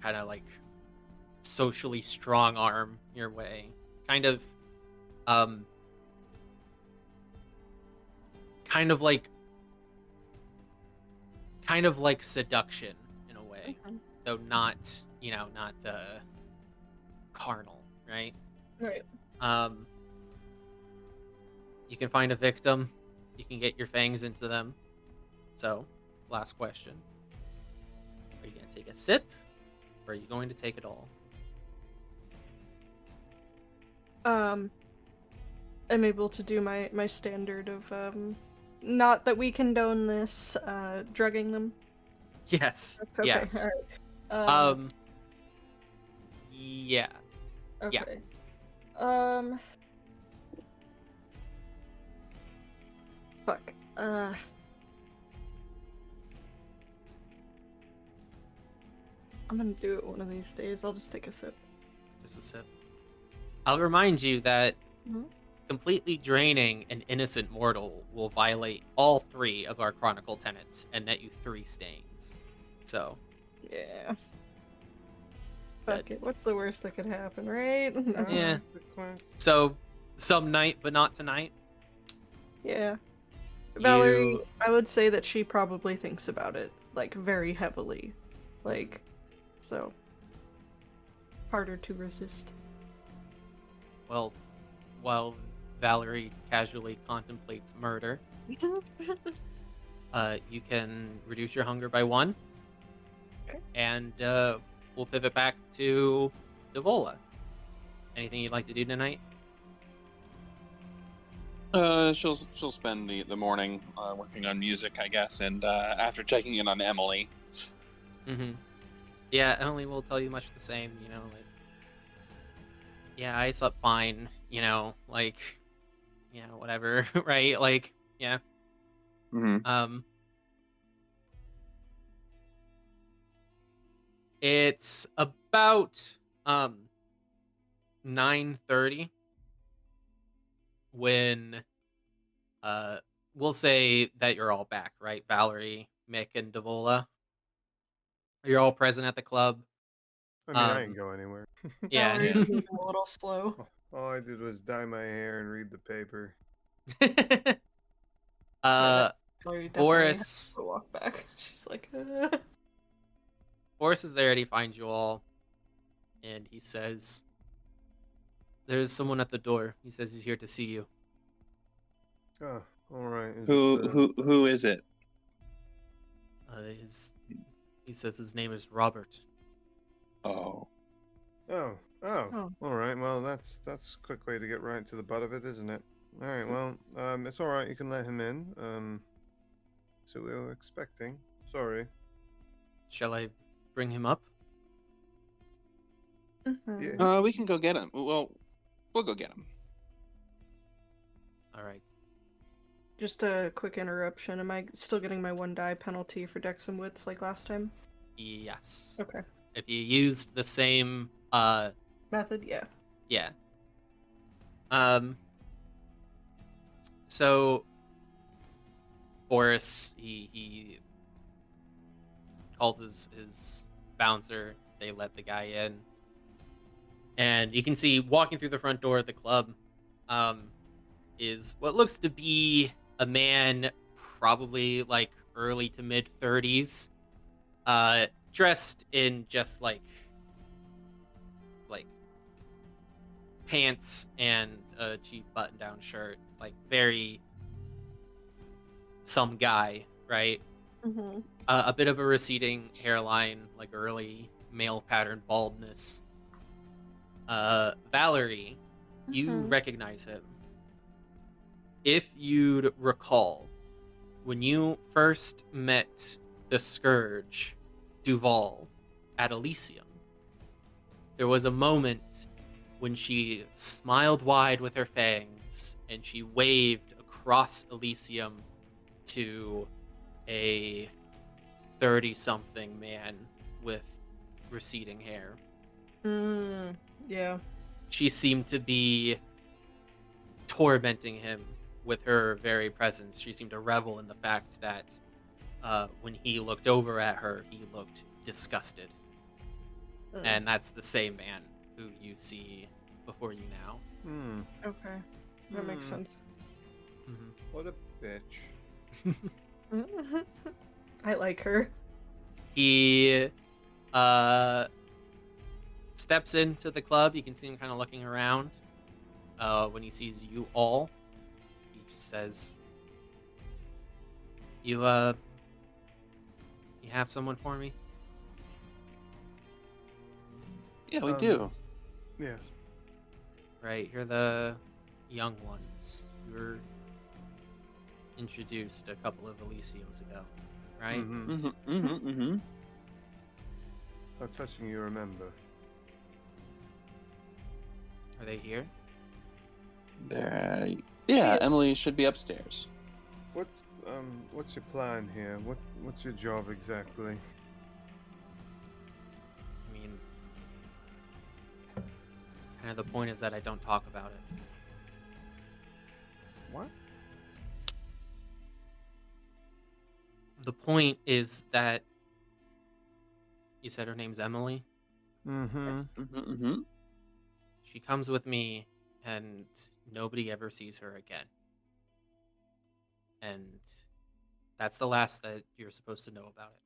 kind of like socially strong arm your way. Kind of like seduction in a way. Though not, not carnal, right? Right. You can find a victim. You can get your fangs into them. So, last question. Are you going to take a sip? Or are you going to take it all? I'm able to do my standard of, not that we condone this, drugging them. Yes. Okay, Yeah. alright. Yeah. Okay. Fuck. I'm gonna do it one of these days. I'll just take a sip. Just a sip. I'll remind you that Mhm. completely draining an innocent mortal will violate all 3 of our chronicle tenets and net you 3 stains. So, Yeah. Fuck it. What's the worst that could happen, right? Yeah. So, some night, but not tonight. Yeah. Valerie, You- I would say that she probably thinks about it, like, very heavily. Like, so. Harder to resist. Well, while Valerie casually contemplates murder, you can reduce your hunger by 1. Okay. And we'll pivot back to Devola. Anything you'd like to do tonight? She'll spend the morning working on music, I guess, and after checking in on Emily. Mm-hmm. Yeah, Emily will tell you much the same, like, yeah, I slept fine, like, yeah, whatever, right? Like, yeah. Mm-hmm. It's about 9:30 when we'll say that you're all back, right? Valerie, Mick, and Devola. You're all present at the club. I mean, I didn't go anywhere. Yeah. Valerie's moving a little slow. All I did was dye my hair and read the paper. Valerie definitely Boris has to walk back. She's like, Boris is there and he finds you all, and he says, "There's someone at the door. He says he's here to see you." Oh, all right. Who is it? He says his name is Robert. Oh. Oh. Oh. All right. Well, that's a quick way to get right to the butt of it, isn't it? All right. Well, it's all right. You can let him in. So we were expecting. Sorry. Shall I bring him up? Yeah. We can go get him. Well, we'll go get him. All right. Just a quick interruption. Am I still getting my 1 die penalty for Dex and Wits like last time? Yes. Okay. If you used the same, Method, yeah. yeah. So Boris, he calls his bouncer. They let the guy in, and you can see walking through the front door of the club, is what looks to be a man, probably like early to mid 30s, dressed in just like pants and a cheap button-down shirt, like very some guy, right? Mm-hmm. A bit of a receding hairline, like early male pattern baldness. Valerie, you recognize him. If you'd recall, when you first met the Scourge, Duval, at Elysium, there was a moment when she smiled wide with her fangs and she waved across Elysium to a 30-something man with receding hair. Yeah. She seemed to be tormenting him with her very presence. She seemed to revel in the fact that when he looked over at her, he looked disgusted. And that's the same man who you see before you now. Okay. That makes sense. Mm-hmm. What a bitch. I like her. He steps into the club. You can see him kind of looking around. When he sees you all, he just says, You have someone for me? Yeah, we do. Yes. Right, you're the young ones. You were introduced a couple of Elysiums ago, right? How touching you remember. Are they here? There. Yeah, Emily should be upstairs. What's your plan here? What's your job exactly? I mean, kind of the point is that I don't talk about it. What? The point is that you said her name's Emily. She comes with me, and nobody ever sees her again. And that's the last that you're supposed to know about it.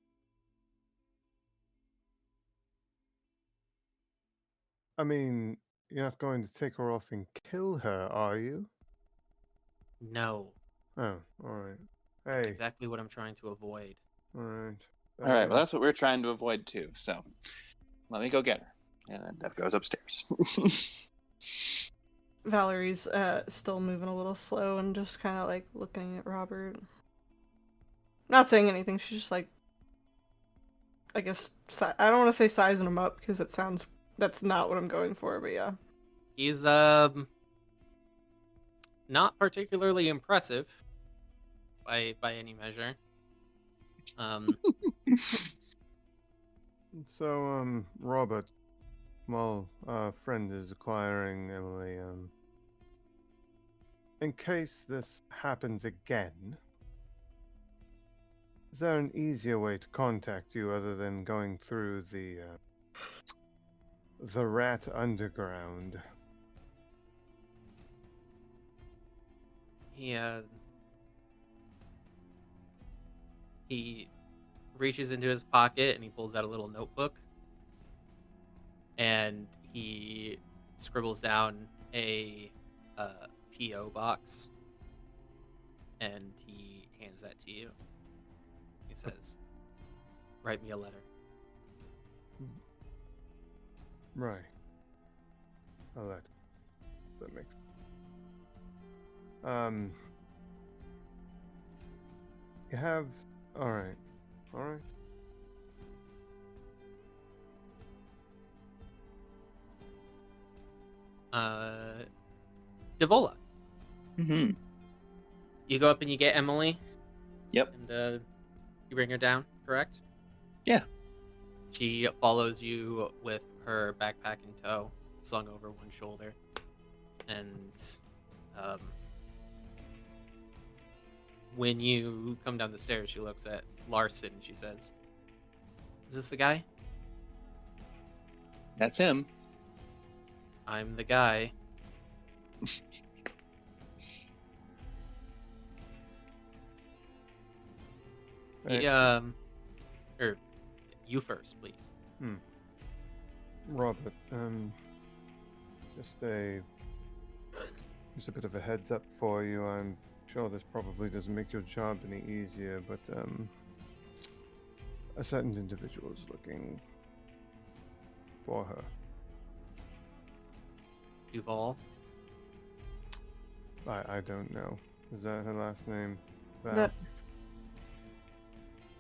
I mean, you're not going to take her off and kill her, are you? No. Oh, alright. That's Hey. exactly what I'm trying to avoid. Alright. All right, well, that's what we're trying to avoid too. So, let me go get her. And then Death goes upstairs. Valerie's still moving a little slow and just kind of like looking at Robert. Not saying anything. She's just like, I guess, I don't want to say sizing him up because that's not what I'm going for, but yeah. He's not particularly impressive by any measure. So, Robert, while our friend is acquiring Emily, in case this happens again, is there an easier way to contact you other than going through the Rat Underground? He reaches into his pocket and he pulls out a little notebook and he scribbles down a P.O. box and he hands that to you. He says, "Write me a letter." Right. Oh, that makes. You have. All right. Devola. You go up and you get Emily. Yep. And you bring her down, correct? Yeah. She follows you with her backpack in tow, slung over one shoulder. And when you come down the stairs, she looks at Larson and she says, "Is this the guy?" That's him. "I'm the guy." Hey, Or you first, please. Robert, just a bit of a heads up for you. I'm sure this probably doesn't make your job any easier, but a certain individual is looking for her. Duval. I don't know. Is that her last name? Val? That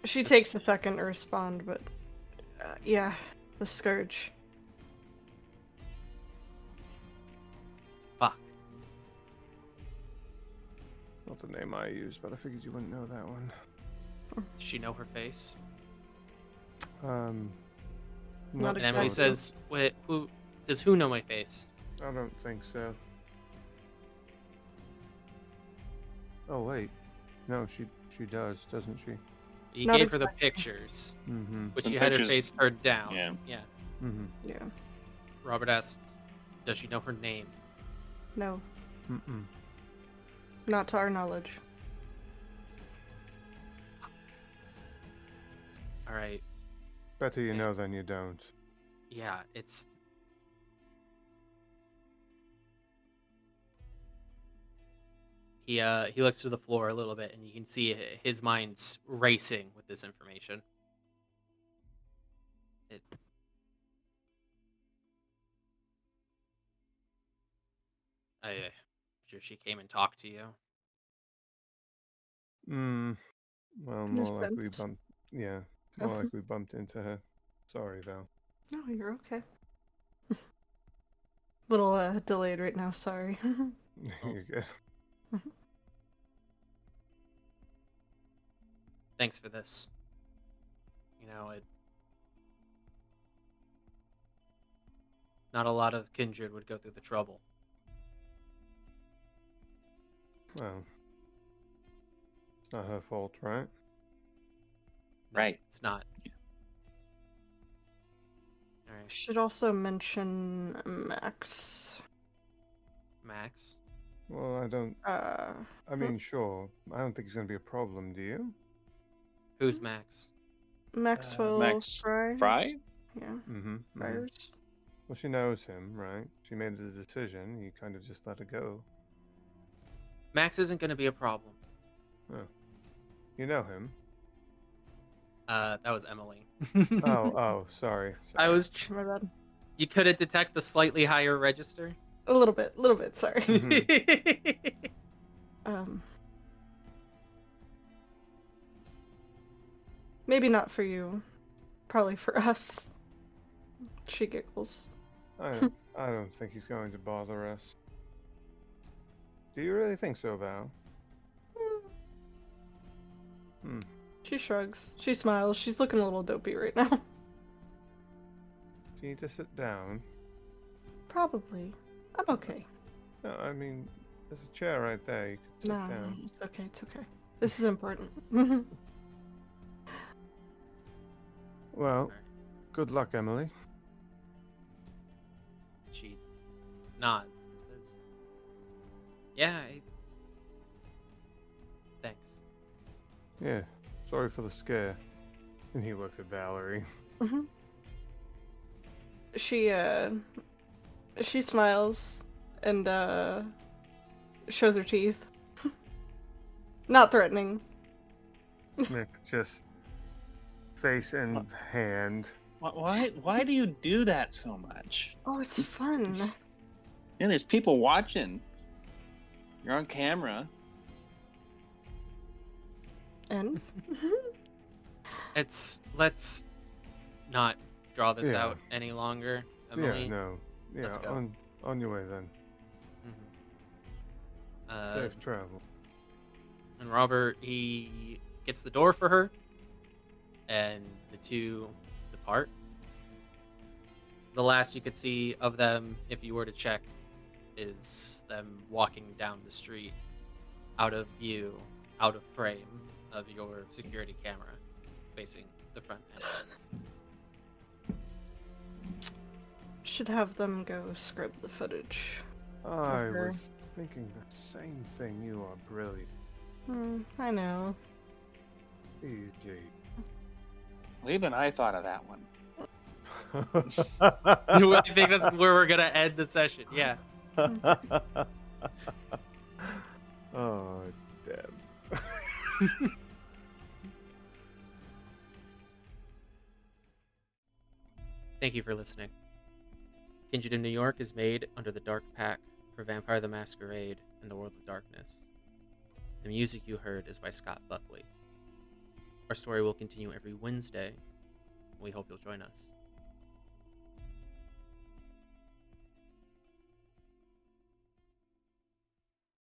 she takes a second to respond, but yeah, the Scourge. Fuck. Not the name I use, but I figured you wouldn't know that one. Does she know her face? Not And Emily exactly. says, "Wait, who know my face?" I don't think so. Oh wait, no, she does, doesn't she? You Not gave her the exactly. pictures, Mm-hmm. but The you had her pictures- face turned down. Yeah. Yeah. Mm-hmm. Yeah. Robert asks, "Does she know her name?" No, Mm-mm. not to our knowledge. All right. Better you Okay. know than you don't. Yeah, it's. He looks to the floor a little bit, and you can see his mind's racing with this information. It. Sure she came and talked to you. Well, In a more like we sense. bumped. Yeah, Oh. more like we bumped into her. Sorry, Val. No, you're okay. Little delayed right now. Sorry. You're good. Thanks for this. You know, not a lot of kindred would go through the trouble. Well, it's not her fault, right? No, Right. It's not. All right, Should also mention Max. Max. Well, I don't. I mean, sure. I don't think it's going to be a problem. Do you? Who's Max? Maxwell Max Fry. Fry? Yeah, Mm-hmm. Friars. Well, she knows him, right? She made the decision. You kind of just let it go. Max isn't going to be a problem. You know him. That was Emily. Oh, sorry. I was. My bad. You couldn't detect the slightly higher register. A little bit. Sorry. Mhm. Maybe not for you. Probably for us. She giggles. I don't think he's going to bother us. Do you really think so, Val? Hmm. She shrugs. She smiles. She's looking a little dopey right now. Do you need to sit down? Probably. I'm okay. No, I mean, there's a chair right there. You could sit No, down. it's okay. It's okay. This is important. Well, good luck, Emily. She nods and says, "Yeah, thanks." Yeah, sorry for the scare. And he looks at Valerie. She smiles and shows her teeth. Not threatening. Mick just face and hand. Why do you do that so much? Oh, it's fun. Yeah, there's people watching. You're on camera. And Let's not draw this Yeah. out any longer, Emily. Yeah, no. Yeah, let's go. on your way then. Mhm. Safe travel. And Robert, he gets the door for her, and the two depart. The last you could see of them, if you were to check, is them walking down the street, out of view, out of frame of your security camera, facing the front entrance. Should have them go scrub the footage. I Sure. was thinking the same thing. You are brilliant. I know. Easy. Well, even I thought of that one. I think that's where we're gonna end the session. Yeah. Oh, Deb. Thank you for listening. Kindred in New York is made under the Dark Pact for Vampire the Masquerade and the World of Darkness. The music you heard is by Scott Buckley. Our story will continue every Wednesday. We hope you'll join us.